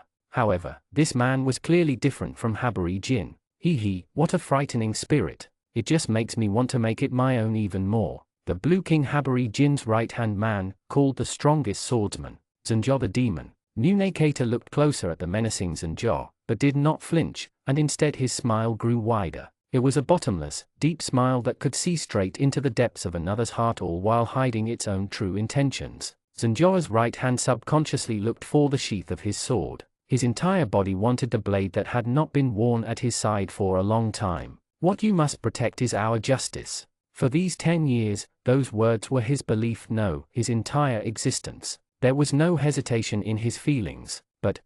this man was clearly different from Habari Jin. What a frightening spirit. It just makes me want to make it my own even more. The Blue King Habari Jin's right-hand man, called the strongest swordsman, Zanjoa the demon. Munekata looked closer at the menacing Zanjoa, but did not flinch, and instead his smile grew wider. It was a bottomless, deep smile that could see straight into the depths of another's heart, all while hiding its own true intentions. Zanjoa's right hand subconsciously looked for the sheath of his sword. His entire body wanted the blade that had not been worn at his side for a long time. What you must protect is our justice. For these 10 years, those words were his belief, no, his entire existence. There was no hesitation in his feelings. But,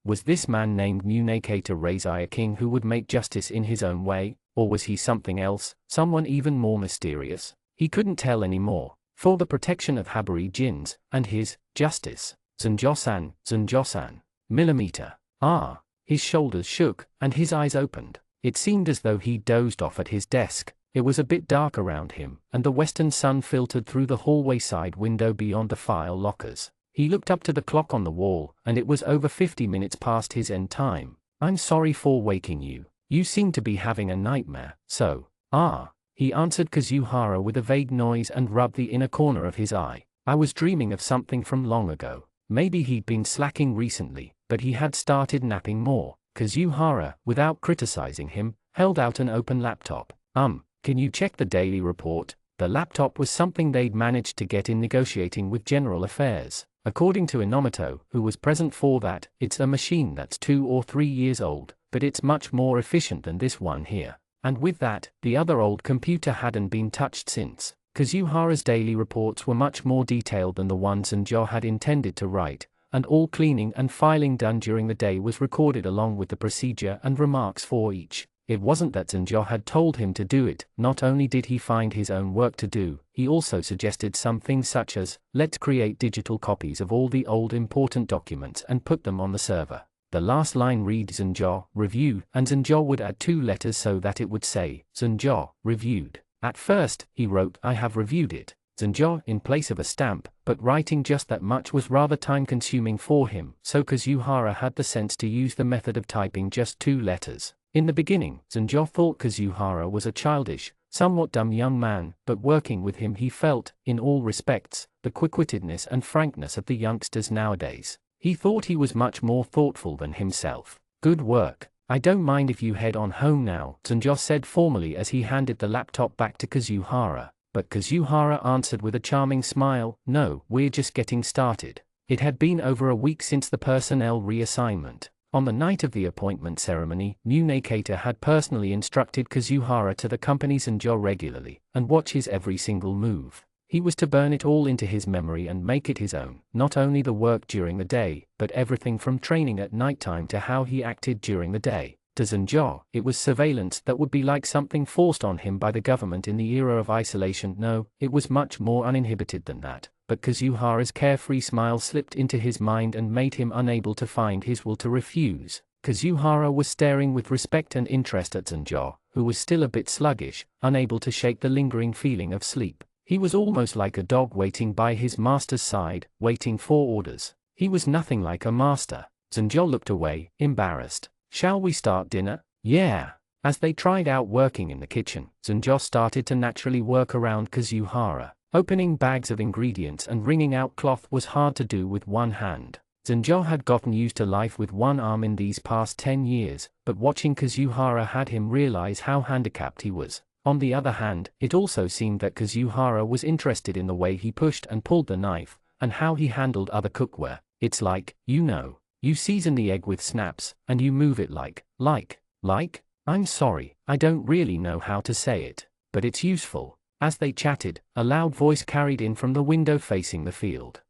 was this man named Munekata Reizai a king who would make justice in his own way, or was he something else, someone even more mysterious? He couldn't tell anymore. For the protection of Habari Jin's, and his, justice. Zanjoa-san. Millimeter. His shoulders shook, and his eyes opened. It seemed as though he dozed off at his desk. It was a bit dark around him, and the western sun filtered through the hallway side window beyond the file lockers. He looked up to the clock on the wall, and it was over 50 minutes past his end time. I'm sorry for waking you. You seem to be having a nightmare, so. He answered Kazuhara with a vague noise and rubbed the inner corner of his eye. I was dreaming of something from long ago. Maybe he'd been slacking recently, but he had started napping more. Kazuhara, without criticizing him, held out an open laptop. Can you check the daily report? The laptop was something they'd managed to get in negotiating with General Affairs. According to Inomoto, who was present for that, it's a machine that's 2 or 3 years old, but it's much more efficient than this one here. And with that, the other old computer hadn't been touched since. Kazuhara's daily reports were much more detailed than the ones Zanjoa had intended to write, and all cleaning and filing done during the day was recorded along with the procedure and remarks for each. It wasn't that Zanjoa had told him to do it. Not only did he find his own work to do, he also suggested some things such as, let's create digital copies of all the old important documents and put them on the server. The last line reads Zanjoa, reviewed, and Zanjoa would add 2 letters so that it would say, Zanjoa, reviewed. At first, he wrote, I have reviewed it, Zanjoa, in place of a stamp, but writing just that much was rather time-consuming for him, so Kazuhara had the sense to use the method of typing just 2 letters. In the beginning, Zanjoa thought Kazuhara was a childish, somewhat dumb young man, but working with him he felt, in all respects, the quick-wittedness and frankness of the youngsters nowadays. He thought he was much more thoughtful than himself. Good work. I don't mind if you head on home now, Zanjoa said formally as he handed the laptop back to Kazuhara. But Kazuhara answered with a charming smile, no, we're just getting started. It had been over a week since the personnel reassignment. On the night of the appointment ceremony, Munekata had personally instructed Kazuhara to accompany Zanjoa regularly, and watch his every single move. He was to burn it all into his memory and make it his own, not only the work during the day, but everything from training at nighttime to how he acted during the day. To Zanjoa, it was surveillance that would be like something forced on him by the government in the era of isolation. No, it was much more uninhibited than that. But Kazuhara's carefree smile slipped into his mind and made him unable to find his will to refuse. Kazuhara was staring with respect and interest at Zanjoa, who was still a bit sluggish, unable to shake the lingering feeling of sleep. He was almost like a dog waiting by his master's side, waiting for orders. He was nothing like a master. Zanjo looked away, embarrassed. Shall we start dinner? Yeah. As they tried out working in the kitchen, Zanjo started to naturally work around Kazuhara. Opening bags of ingredients and wringing out cloth was hard to do with one hand. Zanjo had gotten used to life with one arm in these past 10 years, but watching Kazuhara had him realize how handicapped he was. On the other hand, it also seemed that Kazuhara was interested in the way he pushed and pulled the knife, and how he handled other cookware. It's like, you season the egg with snaps, and you move it like, I'm sorry, I don't really know how to say it, but it's useful. As they chatted, a loud voice carried in from the window facing the field.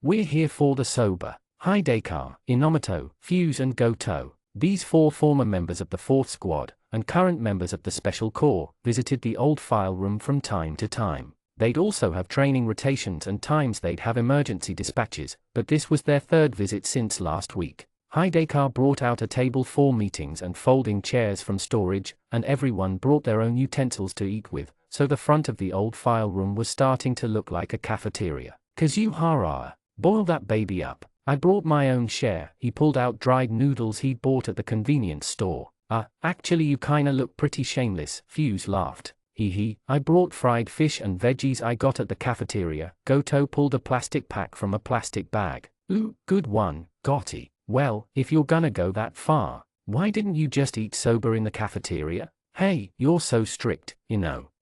We're here for the soba. Hideka, Inomoto, Fuse and Goto. These 4 former members of the 4th Squad, and current members of the Special Corps, visited the old file room from time to time. They'd also have training rotations and times they'd have emergency dispatches, but this was their 3rd visit since last week. Hideka brought out a table for meetings and folding chairs from storage, and everyone brought their own utensils to eat with, so the front of the old file room was starting to look like a cafeteria. Kazuhara, boil that baby up. I brought my own share. He pulled out dried noodles he'd bought at the convenience store. Actually you kinda look pretty shameless, Fuse laughed. I brought fried fish and veggies I got at the cafeteria. Goto pulled a plastic pack from a plastic bag. Ooh, good one, Gotti. Well, if you're gonna go that far, why didn't you just eat soba in the cafeteria? Hey, you're so strict,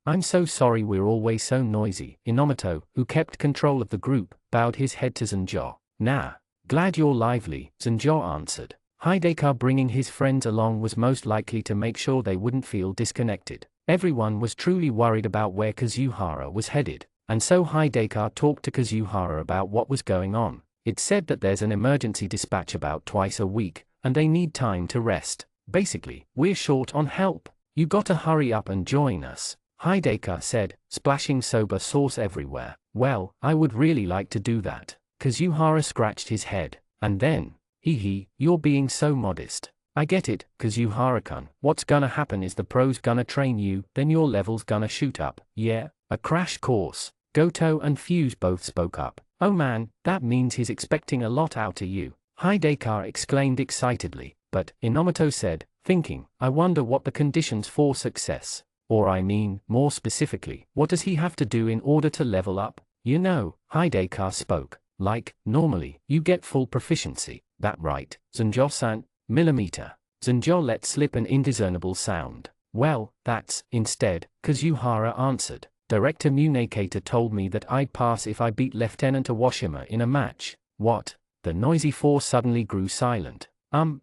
I'm so sorry we're always so noisy. Inomoto, who kept control of the group, bowed his head to Zanjo. Nah. Glad you're lively, Zanjo answered. Hideka bringing his friends along was most likely to make sure they wouldn't feel disconnected. Everyone was truly worried about where Kazuhara was headed, and so Hideka talked to Kazuhara about what was going on. It's said that there's an emergency dispatch about twice a week, and they need time to rest. Basically, we're short on help. You gotta hurry up and join us, Hideka said, splashing soba sauce everywhere. Well, I would really like to do that. Kazuhara scratched his head. And then, you're being so modest. I get it, Kazuhara-kun. What's gonna happen is the pros gonna train you, then your level's gonna shoot up. Yeah, a crash course. Goto and Fuse both spoke up. Oh man, that means he's expecting a lot out of you, Hideka exclaimed excitedly. But, Inomoto said, thinking, I wonder what the conditions for success. Or I mean, more specifically, what does he have to do in order to level up? Hideka spoke. Like, normally, you get full proficiency. That right, Zanjo-san? Millimeter. Zanjo let slip an indiscernible sound. Well, that's, instead, Kazuhara answered. Director Munekata told me that I'd pass if I beat Lieutenant Awashima in a match. What? The noisy 4 suddenly grew silent.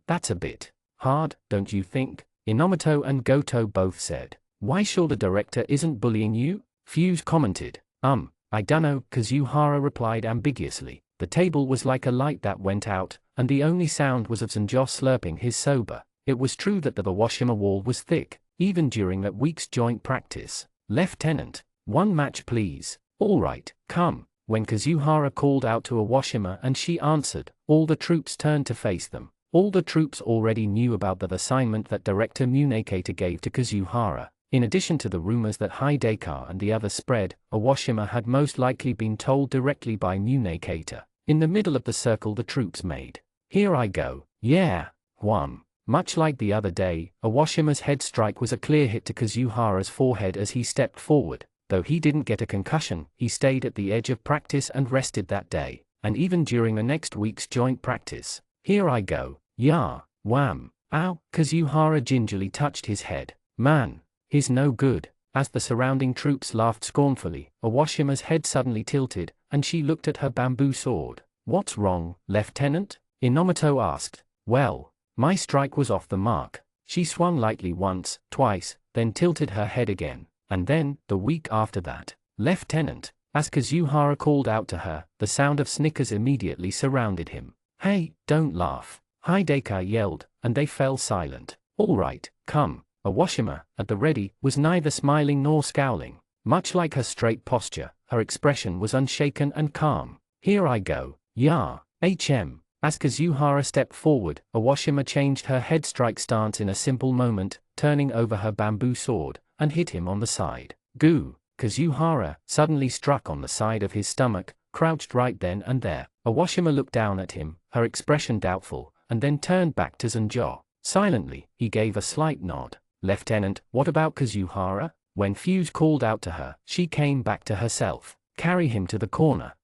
That's a bit hard, don't you think? Inomoto and Goto both said. Why sure the director isn't bullying you? Fuse commented. I dunno, Kazuhara replied ambiguously. The table was like a light that went out, and the only sound was of Zanjo slurping his soba. It was true that the Awashima wall was thick, even during that week's joint practice. Lieutenant, 1 match please. All right, come. When Kazuhara called out to Awashima and she answered, all the troops turned to face them. All the troops already knew about the assignment that Director Munekata gave to Kazuhara. In addition to the rumors that Hideka and the others spread, Awashima had most likely been told directly by Munekata. In the middle of the circle the troops made. Here I go. Yeah. Wham. Much like the other day, Awashima's head strike was a clear hit to Kazuhara's forehead as he stepped forward. Though he didn't get a concussion, he stayed at the edge of practice and rested that day, and even during the next week's joint practice. Here I go. Yeah. Wham. Ow. Kazuhara gingerly touched his head. Man. He's no good. As the surrounding troops laughed scornfully, Awashima's head suddenly tilted, and she looked at her bamboo sword. What's wrong, Lieutenant? Inomoto asked. Well, my strike was off the mark. She swung lightly once, twice, then tilted her head again. And then, the week after that, Lieutenant, as Kazuhara called out to her, the sound of snickers immediately surrounded him. Hey, don't laugh, Hideka yelled, and they fell silent. All right, come. Awashima, at the ready, was neither smiling nor scowling. Much like her straight posture, her expression was unshaken and calm. Here I go. Yeah. As Kazuhara stepped forward, Awashima changed her head strike stance in a simple moment, turning over her bamboo sword, and hit him on the side. Goo. Kazuhara, suddenly struck on the side of his stomach, crouched right then and there. Awashima looked down at him, her expression doubtful, and then turned back to Zanjo. Silently, he gave a slight nod. Lieutenant, what about Kazuhara? When Fuse called out to her, she came back to herself. Carry him to the corner.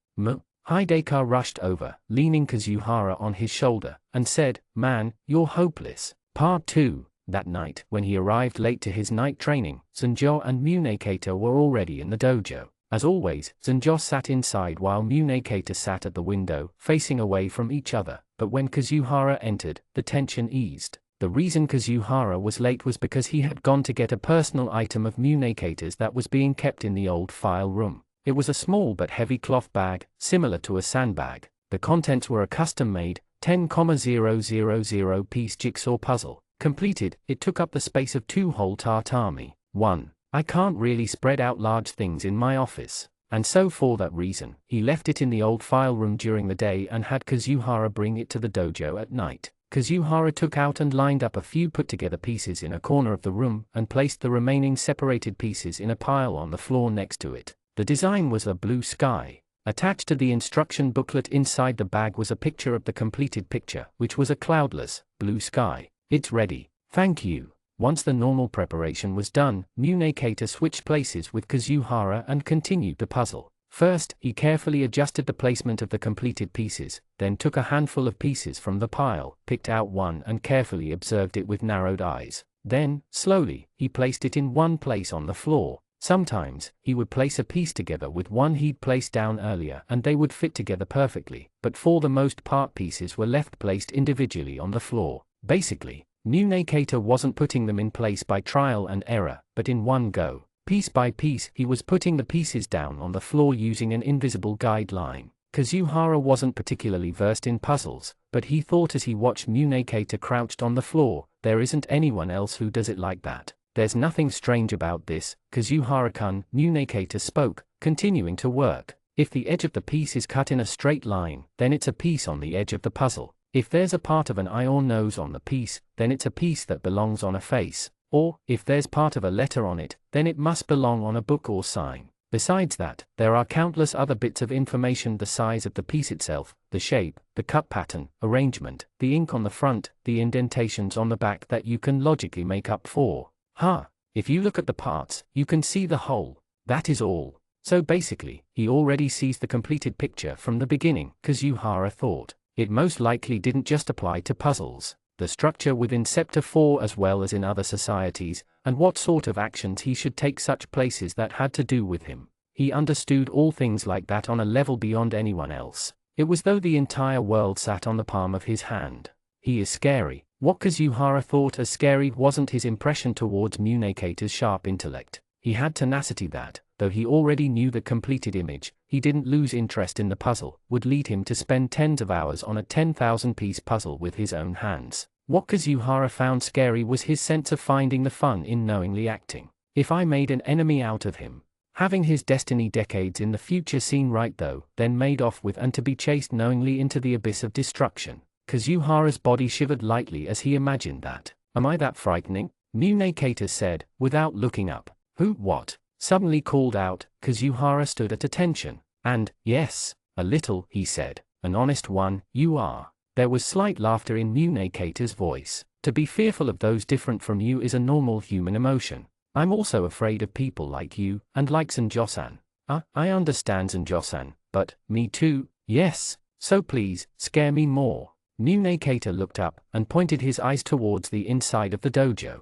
Hideka rushed over, leaning Kazuhara on his shoulder, and said, Man, you're hopeless. Part 2. That night, when he arrived late to his night training, Zanjo and Munekata were already in the dojo. As always, Zanjo sat inside while Munekata sat at the window, facing away from each other, but when Kazuhara entered, the tension eased. The reason Kazuhara was late was because he had gone to get a personal item of Munekata's that was being kept in the old file room. It was a small but heavy cloth bag, similar to a sandbag. The contents were a custom-made, 10,000-piece jigsaw puzzle. Completed, it took up the space of 2 whole tatami. 1. I can't really spread out large things in my office. And so for that reason, he left it in the old file room during the day and had Kazuhara bring it to the dojo at night. Kazuhara took out and lined up a few put-together pieces in a corner of the room and placed the remaining separated pieces in a pile on the floor next to it. The design was a blue sky. Attached to the instruction booklet inside the bag was a picture of the completed picture, which was a cloudless, blue sky. It's ready. Thank you. Once the normal preparation was done, Munekata switched places with Kazuhara and continued the puzzle. First, he carefully adjusted the placement of the completed pieces, then took a handful of pieces from the pile, picked out one and carefully observed it with narrowed eyes. Then, slowly, he placed it in one place on the floor. Sometimes, he would place a piece together with one he'd placed down earlier and they would fit together perfectly, but for the most part pieces were left placed individually on the floor. Basically, Munekata wasn't putting them in place by trial and error, but in one go. Piece by piece, he was putting the pieces down on the floor using an invisible guideline. Kazuhara wasn't particularly versed in puzzles, but he thought as he watched Munekata crouched on the floor, there isn't anyone else who does it like that. There's nothing strange about this, Kazuhara-kun, Munekata spoke, continuing to work. If the edge of the piece is cut in a straight line, then it's a piece on the edge of the puzzle. If there's a part of an eye or nose on the piece, then it's a piece that belongs on a face. Or, if there's part of a letter on it, then it must belong on a book or sign. Besides that, there are countless other bits of information: the size of the piece itself, the shape, the cut pattern, arrangement, the ink on the front, the indentations on the back that you can logically make up for. If you look at the parts, you can see the whole. That is all. So basically, he already sees the completed picture from the beginning, Kazuhara thought. It most likely didn't just apply to puzzles. The structure within Sector 4 as well as in other societies, and what sort of actions he should take such places that had to do with him. He understood all things like that on a level beyond anyone else. It was though the entire world sat on the palm of his hand. He is scary. What Kazuhara thought as scary wasn't his impression towards Munekata's sharp intellect. He had tenacity that, though he already knew the completed image, he didn't lose interest in the puzzle, would lead him to spend tens of hours on a 10,000-piece puzzle with his own hands. What Kazuhara found scary was his sense of finding the fun in knowingly acting. If I made an enemy out of him, having his destiny decades in the future seen right though, then made off with and to be chased knowingly into the abyss of destruction. Kazuhara's body shivered lightly as he imagined that. Am I that frightening? Munekata said, without looking up. Who, what? Suddenly called out. Kazuhara stood at attention. And, yes, a little, he said. An honest one, you are. There was slight laughter in Munekata's voice. To be fearful of those different from you is a normal human emotion. I'm also afraid of people like you, and like Zanjo-san. I understand Zanjo-san, but, me too, yes, so please, scare me more. Munekata looked up, and pointed his eyes towards the inside of the dojo.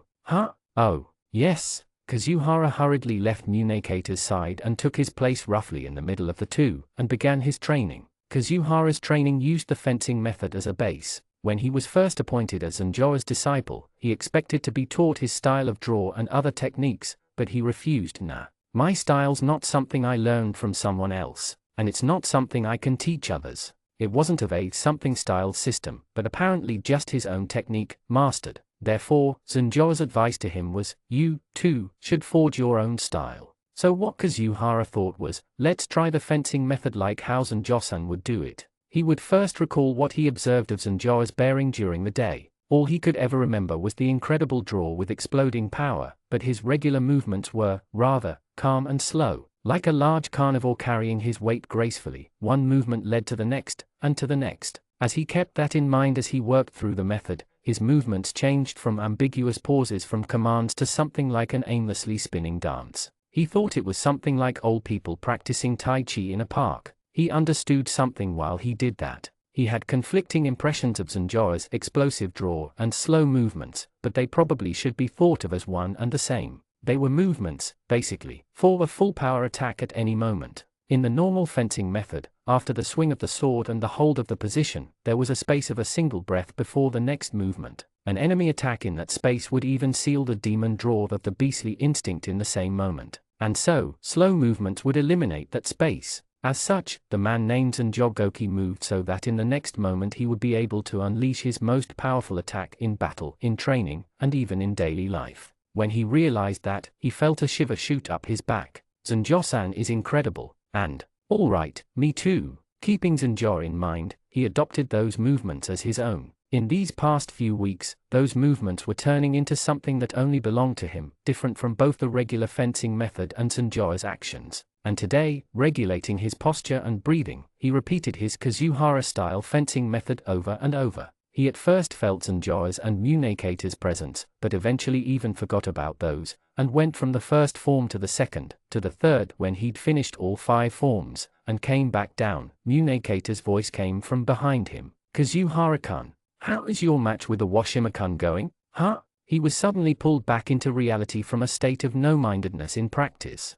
Oh, yes. Kazuhara hurriedly left Munekata's side and took his place roughly in the middle of the two, and began his training. Kazuhara's training used the fencing method as a base. When he was first appointed as Zanjo's disciple, he expected to be taught his style of draw and other techniques, but he refused. Nah, my style's not something I learned from someone else, and it's not something I can teach others. It wasn't of a something style system, but apparently just his own technique, mastered. Therefore, Zanjo's advice to him was, you, too, should forge your own style. So what Kazuhara thought was, let's try the fencing method like how Zanjo-san would do it. He would first recall what he observed of Zanjo's bearing during the day. All he could ever remember was the incredible draw with exploding power, but his regular movements were, rather, calm and slow, like a large carnivore carrying his weight gracefully. One movement led to the next, and to the next. As he kept that in mind as he worked through the method, his movements changed from ambiguous pauses from commands to something like an aimlessly spinning dance. He thought it was something like old people practicing Tai Chi in a park. He understood something while he did that. He had conflicting impressions of Zanjoa's explosive draw and slow movements, but they probably should be thought of as one and the same. They were movements, basically, for a full power attack at any moment. In the normal fencing method, after the swing of the sword and the hold of the position, there was a space of a single breath before the next movement. An enemy attack in that space would even seal the demon draw of the beastly instinct in the same moment. And so, slow movements would eliminate that space. As such, the man named Zanjogoki moved so that in the next moment he would be able to unleash his most powerful attack in battle, in training, and even in daily life. When he realized that, he felt a shiver shoot up his back. Zanjo-san is incredible, and, all right, me too. Keeping Zanjo in mind, he adopted those movements as his own. In these past few weeks, those movements were turning into something that only belonged to him, different from both the regular fencing method and Zanjo's actions. And today, regulating his posture and breathing, he repeated his Kazuhara-style fencing method over and over. He at first felt Zanjo's and Munekata's presence, but eventually even forgot about those, and went from the first form to the second, to the third when he'd finished all 5 forms, and came back down. Munekata's voice came from behind him. Kazuhara-kun, how is your match with the Washima-kun going? Huh? He was suddenly pulled back into reality from a state of no-mindedness in practice.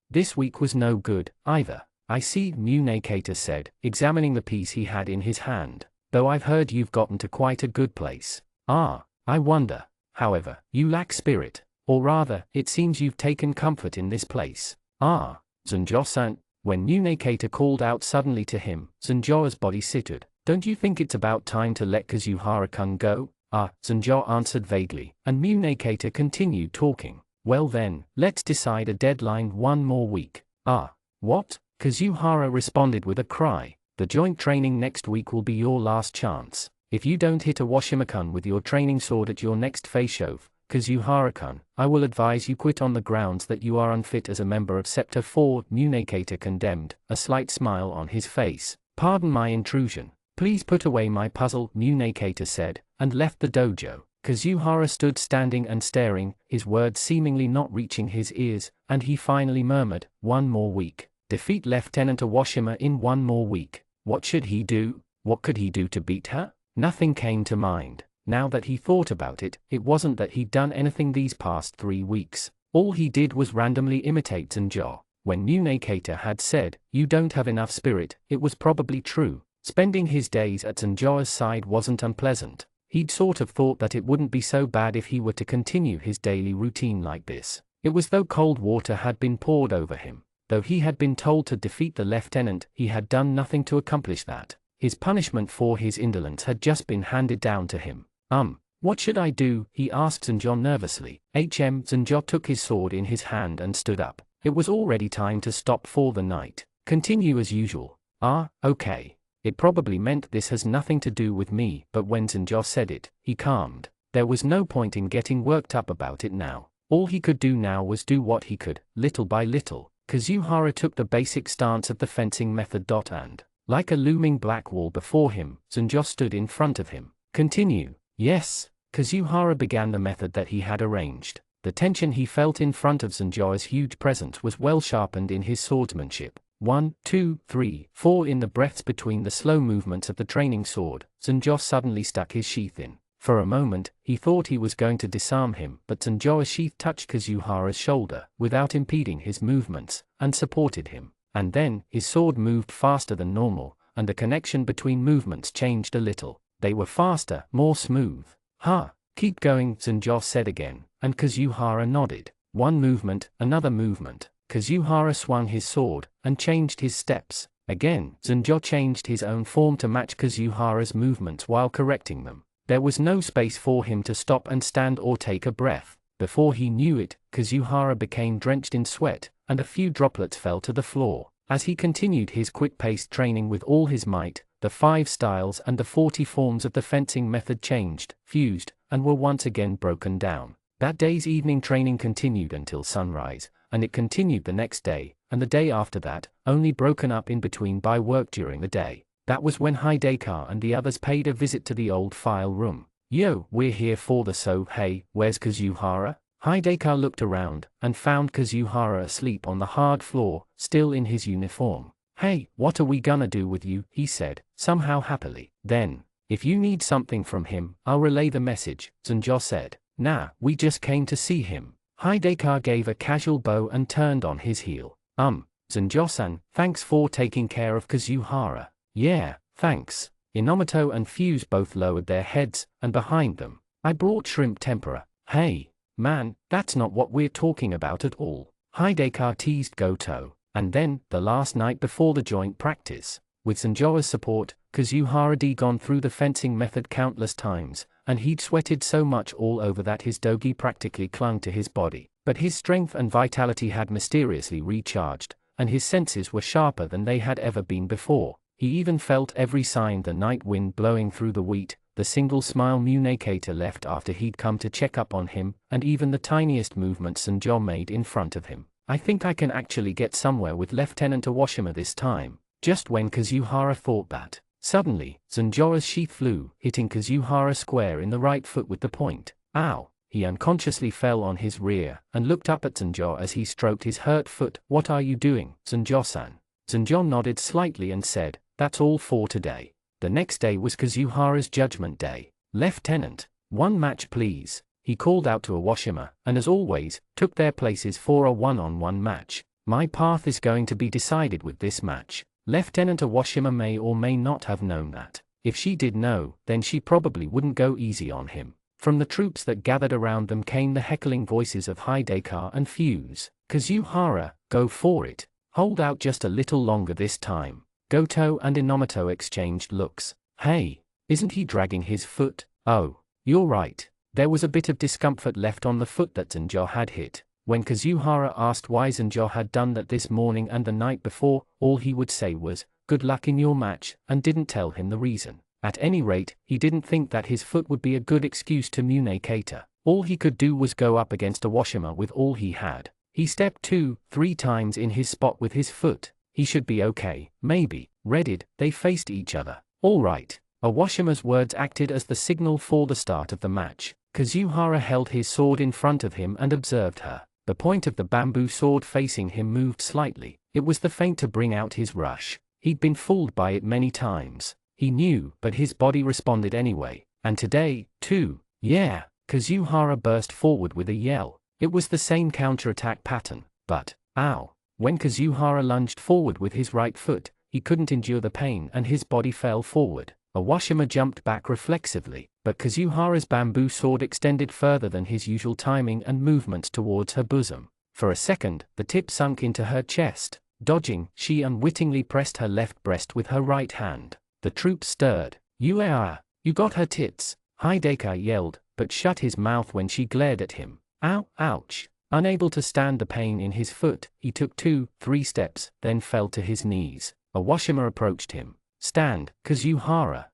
This week was no good, either. I see, Munekata said, examining the piece he had in his hand. Though I've heard you've gotten to quite a good place. I wonder. However, you lack spirit. Or rather, it seems you've taken comfort in this place. Zanjo-san. When Munekata called out suddenly to him, Zanjo's body sitted. Don't you think it's about time to let Kazuhara-kun go? Zanjo answered vaguely, and Munekata continued talking. Well then, let's decide a deadline 1 more week. What? Kazuhara responded with a cry. The joint training next week will be your last chance. If you don't hit a Washima-kun with your training sword at your next face-off, Kazuhara-kun, I will advise you quit on the grounds that you are unfit as a member of Sector 4. Munekata condemned, a slight smile on his face. Pardon my intrusion. Please put away my puzzle, Munekata said, and left the dojo. Kazuhara stood standing and staring, his words seemingly not reaching his ears, and he finally murmured, 1 more week. Defeat Lieutenant Awashima in 1 more week. What should he do? What could he do to beat her? Nothing came to mind. Now that he thought about it, it wasn't that he'd done anything these past 3 weeks. All he did was randomly imitate Zanjo. When Munekata had said, you don't have enough spirit, it was probably true. Spending his days at Zanjo's side wasn't unpleasant. He'd sort of thought that it wouldn't be so bad if he were to continue his daily routine like this. It was though cold water had been poured over him. Though he had been told to defeat the lieutenant, he had done nothing to accomplish that. His punishment for his indolence had just been handed down to him. What should I do? He asked Zanjo nervously. Zanjo took his sword in his hand and stood up. It was already time to stop for the night. Continue as usual. Okay. It probably meant this has nothing to do with me, but when Zanjo said it, he calmed. There was no point in getting worked up about it now. All he could do now was do what he could, little by little. Kazuhara took the basic stance of the fencing method. And, like a looming black wall before him, Zanjo stood in front of him. Continue. Yes. Kazuhara began the method that he had arranged. The tension he felt in front of Zanjo's huge presence was well sharpened in his swordsmanship. 1, 2, 3, 4 in the breaths between the slow movements of the training sword, Zanjo suddenly stuck his sheath in. For a moment, he thought he was going to disarm him, but Zanjo's sheath touched Kazuhara's shoulder, without impeding his movements, and supported him. And then, his sword moved faster than normal, and the connection between movements changed a little. They were faster, more smooth. Keep going, Zanjo said again, and Kazuhara nodded. 1 movement, another movement. Kazuhara swung his sword, and changed his steps. Again, Zanjo changed his own form to match Kazuhara's movements while correcting them. There was no space for him to stop and stand or take a breath. Before he knew it, Kazuhara became drenched in sweat, and a few droplets fell to the floor. As he continued his quick-paced training with all his might, the 5 styles and the 40 forms of the fencing method changed, fused, and were once again broken down. That day's evening training continued until sunrise, and it continued the next day, and the day after that, only broken up in between by work during the day. That was when Hidekar and the others paid a visit to the old file room. "Yo, we're here for the hey, where's Kazuhara?" Hidekar looked around, and found Kazuhara asleep on the hard floor, still in his uniform. "Hey, what are we gonna do with you?" he said, somehow happily. "Then, if you need something from him, I'll relay the message," Zanjo said. "Nah, we just came to see him." Hidekar gave a casual bow and turned on his heel. Zanjo-san, thanks for taking care of Kazuhara." "Yeah, thanks." Inomoto and Fuse both lowered their heads, and behind them, "I brought shrimp tempura." "Hey, man, that's not what we're talking about at all," Hidekar teased Goto. And then, the last night before the joint practice, with Sanjoa's support, Kazuhara-D gone through the fencing method countless times, and he'd sweated so much all over that his dogi practically clung to his body. But his strength and vitality had mysteriously recharged, and his senses were sharper than they had ever been before. He even felt every sign: the night wind blowing through the wheat, the single smile Munekater left after he'd come to check up on him, and even the tiniest movement Sanjo made in front of him. "I think I can actually get somewhere with Lieutenant Awashima this time." Just when Kazuhara thought that, suddenly, Zanjoa's sheath flew, hitting Kazuhara square in the right foot with the point. Ow! He unconsciously fell on his rear, and looked up at Zanjo as he stroked his hurt foot. "What are you doing, Zanjo-san?" Zanjo nodded slightly and said, "That's all for today." The next day was Kazuhara's judgment day. "Lieutenant, one match please," he called out to Awashima, and as always, took their places for a one-on-one match. "My path is going to be decided with this match." Lieutenant Awashima may or may not have known that. If she did know, then she probably wouldn't go easy on him. From the troops that gathered around them came the heckling voices of Hidekar and Fuse. "Kazuhara, go for it. Hold out just a little longer this time." Goto and Inomoto exchanged looks. "Hey, isn't he dragging his foot?" "Oh, you're right." There was a bit of discomfort left on the foot that Zanjo had hit. When Kazuhara asked why Zanjo had done that this morning and the night before, all he would say was, "Good luck in your match," and didn't tell him the reason. At any rate, he didn't think that his foot would be a good excuse to Munekater. All he could do was go up against Awashima with all he had. He stepped 2-3 times in his spot with his foot. He should be okay, maybe. Readied, they faced each other. "All right." Awashima's words acted as the signal for the start of the match. Kazuhara held his sword in front of him and observed her. The point of the bamboo sword facing him moved slightly. It was the feint to bring out his rush. He'd been fooled by it many times. He knew, but his body responded anyway. And today, too. "Yeah!" Kazuhara burst forward with a yell. It was the same counterattack pattern, but, ow! When Kazuhara lunged forward with his right foot, he couldn't endure the pain and his body fell forward. Awashima jumped back reflexively, but Kazuhara's bamboo sword extended further than his usual timing and movements towards her bosom. For a second, the tip sunk into her chest. Dodging, she unwittingly pressed her left breast with her right hand. The troops stirred. You got her tits," Hidekar yelled, but shut his mouth when she glared at him. "Ow, ouch." Unable to stand the pain in his foot, he took 2-3 steps, then fell to his knees. Awashima approached him. "Stand, Kazuhara."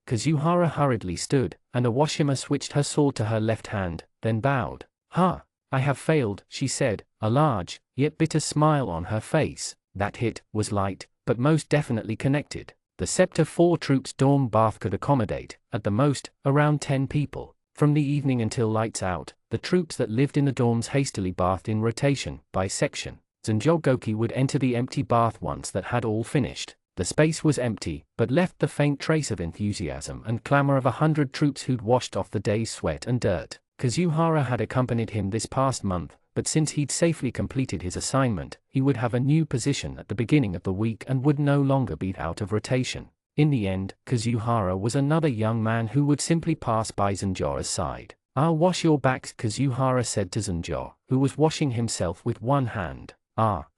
Kazuhara hurriedly stood, and Awashima switched her sword to her left hand, then bowed. "I have failed," she said, a large, yet bitter smile on her face. That hit was light, but most definitely connected. The Sector 4 troops' dorm bath could accommodate, at the most, around 10 people. From the evening until lights out, the troops that lived in the dorms hastily bathed in rotation, by section. Zanjogoki would enter the empty bath once that had all finished. The space was empty, but left the faint trace of enthusiasm and clamor of 100 troops who'd washed off the day's sweat and dirt. Kazuhara had accompanied him this past month, but since he'd safely completed his assignment, he would have a new position at the beginning of the week and would no longer be out of rotation. In the end, Kazuhara was another young man who would simply pass by Zanjo's side. "I'll wash your backs," Kazuhara said to Zanjo, who was washing himself with one hand.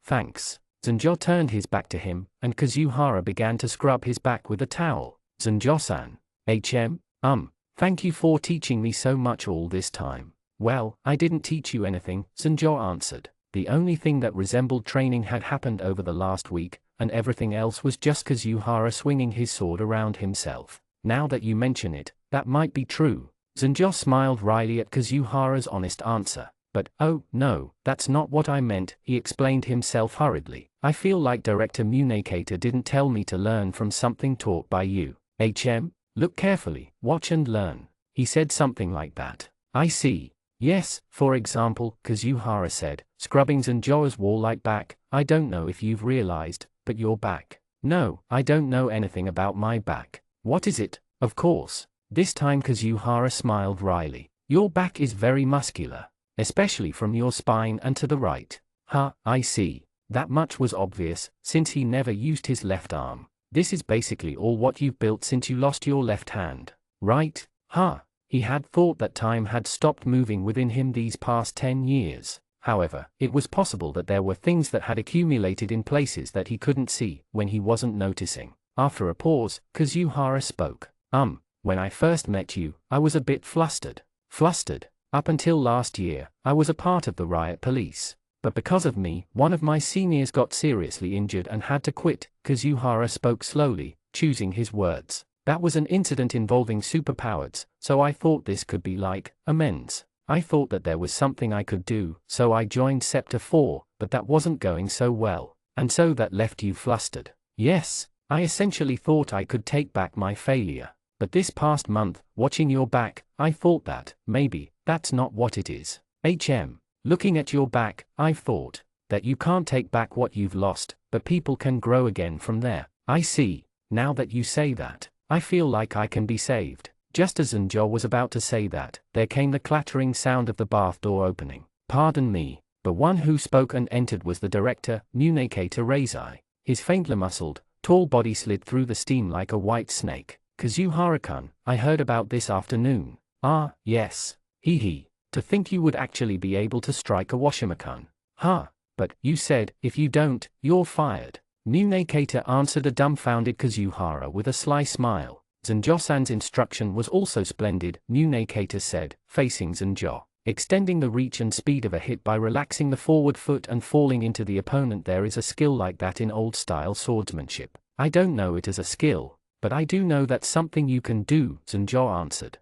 Thanks." Zanjo turned his back to him, and Kazuhara began to scrub his back with a towel. "Zanjo-san. Thank you for teaching me so much all this time." "Well, I didn't teach you anything," Zanjo answered. "The only thing that resembled training had happened over the last week, and everything else was just Kazuhara swinging his sword around himself." "Now that you mention it, that might be true." Zanjo smiled wryly at Kazuhara's honest answer. But, oh, no, that's not what I meant, he explained himself hurriedly. I feel like Director Munakator didn't tell me to learn from something taught by you. Look carefully, watch and learn. He said something like that. I see. Yes, for example, Kazuhara said, scrubbing Zanjo's wall-like back. I don't know if you've realized, but your back. No, I don't know anything about my back. What is it? Of course. This time Kazuhara smiled wryly. Your back is very muscular, especially from your spine and to the right. I see. That much was obvious, since he never used his left arm. This is basically all what you've built since you lost your left hand, right? He had thought that time had stopped moving within him these past 10 years. However, it was possible that there were things that had accumulated in places that he couldn't see when he wasn't noticing. After a pause, Kazuhara spoke. When I first met you, I was a bit flustered. Up until last year, I was a part of the riot police. But because of me, one of my seniors got seriously injured and had to quit. Kazuhara spoke slowly, choosing his words. That was an incident involving superpowers, so I thought this could be like amends. I thought that there was something I could do, so I joined Sector 4, but that wasn't going so well. And so that left you flustered. Yes, I essentially thought I could take back my failure. But this past month, watching your back, I thought that, maybe, that's not what it is. Looking at your back, I've thought that you can't take back what you've lost, but people can grow again from there. I see. Now that you say that, I feel like I can be saved. Just as Zanjo was about to say that, there came the clattering sound of the bath door opening. Pardon me, but one who spoke and entered was the director, Munakator Reizai. His faintly muscled, tall body slid through the steam like a white snake. Kazuhara-kun, I heard about this afternoon. Ah, yes. To think you would actually be able to strike a Washima-kun. But, you said, if you don't, you're fired. Munakator answered a dumbfounded Kazuhara with a sly smile. Zanjo-san's instruction was also splendid, Munakator said, facing Zanjo. Extending the reach and speed of a hit by relaxing the forward foot and falling into the opponent. There is a skill like that in old-style swordsmanship. I don't know it as a skill, but I do know that's something you can do, Zanjo answered.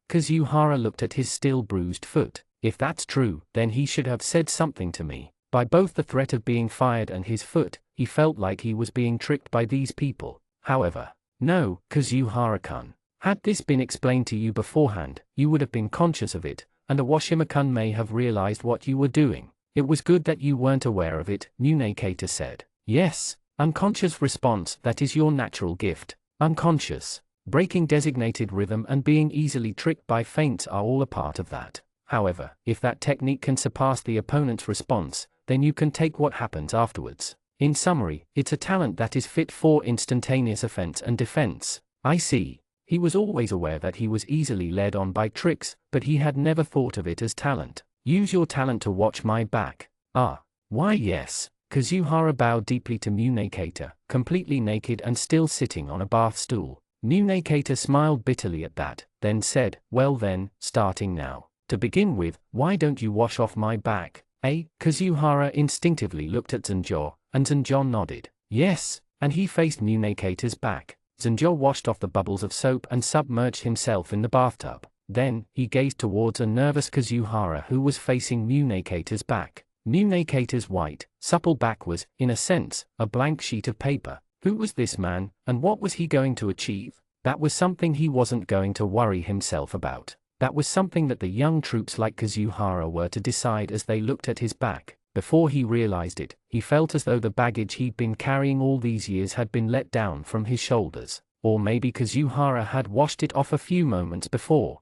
Kazuhara looked at his still bruised foot. If that's true, then he should have said something to me. By both the threat of being fired and his foot, he felt like he was being tricked by these people. However, no, Kazuhara-kun. Had this been explained to you beforehand, you would have been conscious of it, and a Washima-kun may have realized what you were doing. It was good that you weren't aware of it, Munakator said. Yes, unconscious response, that is your natural gift. Unconscious, breaking designated rhythm and being easily tricked by feints are all a part of that. However, if that technique can surpass the opponent's response, then you can take what happens afterwards. In summary, it's a talent that is fit for instantaneous offense and defense. I see. He was always aware that he was easily led on by tricks, but he had never thought of it as talent. Use your talent to watch my back. Why yes. Kazuhara bowed deeply to Munakator, completely naked and still sitting on a bath stool. Munakator smiled bitterly at that, then said, well then, starting now. To begin with, why don't you wash off my back, eh? Kazuhara instinctively looked at Zanjo, and Zanjo nodded. Yes, and he faced Munakator's back. Zanjo washed off the bubbles of soap and submerged himself in the bathtub. Then, he gazed towards a nervous Kazuhara who was facing Munakator's back. Munakator's white, supple back was, in a sense, a blank sheet of paper. Who was this man, and what was he going to achieve? That was something he wasn't going to worry himself about. That was something that the young troops like Kazuhara were to decide as they looked at his back. Before he realized it, he felt as though the baggage he'd been carrying all these years had been let down from his shoulders. Or maybe Kazuhara had washed it off a few moments before.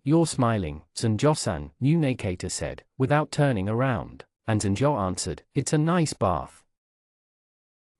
You're smiling, Zanjo-san, Munakator said, without turning around. And Zanjo answered, it's a nice bath.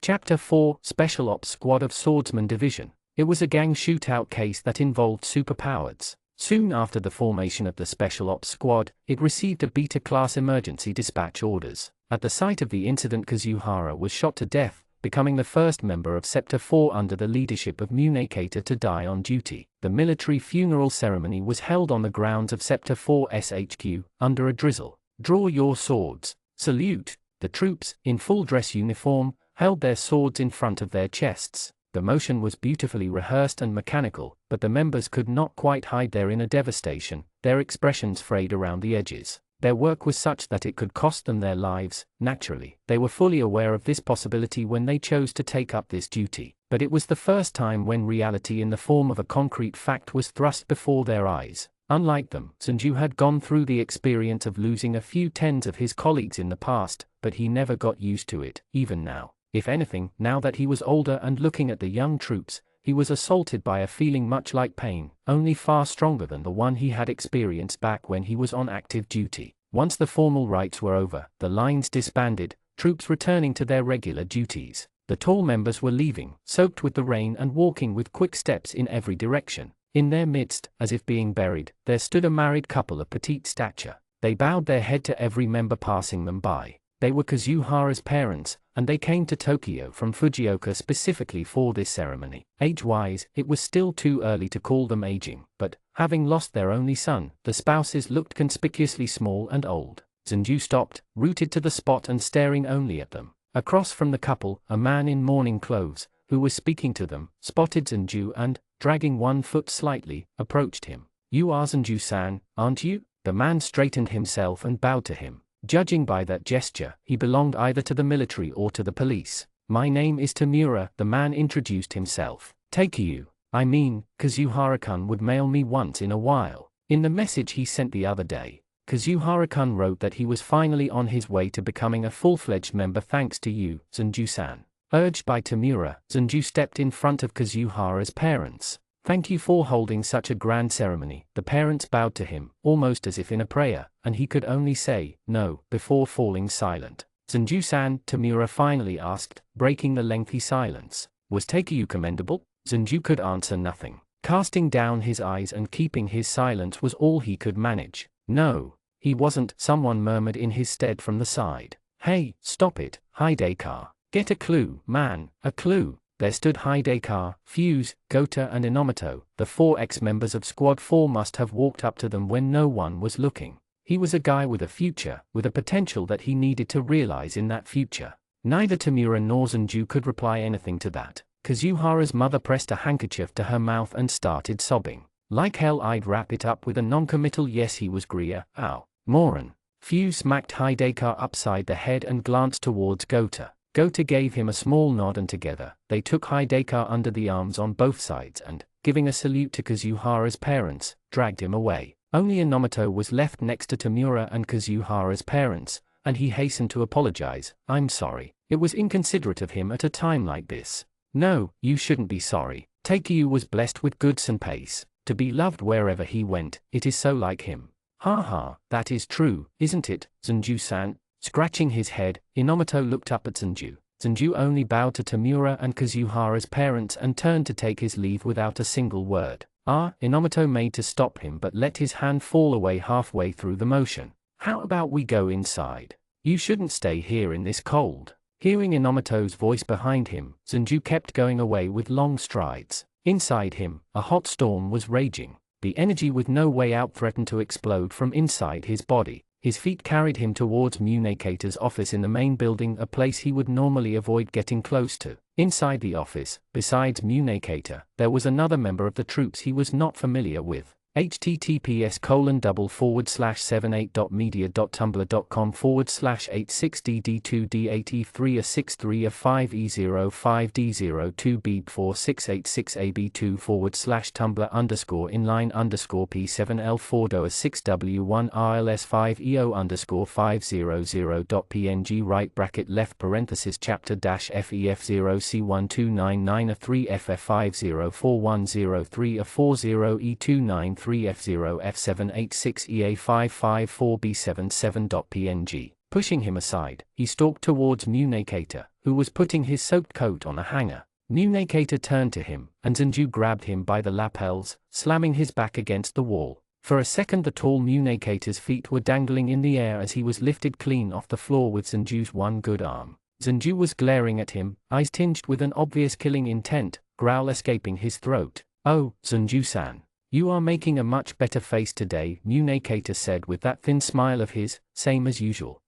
Chapter 4, Special Ops Squad of Swordsman Division. It was a gang shootout case that involved superpowers. Soon after the formation of the Special Ops Squad, it received a Beta-class emergency dispatch orders. At the site of the incident, Kazuhara was shot to death, becoming the first member of Sector 4 under the leadership of Munakator to die on duty. The military funeral ceremony was held on the grounds of Sector 4's HQ, under a drizzle. Draw your swords. Salute. The troops, in full dress uniform, held their swords in front of their chests. The motion was beautifully rehearsed and mechanical, but the members could not quite hide their inner devastation, their expressions frayed around the edges. Their work was such that it could cost them their lives. Naturally, they were fully aware of this possibility when they chose to take up this duty, but it was the first time when reality in the form of a concrete fact was thrust before their eyes. Unlike them, Sanju had gone through the experience of losing a few tens of his colleagues in the past, but he never got used to it, even now. If anything, now that he was older and looking at the young troops, he was assaulted by a feeling much like pain, only far stronger than the one he had experienced back when he was on active duty. Once the formal rites were over, the lines disbanded, troops returning to their regular duties. The tall members were leaving, soaked with the rain and walking with quick steps in every direction. In their midst, as if being buried, there stood a married couple of petite stature. They bowed their head to every member passing them by. They were Kazuhara's parents, and they came to Tokyo from Fujioka specifically for this ceremony. Age-wise, it was still too early to call them aging, but, having lost their only son, the spouses looked conspicuously small and old. Sanju stopped, rooted to the spot and staring only at them. Across from the couple, a man in mourning clothes, who was speaking to them, spotted Sanju and, dragging one foot slightly, approached him. "You are Sanju-san, aren't you?" The man straightened himself and bowed to him. Judging by that gesture, he belonged either to the military or to the police. "My name is Tamura," the man introduced himself. "Takeu. I mean, Kazuhara-kun would mail me once in a while." In the message he sent the other day, Kazuhara-kun wrote that he was finally on his way to becoming a full-fledged member thanks to you, Sanju-san. Urged by Tamura, Sanju stepped in front of Kazuhara's parents. "Thank you for holding such a grand ceremony." The parents bowed to him, almost as if in a prayer, and he could only say, "No," before falling silent. "Sanju-san," Tamura finally asked, breaking the lengthy silence. "Was Takeu commendable?" Sanju could answer nothing. Casting down his eyes and keeping his silence was all he could manage. "No, he wasn't," someone murmured in his stead from the side. "Hey, stop it, Hideka. Get a clue, man, a clue." There stood Hideka, Fuse, Gota and Inomoto. The 4 ex-members of Squad 4 must have walked up to them when no one was looking. He was a guy with a future, with a potential that he needed to realize in that future. Neither Tamura nor Sanju could reply anything to that. Kazuhara's mother pressed a handkerchief to her mouth and started sobbing. "Like hell I'd wrap it up," with a non-committal yes he was Greer. "Ow, moron." Fuse smacked Hideka upside the head and glanced towards Gota. Gota gave him a small nod and together, they took Hideka under the arms on both sides and, giving a salute to Kazuhara's parents, dragged him away. Only Inomoto was left next to Tamura and Kazuhara's parents, and he hastened to apologize. "I'm sorry. It was inconsiderate of him at a time like this." "No, you shouldn't be sorry. Takeu was blessed with good senpais. To be loved wherever he went, it is so like him." "Ha ha, that is true, isn't it, Sanju-san?" Scratching his head, Inomoto looked up at Sanju. Sanju only bowed to Tamura and Kazuhara's parents and turned to take his leave without a single word. Inomoto made to stop him but let his hand fall away halfway through the motion. "How about we go inside? You shouldn't stay here in this cold." Hearing Inomoto's voice behind him, Sanju kept going away with long strides. Inside him, a hot storm was raging. The energy with no way out threatened to explode from inside his body. His feet carried him towards Munekater's office in the main building, a place he would normally avoid getting close to. Inside the office, besides Munekater, there was another member of the troops he was not familiar with. https://7.8.media.tumblr.com/860d2d83a63868b24686ab2forward/tumblr_underscore p7l4do6w1rls5eo_left (_)-f0c12993f50504b777.png. Pushing him aside, he stalked towards Munekater, who was putting his soaked coat on a hanger. Munekater turned to him, and Sanju grabbed him by the lapels, slamming his back against the wall. For a second the tall Munekater's feet were dangling in the air as he was lifted clean off the floor with Sanju's one good arm. Sanju was glaring at him, eyes tinged with an obvious killing intent, growl escaping his throat. "Oh, Sanju-san. You are making a much better face today," Munekater said with that thin smile of his, same as usual.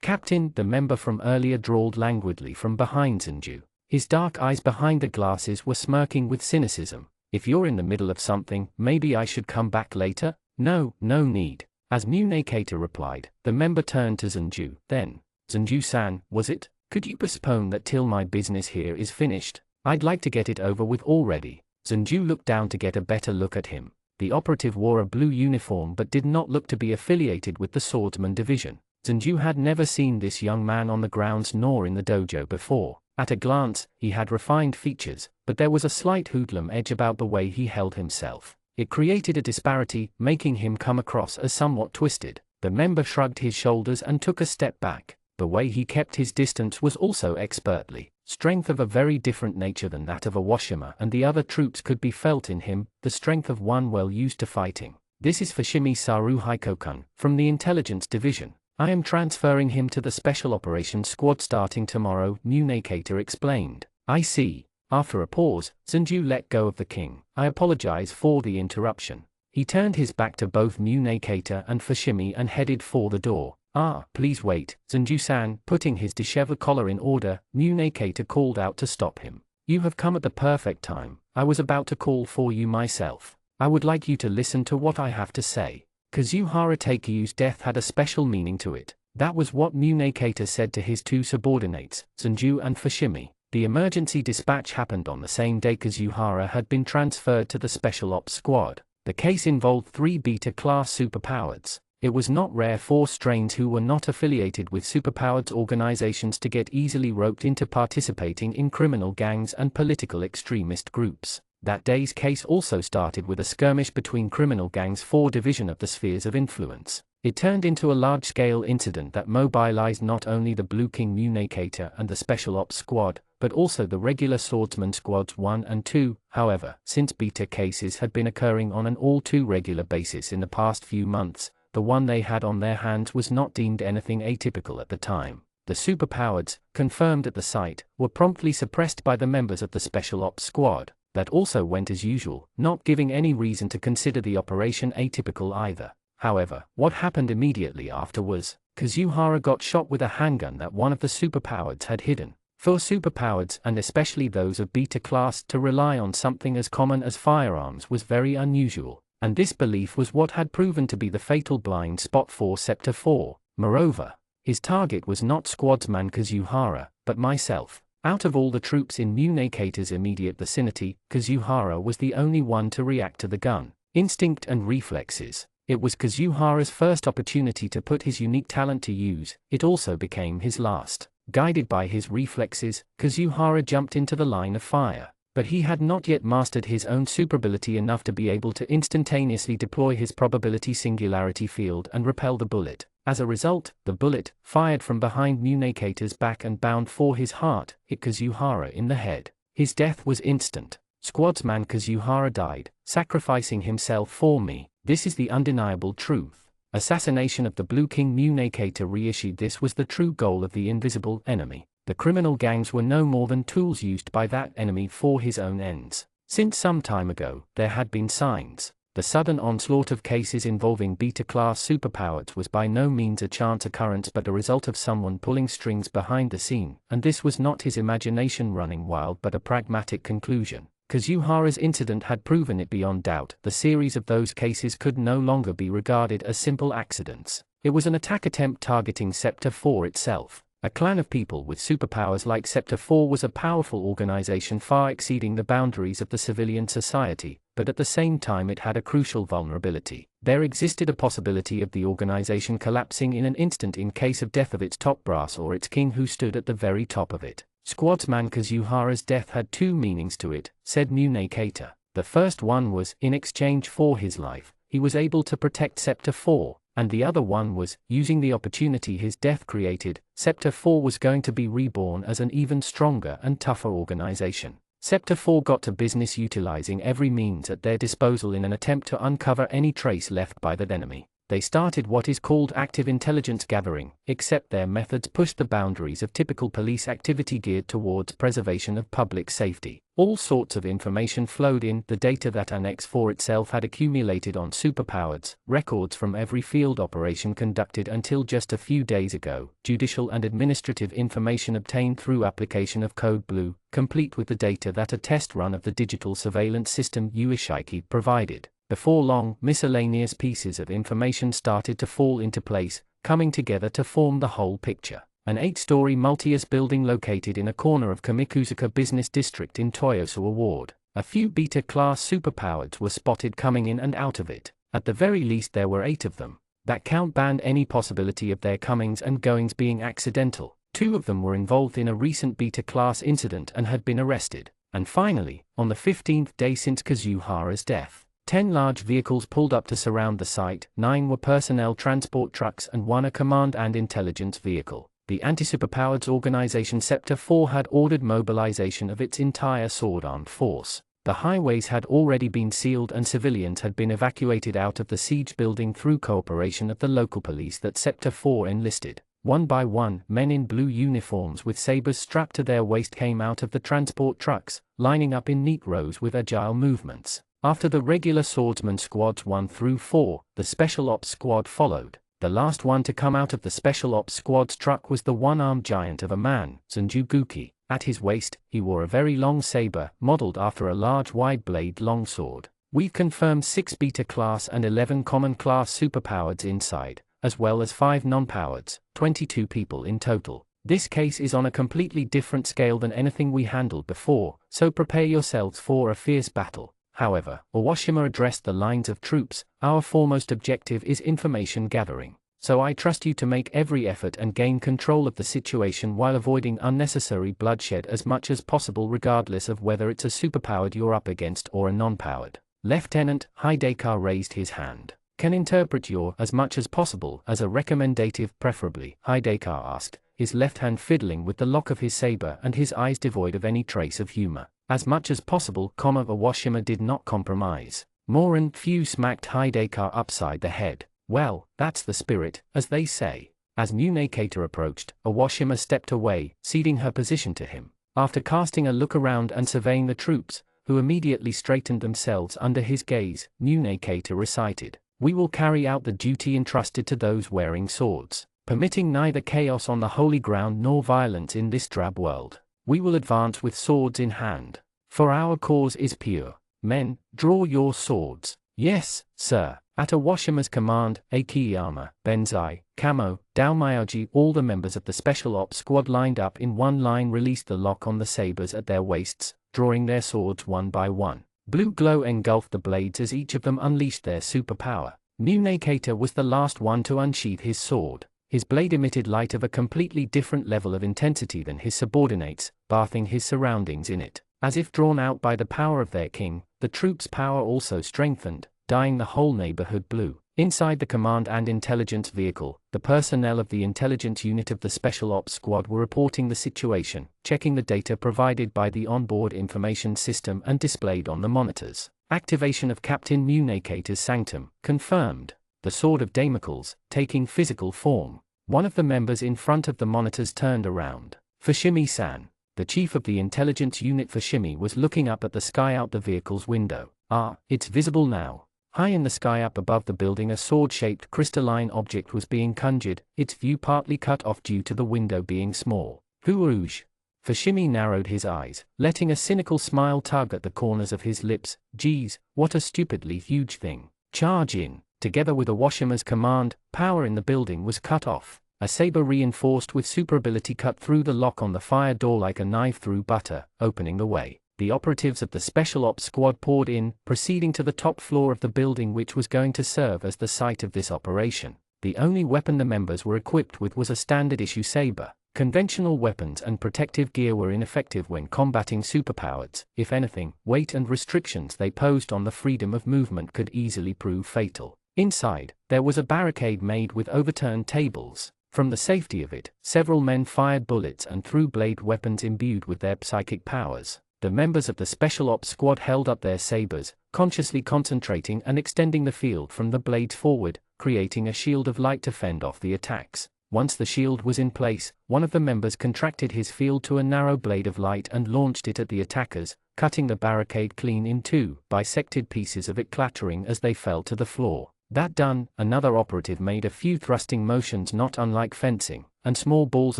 Captain," the member from earlier drawled languidly from behind Sanju. His dark eyes behind the glasses were smirking with cynicism. "If you're in the middle of something, maybe I should come back later?" No need. As Munekater replied, the member turned to Zenju. Then, Zenju-san, was it? Could you postpone that till my business here is finished? I'd like to get it over with already. Zenju looked down to get a better look at him. The operative wore a blue uniform but did not look to be affiliated with the swordsman division. Zenju had never seen this young man on the grounds nor in the dojo before. At a glance, he had refined features, but there was a slight hoodlum edge about the way he held himself. It created a disparity, making him come across as somewhat twisted. The member shrugged his shoulders and took a step back. The way he kept his distance was also expertly. Strength of a very different nature than that of a Washima and the other troops could be felt in him, the strength of one well used to fighting. This is Fushimi Saru Haikokan, from the intelligence division. I am transferring him to the Special Operations Squad starting tomorrow, Munekater explained. I see. After a pause, Zenju let go of the king. I apologize for the interruption. He turned his back to both Munekater and Fushimi and headed for the door. Ah, please wait, Zenju-san. Putting his disheveled collar in order, Munekater called out to stop him. You have come at the perfect time. I was about to call for you myself. I would like you to listen to what I have to say. Kazuhara Takeyu's death had a special meaning to it. That was what Munekater said to his two subordinates, Zenju and Fushimi. The emergency dispatch happened on the same day Kazuhara had been transferred to the Special Ops Squad. The case involved 3 beta-class superpowers. It was not rare for strains who were not affiliated with superpowered organizations to get easily roped into participating in criminal gangs and political extremist groups. That day's case also started with a skirmish between criminal gangs for division of the spheres of influence. It turned into a large-scale incident that mobilized not only the Blue King Munekater and the Special Ops Squad, but also the regular Swordsman Squads 1 and 2. However, since beta cases had been occurring on an all-too-regular basis in the past few months, the one they had on their hands was not deemed anything atypical at the time. The superpowers, confirmed at the site, were promptly suppressed by the members of the Special Ops Squad. That also went as usual, not giving any reason to consider the operation atypical either. However, what happened immediately after was, Kazuhara got shot with a handgun that one of the superpowers had hidden. For superpowers, and especially those of beta class, to rely on something as common as firearms was very unusual, and this belief was what had proven to be the fatal blind spot for Sector 4. Moreover, his target was not squadsman Kazuhara, but myself. Out of all the troops in Munekater's immediate vicinity, Kazuhara was the only one to react to the gun. Instinct and reflexes. It was Kazuhara's first opportunity to put his unique talent to use. It also became his last. Guided by his reflexes, Kazuhara jumped into the line of fire. But he had not yet mastered his own superability enough to be able to instantaneously deploy his probability singularity field and repel the bullet. As a result, the bullet, fired from behind Munekater's back and bound for his heart, hit Kazuhara in the head. His death was instant. Squadsman Kazuhara died, sacrificing himself for me. This is the undeniable truth. Assassination of the Blue King Munekater reissued. This was the true goal of the invisible enemy. The criminal gangs were no more than tools used by that enemy for his own ends. Since some time ago, there had been signs. The sudden onslaught of cases involving beta-class superpowers was by no means a chance occurrence but a result of someone pulling strings behind the scene, and this was not his imagination running wild but a pragmatic conclusion. Kazuhara's incident had proven it beyond doubt. The series of those cases could no longer be regarded as simple accidents. It was an attack attempt targeting Sector 4 itself. A clan of people with superpowers like Sector 4 was a powerful organization far exceeding the boundaries of the civilian society, but at the same time it had a crucial vulnerability. There existed a possibility of the organization collapsing in an instant in case of death of its top brass or its king who stood at the very top of it. Squadsman Kazuhara's death had two meanings to it, said Munekater. The first one was, in exchange for his life, he was able to protect Sector 4. And the other one was, using the opportunity his death created, Sector 4 was going to be reborn as an even stronger and tougher organization. Sector 4 got to business utilizing every means at their disposal in an attempt to uncover any trace left by that enemy. They started what is called active intelligence gathering, except their methods pushed the boundaries of typical police activity geared towards preservation of public safety. All sorts of information flowed in, the data that Annex 4 itself had accumulated on superpowers, records from every field operation conducted until just a few days ago, judicial and administrative information obtained through application of Code Blue, complete with the data that a test run of the digital surveillance system Uishiki provided. Before long, miscellaneous pieces of information started to fall into place, coming together to form the whole picture. An 8-story multi-use building located in a corner of Kamikuzuka Business District in Toyosu Ward. A few beta-class superpowers were spotted coming in and out of it. At the very least there were 8 of them. That count banned any possibility of their comings and goings being accidental. 2 of them were involved in a recent beta-class incident and had been arrested. And finally, on the 15th day since Kazuhara's death, 10 large vehicles pulled up to surround the site. 9 were personnel transport trucks and 1 a command and intelligence vehicle. The anti-superpowered organization Sector 4 had ordered mobilization of its entire sword-armed force. The highways had already been sealed and civilians had been evacuated out of the siege building through cooperation of the local police that Sector 4 enlisted. One by one, men in blue uniforms with sabers strapped to their waist came out of the transport trucks, lining up in neat rows with agile movements. After the regular swordsman squads 1 through 4, the Special Ops squad followed. The last one to come out of the Special Ops squad's truck was the one-armed giant of a man, Zanjuguki. At his waist, he wore a very long saber, modeled after a large wide-blade longsword. We've confirmed 6 beta-class and 11 common-class superpowers inside, as well as 5 non-powers, 22 people in total. This case is on a completely different scale than anything we handled before, so prepare yourselves for a fierce battle. However, Owashima addressed the lines of troops. Our foremost objective is information gathering. So I trust you to make every effort and gain control of the situation while avoiding unnecessary bloodshed as much as possible regardless of whether it's a superpowered you're up against or a non-powered. Lieutenant Hideka raised his hand. Can interpret your as much as possible as a recommendative preferably, Hideka asked, his left hand fiddling with the lock of his saber and his eyes devoid of any trace of humor. As much as possible, Owashima did not compromise. Morin Few smacked Hideka upside the head. Well, that's the spirit, as they say. As Munekata approached, Owashima stepped away, ceding her position to him. After casting a look around and surveying the troops, who immediately straightened themselves under his gaze, Munekata recited, "We will carry out the duty entrusted to those wearing swords, permitting neither chaos on the holy ground nor violence in this drab world. We will advance with swords in hand. For our cause is pure. Men, draw your swords." "Yes, sir." At Owashima's command, Akiyama, Benzai, Kamo, Daomayoji, all the members of the Special Ops squad lined up in one line released the lock on the sabers at their waists, drawing their swords one by one. Blue glow engulfed the blades as each of them unleashed their superpower. Munekata was the last one to unsheath his sword. His blade emitted light of a completely different level of intensity than his subordinates, bathing his surroundings in it. As if drawn out by the power of their king, the troops' power also strengthened, dyeing the whole neighborhood blue. Inside the command and intelligence vehicle, the personnel of the intelligence unit of the Special Ops squad were reporting the situation, checking the data provided by the onboard information system and displayed on the monitors. Activation of Captain Munekata's sanctum, confirmed. The Sword of Damocles, taking physical form. One of the members in front of the monitors turned around. Fushimi-san. The chief of the intelligence unit Fushimi was looking up at the sky out the vehicle's window. "Ah, it's visible now." High in the sky up above the building a sword-shaped crystalline object was being conjured, its view partly cut off due to the window being small. "Rouge." Fushimi narrowed his eyes, letting a cynical smile tug at the corners of his lips. "Geez, what a stupidly huge thing. Charge in." Together with Owashima's command, power in the building was cut off. A saber reinforced with super ability cut through the lock on the fire door like a knife through butter, opening the way. The operatives of the Special Ops squad poured in, proceeding to the top floor of the building which was going to serve as the site of this operation. The only weapon the members were equipped with was a standard-issue saber. Conventional weapons and protective gear were ineffective when combating superpowers. If anything, weight and restrictions they posed on the freedom of movement could easily prove fatal. Inside, there was a barricade made with overturned tables. From the safety of it, several men fired bullets and threw blade weapons imbued with their psychic powers. The members of the Special Ops squad held up their sabers, consciously concentrating and extending the field from the blades forward, creating a shield of light to fend off the attacks. Once the shield was in place, one of the members contracted his field to a narrow blade of light and launched it at the attackers, cutting the barricade clean in two, bisected pieces of it clattering as they fell to the floor. That done, another operative made a few thrusting motions not unlike fencing, and small balls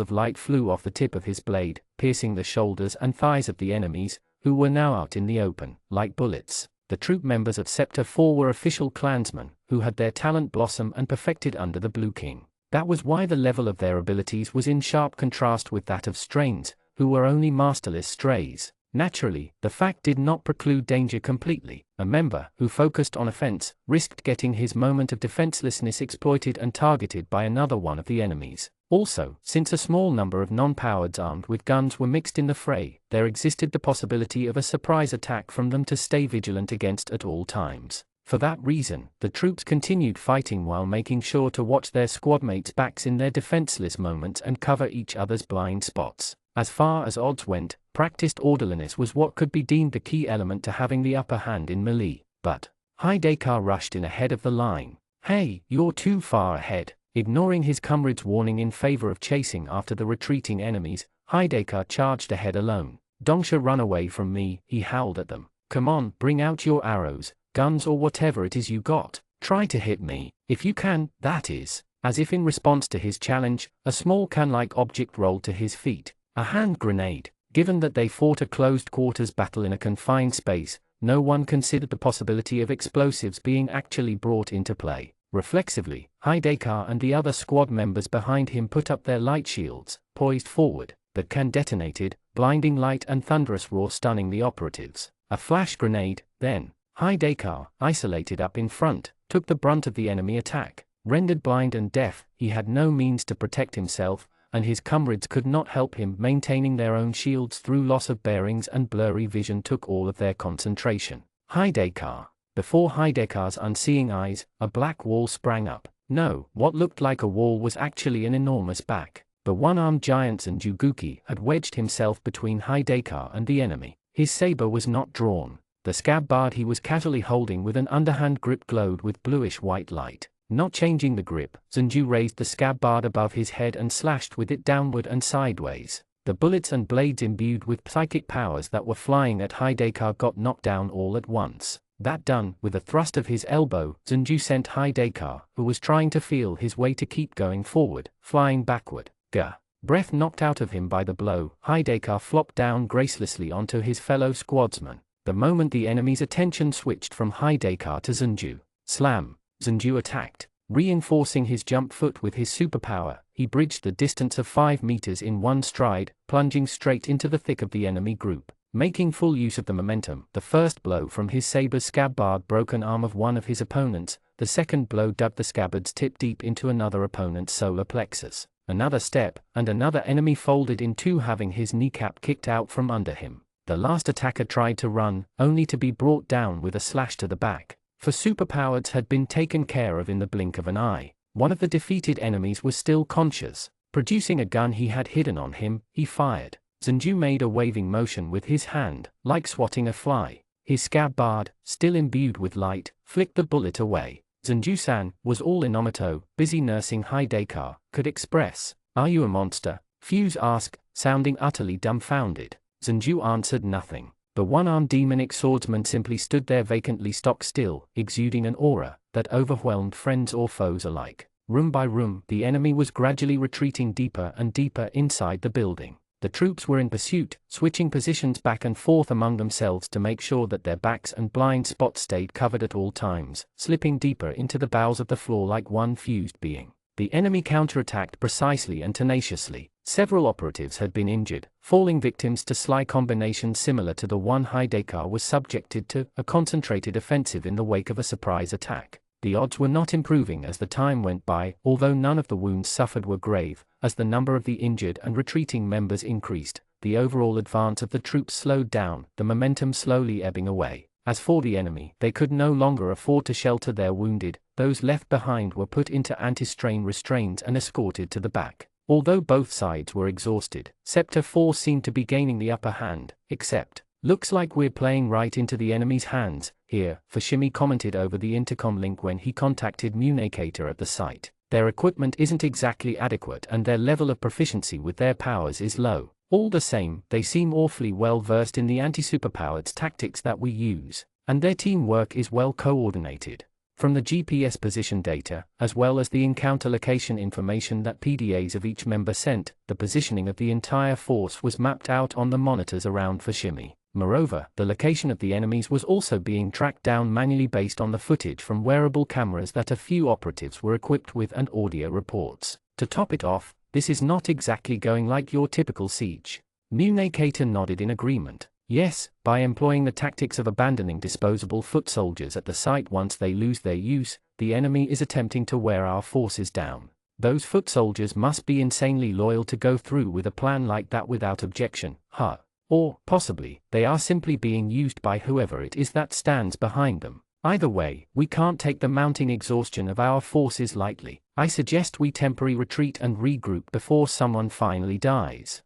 of light flew off the tip of his blade, piercing the shoulders and thighs of the enemies, who were now out in the open, like bullets. The troop members of Sector 4 were official clansmen, who had their talent blossom and perfected under the Blue King. That was why the level of their abilities was in sharp contrast with that of Strains, who were only masterless strays. Naturally, the fact did not preclude danger completely. A member who focused on offense risked getting his moment of defenselessness exploited and targeted by another one of the enemies. Also, since a small number of non-powered armed with guns were mixed in the fray, there existed the possibility of a surprise attack from them to stay vigilant against at all times. For that reason, the troops continued fighting while making sure to watch their squadmates' backs in their defenseless moments and cover each other's blind spots. As far as odds went, practiced orderliness was what could be deemed the key element to having the upper hand in melee. But Haidekar rushed in ahead of the line. "Hey, you're too far ahead." Ignoring his comrade's warning in favor of chasing after the retreating enemies, Haidekar charged ahead alone. "Dongsha, run away from me," he howled at them. "Come on, bring out your arrows, guns or whatever it is you got. Try to hit me, if you can, that is." As if in response to his challenge, a small can-like object rolled to his feet. A hand grenade. Given that they fought a closed-quarters battle in a confined space, no one considered the possibility of explosives being actually brought into play. Reflexively, Haidekar and the other squad members behind him put up their light shields, poised forward. The can detonated, blinding light and thunderous roar stunning the operatives. A flash grenade, then. Haidekar, isolated up in front, took the brunt of the enemy attack. Rendered blind and deaf, he had no means to protect himself, and his comrades could not help him. Maintaining their own shields through loss of bearings and blurry vision took all of their concentration. Haidekar. Before Haidekar's unseeing eyes, a black wall sprang up. No, what looked like a wall was actually an enormous back. The one-armed giant Zanjuguki had wedged himself between Haidekar and the enemy. His saber was not drawn. The scabbard he was casually holding with an underhand grip glowed with bluish-white light. Not changing the grip, Zanju raised the scabbard above his head and slashed with it downward and sideways. The bullets and blades imbued with psychic powers that were flying at Haidekar got knocked down all at once. That done, with a thrust of his elbow, Zanju sent Haidekar, who was trying to feel his way to keep going forward, flying backward. Gah! Breath knocked out of him by the blow, Haidekar flopped down gracelessly onto his fellow squadsman. The moment the enemy's attention switched from Haidekar to Zanju. Slam! Zanju attacked. Reinforcing his jump foot with his superpower, he bridged the distance of 5 meters in one stride, plunging straight into the thick of the enemy group. Making full use of the momentum, the first blow from his saber's scabbard broke an arm of one of his opponents, the second blow dug the scabbard's tip deep into another opponent's solar plexus. Another step, and another enemy folded in two, having his kneecap kicked out from under him. The last attacker tried to run, only to be brought down with a slash to the back. For superpowers had been taken care of in the blink of an eye. One of the defeated enemies was still conscious. Producing a gun he had hidden on him, he fired. Zanju made a waving motion with his hand, like swatting a fly. His scabbard, still imbued with light, flicked the bullet away. Zanju-san was all Inomoto, busy nursing Haidekar, could express. "Are you a monster?" Fuse asked, sounding utterly dumbfounded. Zanju answered nothing. The one-armed demonic swordsman simply stood there vacantly stock still, exuding an aura that overwhelmed friends or foes alike. Room by room, the enemy was gradually retreating deeper and deeper inside the building. The troops were in pursuit, switching positions back and forth among themselves to make sure that their backs and blind spots stayed covered at all times, slipping deeper into the bowels of the floor like one fused being. The enemy counterattacked precisely and tenaciously. Several operatives had been injured, falling victims to sly combinations similar to the one Haidekar was subjected to, a concentrated offensive in the wake of a surprise attack. The odds were not improving as the time went by, although none of the wounds suffered were grave. As the number of the injured and retreating members increased, the overall advance of the troops slowed down, the momentum slowly ebbing away. As for the enemy, they could no longer afford to shelter their wounded. Those left behind were put into anti-strain restraints and escorted to the back. Although both sides were exhausted, Sector 4 seemed to be gaining the upper hand, except, "Looks like we're playing right into the enemy's hands here," Fushimi commented over the intercom link when he contacted Munekator at the site. "Their equipment isn't exactly adequate and their level of proficiency with their powers is low. All the same, they seem awfully well versed in the anti-superpowers tactics that we use, and their teamwork is well coordinated." From the GPS position data, as well as the encounter location information that PDAs of each member sent, the positioning of the entire force was mapped out on the monitors around Fushimi. Moreover, the location of the enemies was also being tracked down manually based on the footage from wearable cameras that a few operatives were equipped with and audio reports. To top it off, this is not exactly going like your typical siege. Communicator nodded in agreement. Yes, by employing the tactics of abandoning disposable foot soldiers at the site once they lose their use, the enemy is attempting to wear our forces down. Those foot soldiers must be insanely loyal to go through with a plan like that without objection, huh? Or, possibly, they are simply being used by whoever it is that stands behind them. Either way, we can't take the mounting exhaustion of our forces lightly. I suggest we temporarily retreat and regroup before someone finally dies.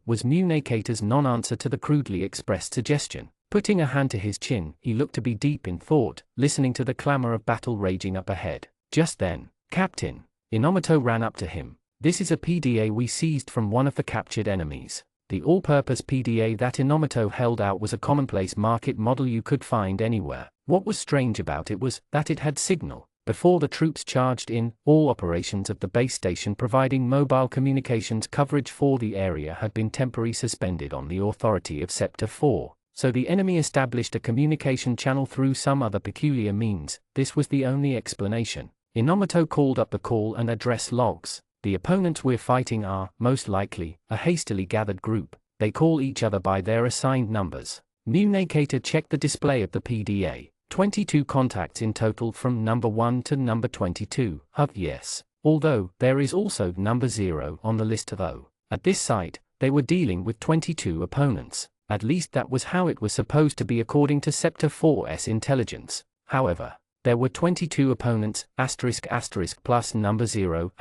Was Communicator's non-answer to the crudely expressed suggestion. Putting a hand to his chin, he looked to be deep in thought, listening to the clamor of battle raging up ahead. Just then, Captain Inomoto ran up to him. This is a PDA we seized from one of the captured enemies. The all-purpose PDA that Inomoto held out was a commonplace market model you could find anywhere. What was strange about it was that it had signal. Before the troops charged in, all operations of the base station providing mobile communications coverage for the area had been temporarily suspended on the authority of Sector 4. So the enemy established a communication channel through some other peculiar means. This was the only explanation. Inomoto called up the call and address logs. The opponents we're fighting are, most likely, a hastily gathered group. They call each other by their assigned numbers. Communicator checked the display of the PDA. 22 contacts in total from number 1 to number 22. Yes. Although, there is also number 0 on the list of O. At this site, they were dealing with 22 opponents. At least that was how it was supposed to be according to Sector 4's intelligence. However, there were 22 opponents, plus number 0,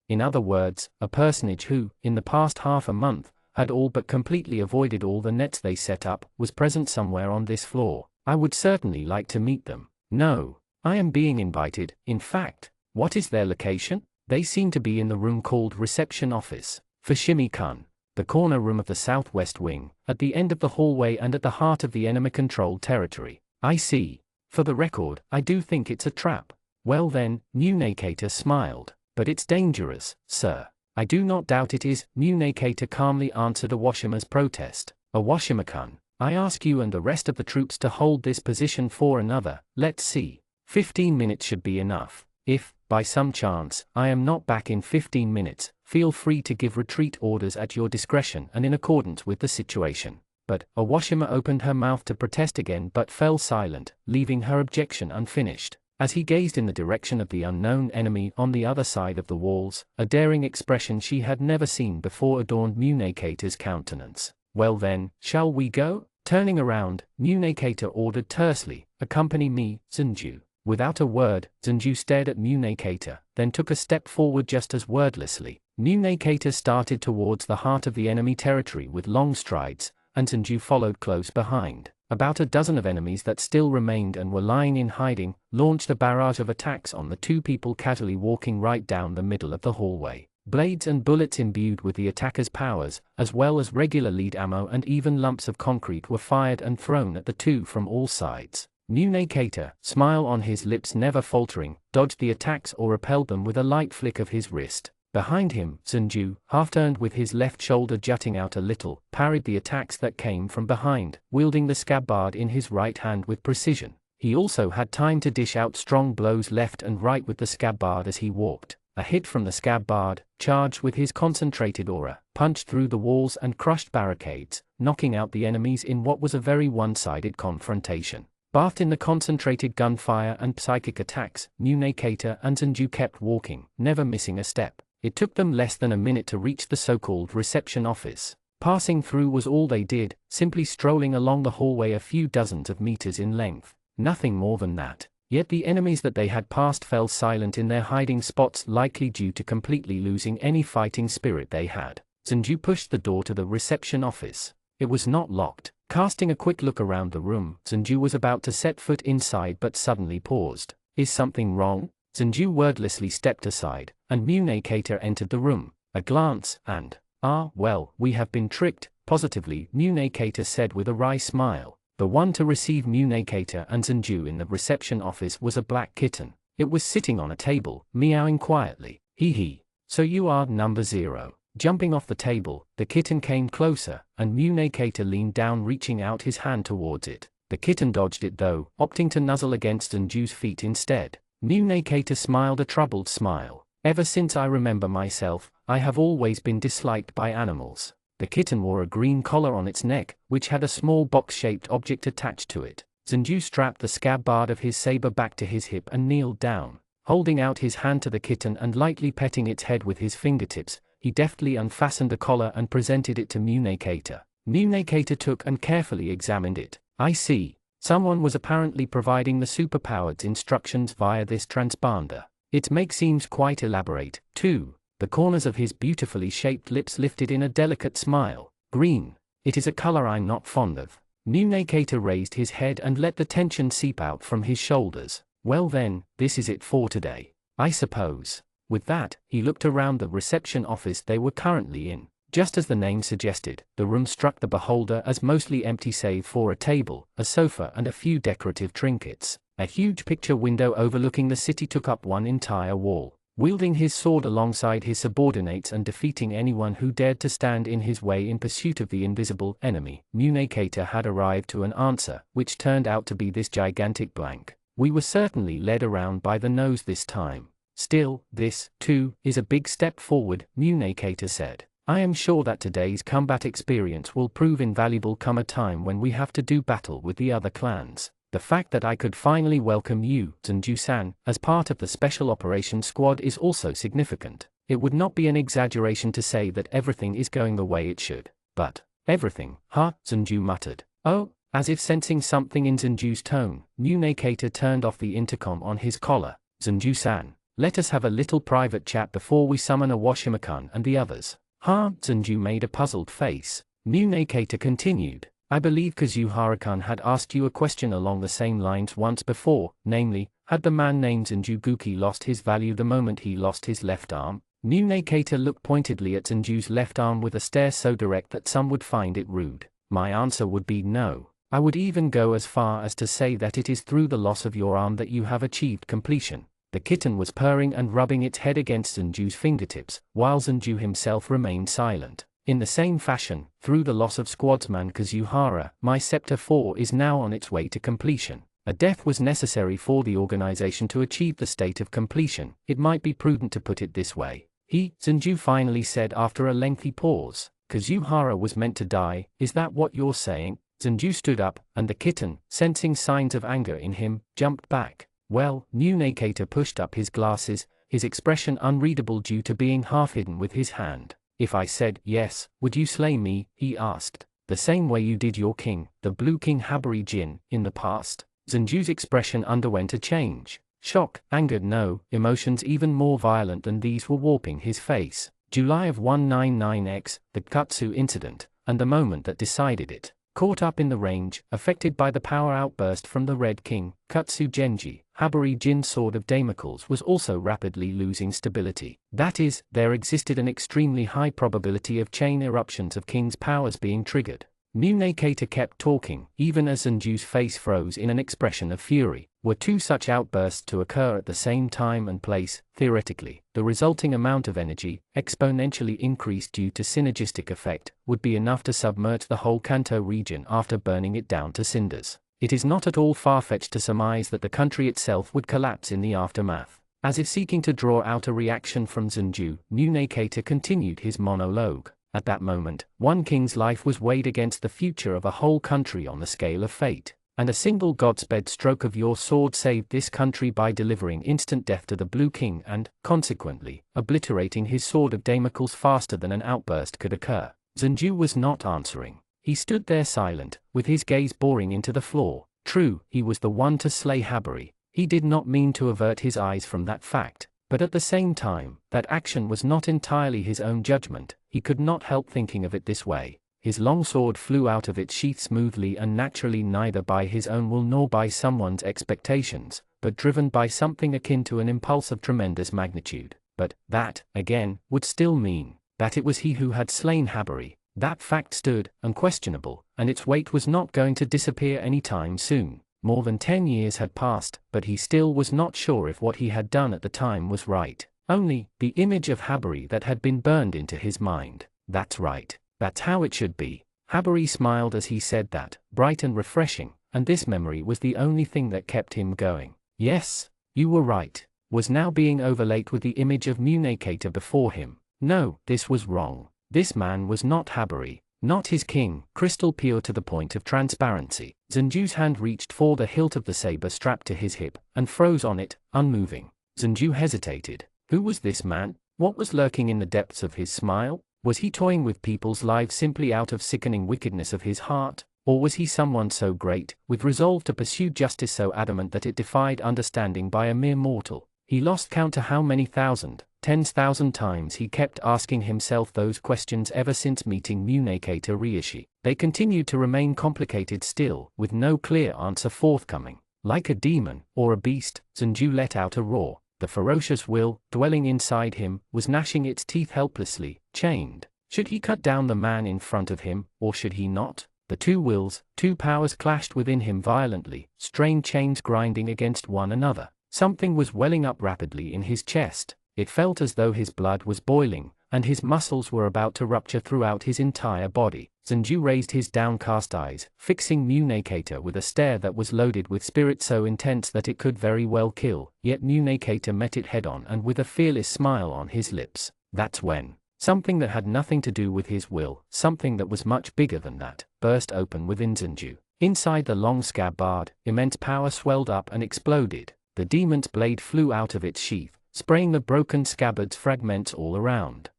In other words, a personage who, in the past half a month, had all but completely avoided all the nets they set up, was present somewhere on this floor. I would certainly like to meet them. No, I am being invited. In fact, what is their location? They seem to be in the room called Reception Office. Fushimi-kun, the corner room of the southwest wing, at the end of the hallway and at the heart of the enemy-controlled territory. I see. For the record, I do think it's a trap. Well then, Communicator smiled. But it's dangerous, sir. I do not doubt it is. Communicator calmly answered Awashima's protest. Awashima-kun, I ask you and the rest of the troops to hold this position for another, let's see. 15 minutes should be enough. If, by some chance, I am not back in 15 minutes, feel free to give retreat orders at your discretion and in accordance with the situation. But Awashima opened her mouth to protest again but fell silent, leaving her objection unfinished. As he gazed in the direction of the unknown enemy on the other side of the walls, a daring expression she had never seen before adorned Communicator's countenance. Well then, shall we go? Turning around, Communicator ordered tersely, accompany me, Zenju. Without a word, Zenju stared at Communicator, then took a step forward just as wordlessly. Communicator started towards the heart of the enemy territory with long strides, and Zenju followed close behind. About a dozen of enemies that still remained and were lying in hiding, launched a barrage of attacks on the two people casually walking right down the middle of the hallway. Blades and bullets imbued with the attacker's powers, as well as regular lead ammo and even lumps of concrete were fired and thrown at the two from all sides. Communicator, smile on his lips never faltering, dodged the attacks or repelled them with a light flick of his wrist. Behind him, Zenju, half-turned with his left shoulder jutting out a little, parried the attacks that came from behind, wielding the scabbard in his right hand with precision. He also had time to dish out strong blows left and right with the scabbard as he walked. A hit from the scabbard, charged with his concentrated aura, punched through the walls and crushed barricades, knocking out the enemies in what was a very one-sided confrontation. Bathed in the concentrated gunfire and psychic attacks, Communicator and Zenju kept walking, never missing a step. It took them less than a minute to reach the so-called reception office. Passing through was all they did, simply strolling along the hallway a few dozens of meters in length. Nothing more than that. Yet the enemies that they had passed fell silent in their hiding spots, likely due to completely losing any fighting spirit they had. Zenju pushed the door to the reception office. It was not locked. Casting a quick look around the room, Zenju was about to set foot inside but suddenly paused. Is something wrong? Zenju wordlessly stepped aside, and Communicator entered the room. A glance, and, well, we have been tricked, positively, Communicator said with a wry smile. The one to receive Communicator and Zenju in the reception office was a black kitten. It was sitting on a table, meowing quietly. Hee hee. So you are number 0. Jumping off the table, the kitten came closer, and Munekater leaned down, reaching out his hand towards it. The kitten dodged it though, opting to nuzzle against Zenju's feet instead. Munekater smiled a troubled smile. Ever since I remember myself, I have always been disliked by animals. The kitten wore a green collar on its neck, which had a small box-shaped object attached to it. Zenju strapped the scabbard of his saber back to his hip and kneeled down. Holding out his hand to the kitten and lightly petting its head with his fingertips, he deftly unfastened the collar and presented it to Munekater. Munekater took and carefully examined it. I see. Someone was apparently providing the superpowered instructions via this transponder. Its make seems quite elaborate, too. The corners of his beautifully shaped lips lifted in a delicate smile. Green. It is a color I'm not fond of. Munekater raised his head and let the tension seep out from his shoulders. Well then, this is it for today, I suppose. With that, he looked around the reception office they were currently in. Just as the name suggested, the room struck the beholder as mostly empty save for a table, a sofa and a few decorative trinkets. A huge picture window overlooking the city took up one entire wall. Wielding his sword alongside his subordinates and defeating anyone who dared to stand in his way in pursuit of the invisible enemy, Munekater had arrived to an answer, which turned out to be this gigantic blank. We were certainly led around by the nose this time. Still, this, too, is a big step forward, Munekater said. I am sure that today's combat experience will prove invaluable come a time when we have to do battle with the other clans. The fact that I could finally welcome you, Zenju-san, as part of the Special Operations Squad is also significant. It would not be an exaggeration to say that everything is going the way it should. But, everything, huh? Zenju muttered. Oh, as if sensing something in Zenju's tone, Munekater turned off the intercom on his collar. Zenju-san, let us have a little private chat before we summon Awashima-kun and the others. Huh? Zenju made a puzzled face. Munekater continued. I believe Kazuhara-kun had asked you a question along the same lines once before, namely, had the man named Zenju lost his value the moment he lost his left arm? Munekater looked pointedly at Zenju's left arm with a stare so direct that some would find it rude. My answer would be no. I would even go as far as to say that it is through the loss of your arm that you have achieved completion. The kitten was purring and rubbing its head against Zenju's fingertips, while Zenju himself remained silent. In the same fashion, through the loss of squadsman Kazuhara, my Scepter 4 is now on its way to completion. A death was necessary for the organization to achieve the state of completion. It might be prudent to put it this way. Zenju finally said after a lengthy pause. Kazuhara was meant to die, is that what you're saying? Zenju stood up, and the kitten, sensing signs of anger in him, jumped back. Well, Munekater pushed up his glasses, his expression unreadable due to being half hidden with his hand. If I said yes, would you slay me? He asked. The same way you did your king, the Blue King Habari Jin, in the past? Zenju's expression underwent a change. Shock, anger, no, emotions even more violent than these were warping his face. July of 199X, the Kutsu incident, and the moment that decided it. Caught up in the range, affected by the power outburst from the Red King, Kutsu Genji, Habari Jin's Sword of Damocles was also rapidly losing stability. That is, there existed an extremely high probability of chain eruptions of King's powers being triggered. Munekater kept talking, even as Zenju's face froze in an expression of fury. Were two such outbursts to occur at the same time and place, theoretically, the resulting amount of energy, exponentially increased due to synergistic effect, would be enough to submerge the whole Kanto region after burning it down to cinders. It is not at all far-fetched to surmise that the country itself would collapse in the aftermath. As if seeking to draw out a reaction from Zenju, Munekater continued his monologue. At that moment, one king's life was weighed against the future of a whole country on the scale of fate. And a single Godsped stroke of your sword saved this country by delivering instant death to the Blue King and, consequently, obliterating his Sword of Damocles faster than an outburst could occur. Zenju was not answering. He stood there silent, with his gaze boring into the floor. True, he was the one to slay Habari. He did not mean to avert his eyes from that fact. But at the same time, that action was not entirely his own judgment. He could not help thinking of it this way. His long sword flew out of its sheath smoothly and naturally, neither by his own will nor by someone's expectations, but driven by something akin to an impulse of tremendous magnitude. But that, again, would still mean that it was he who had slain Habari. That fact stood unquestionable, and its weight was not going to disappear any time soon. More than 10 years had passed, but he still was not sure if what he had done at the time was right. Only, the image of Habari that had been burned into his mind. That's right. That's how it should be. Habari smiled as he said that, bright and refreshing, and this memory was the only thing that kept him going. Yes, you were right. Was now being overlaid with the image of Munekator before him. No, this was wrong. This man was not Habari, not his king, crystal pure to the point of transparency. Zenju's hand reached for the hilt of the saber strapped to his hip, and froze on it, unmoving. Zenju hesitated. Who was this man? What was lurking in the depths of his smile? Was he toying with people's lives simply out of sickening wickedness of his heart? Or was he someone so great, with resolve to pursue justice so adamant that it defied understanding by a mere mortal? He lost count to how many tens thousand times he kept asking himself those questions ever since meeting Munekator Reishi. They continued to remain complicated still, with no clear answer forthcoming. Like a demon, or a beast, Zenju let out a roar. The ferocious will, dwelling inside him, was gnashing its teeth helplessly, chained. Should he cut down the man in front of him, or should he not? The two wills, two powers clashed within him violently, strained chains grinding against one another. Something was welling up rapidly in his chest. It felt as though his blood was boiling, and his muscles were about to rupture throughout his entire body. Zenju raised his downcast eyes, fixing Munekator with a stare that was loaded with spirit so intense that it could very well kill, yet Munekator met it head-on and with a fearless smile on his lips. That's when something that had nothing to do with his will, something that was much bigger than that, burst open within Zenju. Inside the long scabbard, immense power swelled up and exploded. The demon's blade flew out of its sheath, spraying the broken scabbard's fragments all around.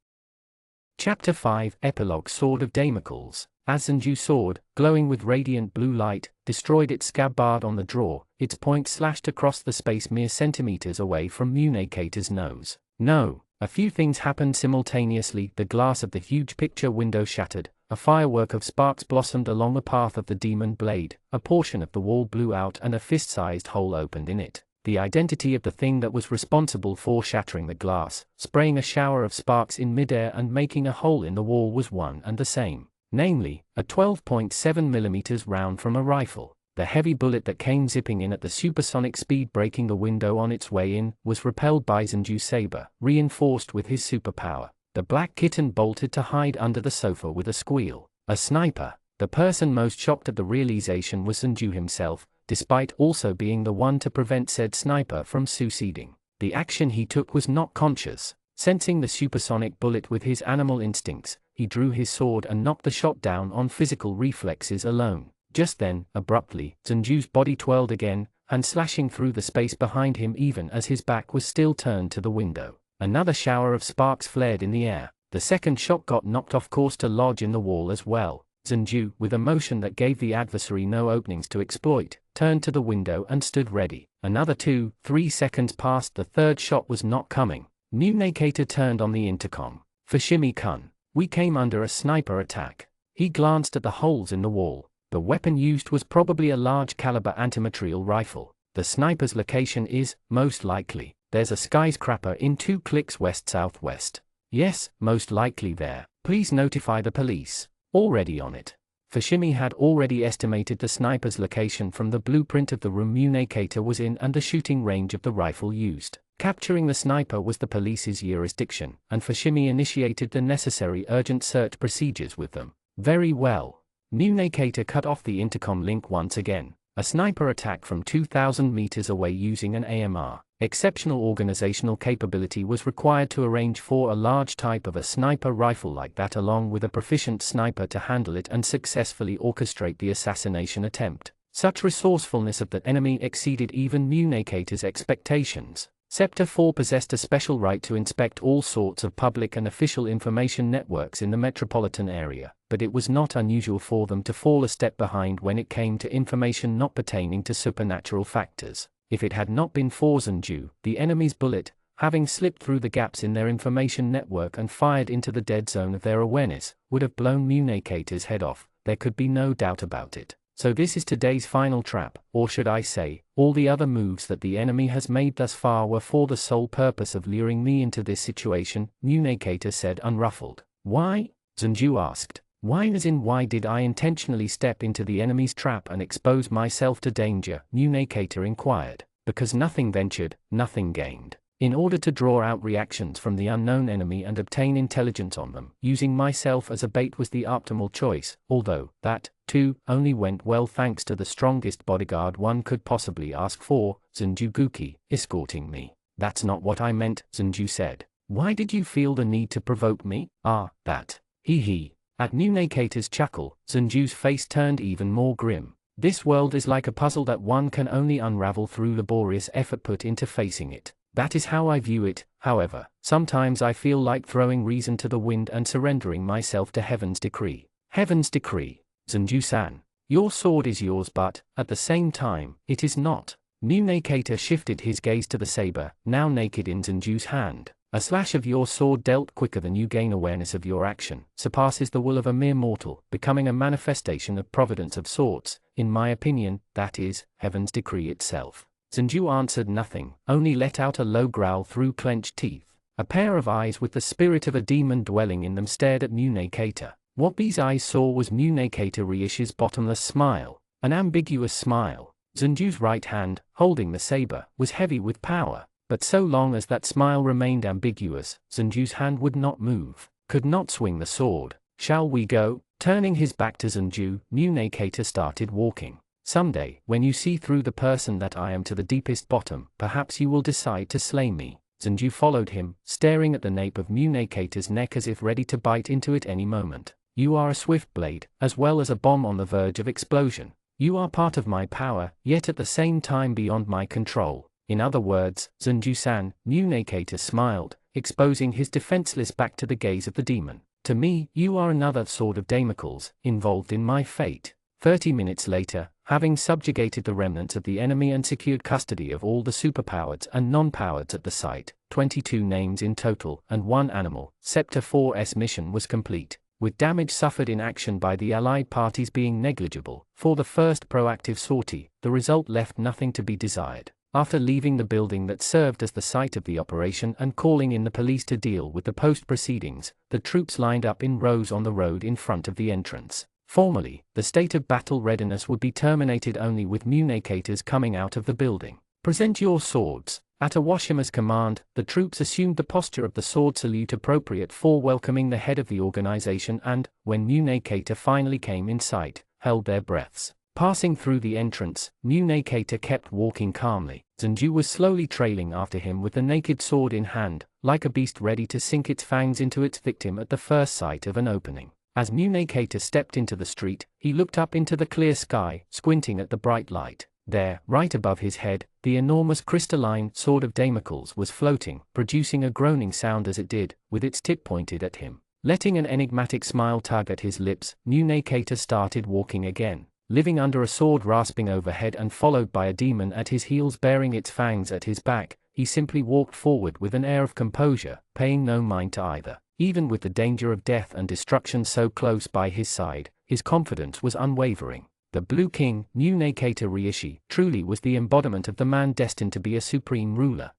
Chapter 5 Epilogue Sword of Damocles. As Zenju's sword, glowing with radiant blue light, destroyed its scabbard on the draw, its point slashed across the space mere centimeters away from Munekator's nose. No, a few things happened simultaneously. The glass of the huge picture window shattered, a firework of sparks blossomed along the path of the demon blade, a portion of the wall blew out and a fist-sized hole opened in it. The identity of the thing that was responsible for shattering the glass, spraying a shower of sparks in midair and making a hole in the wall was one and the same. Namely, a 12.7mm round from a rifle. The heavy bullet that came zipping in at the supersonic speed breaking the window on its way in, was repelled by Zenju's saber, reinforced with his superpower. The black kitten bolted to hide under the sofa with a squeal. A sniper. The person most shocked at the realization was Zenju himself, despite also being the one to prevent said sniper from succeeding. The action he took was not conscious. Sensing the supersonic bullet with his animal instincts, he drew his sword and knocked the shot down on physical reflexes alone. Just then, abruptly, Zenju's body twirled again, and slashing through the space behind him even as his back was still turned to the window. Another shower of sparks flared in the air. The second shot got knocked off course to lodge in the wall as well. Zenju, with a motion that gave the adversary no openings to exploit, turned to the window and stood ready. Another 2-3 seconds passed. The third shot was not coming. Munekator turned on the intercom. Fushimi-kun, we came under a sniper attack. He glanced at the holes in the wall. The weapon used was probably a large caliber antimaterial rifle. The sniper's location is, most likely, there's a skyscraper in 2 clicks west-southwest. Yes, most likely there. Please notify the police. Already on it. Fushimi had already estimated the sniper's location from the blueprint of the room Munekator was in and the shooting range of the rifle used. Capturing the sniper was the police's jurisdiction, and Fushimi initiated the necessary urgent search procedures with them. Very well. Munekator cut off the intercom link once again. A sniper attack from 2,000 meters away using an AMR. Exceptional organizational capability was required to arrange for a large type of a sniper rifle like that along with a proficient sniper to handle it and successfully orchestrate the assassination attempt. Such resourcefulness of the enemy exceeded even Munekator's expectations. Sector 4 possessed a special right to inspect all sorts of public and official information networks in the metropolitan area, but it was not unusual for them to fall a step behind when it came to information not pertaining to supernatural factors. If it had not been for Zenju, the enemy's bullet, having slipped through the gaps in their information network and fired into the dead zone of their awareness, would have blown Munekator's head off. There could be no doubt about it. So this is today's final trap, or should I say, all the other moves that the enemy has made thus far were for the sole purpose of luring me into this situation, Munekator said unruffled. Why? Zenju asked. Why as in why did I intentionally step into the enemy's trap and expose myself to danger? Munekator inquired. Because nothing ventured, nothing gained. in order to draw out reactions from the unknown enemy and obtain intelligence on them. Using myself as a bait was the optimal choice, although that, too, only went well thanks to the strongest bodyguard one could possibly ask for, Zenjuguki, escorting me. That's not what I meant, Zenju said. Why did you feel the need to provoke me? Ah, that. Hee hee. At Munekata's chuckle, Zenju's face turned even more grim. This world is like a puzzle that one can only unravel through laborious effort put into facing it. That is how I view it. However, sometimes I feel like throwing reason to the wind and surrendering myself to heaven's decree. Heaven's decree. Zenju-san, your sword is yours, but, at the same time, it is not. Munekata shifted his gaze to the saber, now naked in Zenju's hand. A slash of your sword dealt quicker than you gain awareness of your action, surpasses the will of a mere mortal, becoming a manifestation of providence of sorts. In my opinion, that is, heaven's decree itself. Zenju answered nothing, only let out a low growl through clenched teeth. A pair of eyes with the spirit of a demon dwelling in them stared at Munekata. What these eyes saw was Munekata Riishi's bottomless smile, an ambiguous smile. Zenju's right hand, holding the saber, was heavy with power. But so long as that smile remained ambiguous, Zenju's hand would not move, could not swing the sword. Shall we go? Turning his back to Zenju, Munekata started walking. Someday, when you see through the person that I am to the deepest bottom, perhaps you will decide to slay me. Zenju followed him, staring at the nape of Munekata's neck as if ready to bite into it any moment. You are a swift blade, as well as a bomb on the verge of explosion. You are part of my power, yet at the same time beyond my control. In other words, Zenju-san, Munekata smiled, exposing his defenseless back to the gaze of the demon. To me, you are another sword of Damocles, involved in my fate. 30 minutes later, having subjugated the remnants of the enemy and secured custody of all the superpowered and non-powered at the site, 22 names in total and 1 animal, Sector 4's mission was complete, with damage suffered in action by the allied parties being negligible. For the first proactive sortie, the result left nothing to be desired. After leaving the building that served as the site of the operation and calling in the police to deal with the post-proceedings, the troops lined up in rows on the road in front of the entrance. Formally, the state of battle readiness would be terminated only with Munekata's coming out of the building. Present your swords. At Awashima's command, the troops assumed the posture of the sword salute appropriate for welcoming the head of the organization and, when Munekata finally came in sight, held their breaths. Passing through the entrance, Munekata kept walking calmly. Zenju was slowly trailing after him with the naked sword in hand, like a beast ready to sink its fangs into its victim at the first sight of an opening. As Munekata stepped into the street, he looked up into the clear sky, squinting at the bright light. There, right above his head, the enormous crystalline sword of Damocles was floating, producing a groaning sound as it did, with its tip pointed at him. Letting an enigmatic smile tug at his lips, Munekata started walking again. Living under a sword rasping overhead and followed by a demon at his heels bearing its fangs at his back, he simply walked forward with an air of composure, paying no mind to either. Even with the danger of death and destruction so close by his side, his confidence was unwavering. The Blue King, Munekata Riishi, truly was the embodiment of the man destined to be a supreme ruler.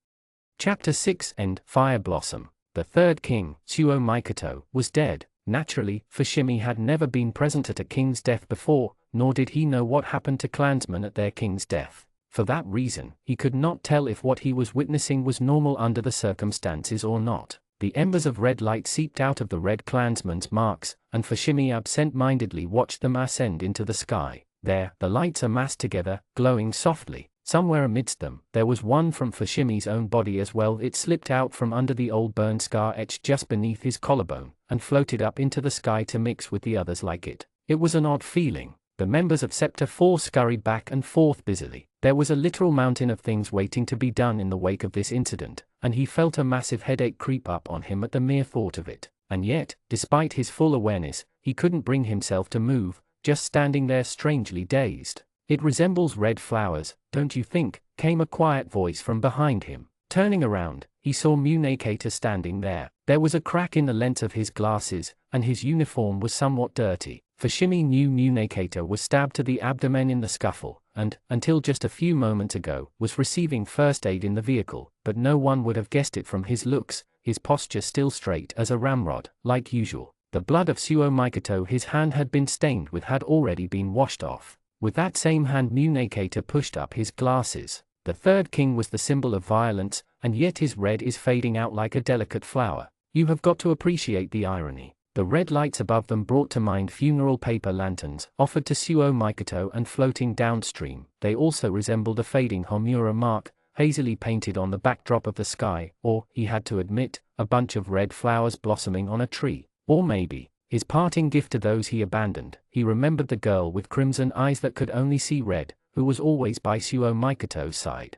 Chapter 6 End. Fire Blossom. The third king, Tsuo Mikoto, was dead. Naturally, Fushimi had never been present at a king's death before, nor did he know what happened to clansmen at their king's death. For that reason, he could not tell if what he was witnessing was normal under the circumstances or not. The embers of red light seeped out of the red clansman's marks, and Fushimi absent-mindedly watched them ascend into the sky. There, the lights amassed together, glowing softly. Somewhere amidst them, there was one from Fushimi's own body as well. It slipped out from under the old burn scar etched just beneath his collarbone, and floated up into the sky to mix with the others like it. It was an odd feeling. The members of Sector 4 scurried back and forth busily. There was a literal mountain of things waiting to be done in the wake of this incident, and he felt a massive headache creep up on him at the mere thought of it. And yet, despite his full awareness, he couldn't bring himself to move, just standing there strangely dazed. It resembles red flowers, don't you think? Came a quiet voice from behind him. Turning around, he saw Munekata standing there. There was a crack in the lens of his glasses, and his uniform was somewhat dirty. Fushimi knew Munekata was stabbed to the abdomen in the scuffle, and, until just a few moments ago, was receiving first aid in the vehicle, but no one would have guessed it from his looks, his posture still straight as a ramrod, like usual. The blood of Tsuo Mikoto his hand had been stained with had already been washed off. With that same hand Munekata pushed up his glasses. The third king was the symbol of violence, and yet his red is fading out like a delicate flower. You have got to appreciate the irony. The red lights above them brought to mind funeral paper lanterns, offered to Suo Mikoto and floating downstream. They also resembled a fading Homura mark, hazily painted on the backdrop of the sky, or, he had to admit, a bunch of red flowers blossoming on a tree. Or maybe, his parting gift to those he abandoned. He remembered the girl with crimson eyes that could only see red, who was always by Suo Mikoto's side.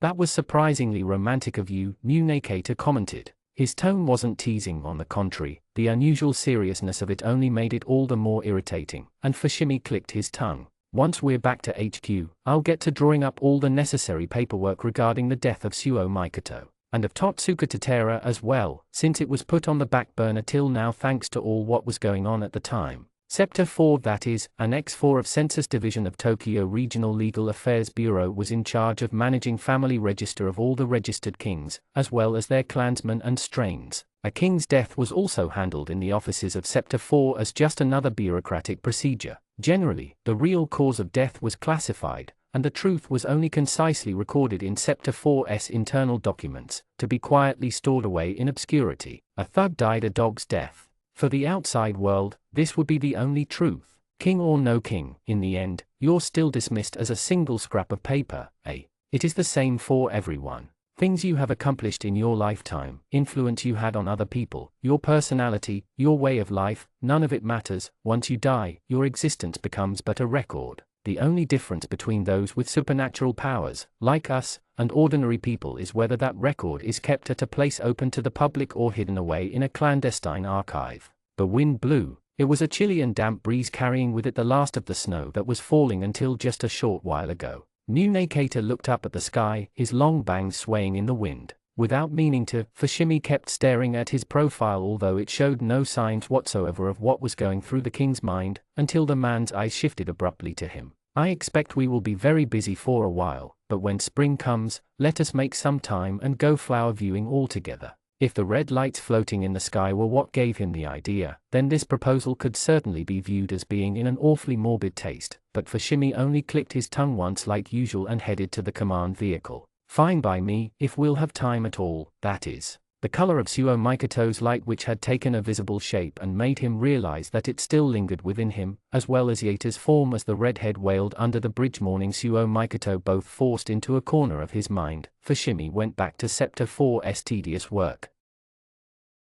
That was surprisingly romantic of you, Munekata commented. His tone wasn't teasing, on the contrary, the unusual seriousness of it only made it all the more irritating, and Fushimi clicked his tongue. Once we're back to HQ, I'll get to drawing up all the necessary paperwork regarding the death of Suo Mikoto, and of Totsuka Tatera as well, since it was put on the back burner till now thanks to all what was going on at the time. Sector 4, that is, Annex 4 of Census Division of Tokyo Regional Legal Affairs Bureau, was in charge of managing family register of all the registered kings, as well as their clansmen and strains. A king's death was also handled in the offices of Sector 4 as just another bureaucratic procedure. Generally, the real cause of death was classified, and the truth was only concisely recorded in Sector 4's internal documents, to be quietly stored away in obscurity. A thug died a dog's death. For the outside world, this would be the only truth. King or no king, in the end, you're still dismissed as a single scrap of paper, eh? It is the same for everyone. Things you have accomplished in your lifetime, influence you had on other people, your personality, your way of life, none of it matters. Once you die, your existence becomes but a record. The only difference between those with supernatural powers, like us, and ordinary people is whether that record is kept at a place open to the public or hidden away in a clandestine archive. The wind blew. It was a chilly and damp breeze carrying with it the last of the snow that was falling until just a short while ago. Munekata looked up at the sky, his long bangs swaying in the wind. Without meaning to, Fushimi kept staring at his profile, although it showed no signs whatsoever of what was going through the king's mind, until the man's eyes shifted abruptly to him. I expect we will be very busy for a while, but when spring comes, let us make some time and go flower viewing all together. If the red lights floating in the sky were what gave him the idea, then this proposal could certainly be viewed as being in an awfully morbid taste, but Fushimi only clicked his tongue once like usual and headed to the command vehicle. Fine by me, if we'll have time at all, that is. The color of Suo Mikoto's light, which had taken a visible shape and made him realize that it still lingered within him, as well as Yata's form as the redhead wailed under the bridge mourning Suo Mikoto, both forced into a corner of his mind, Fushimi went back to Sector 4's tedious work.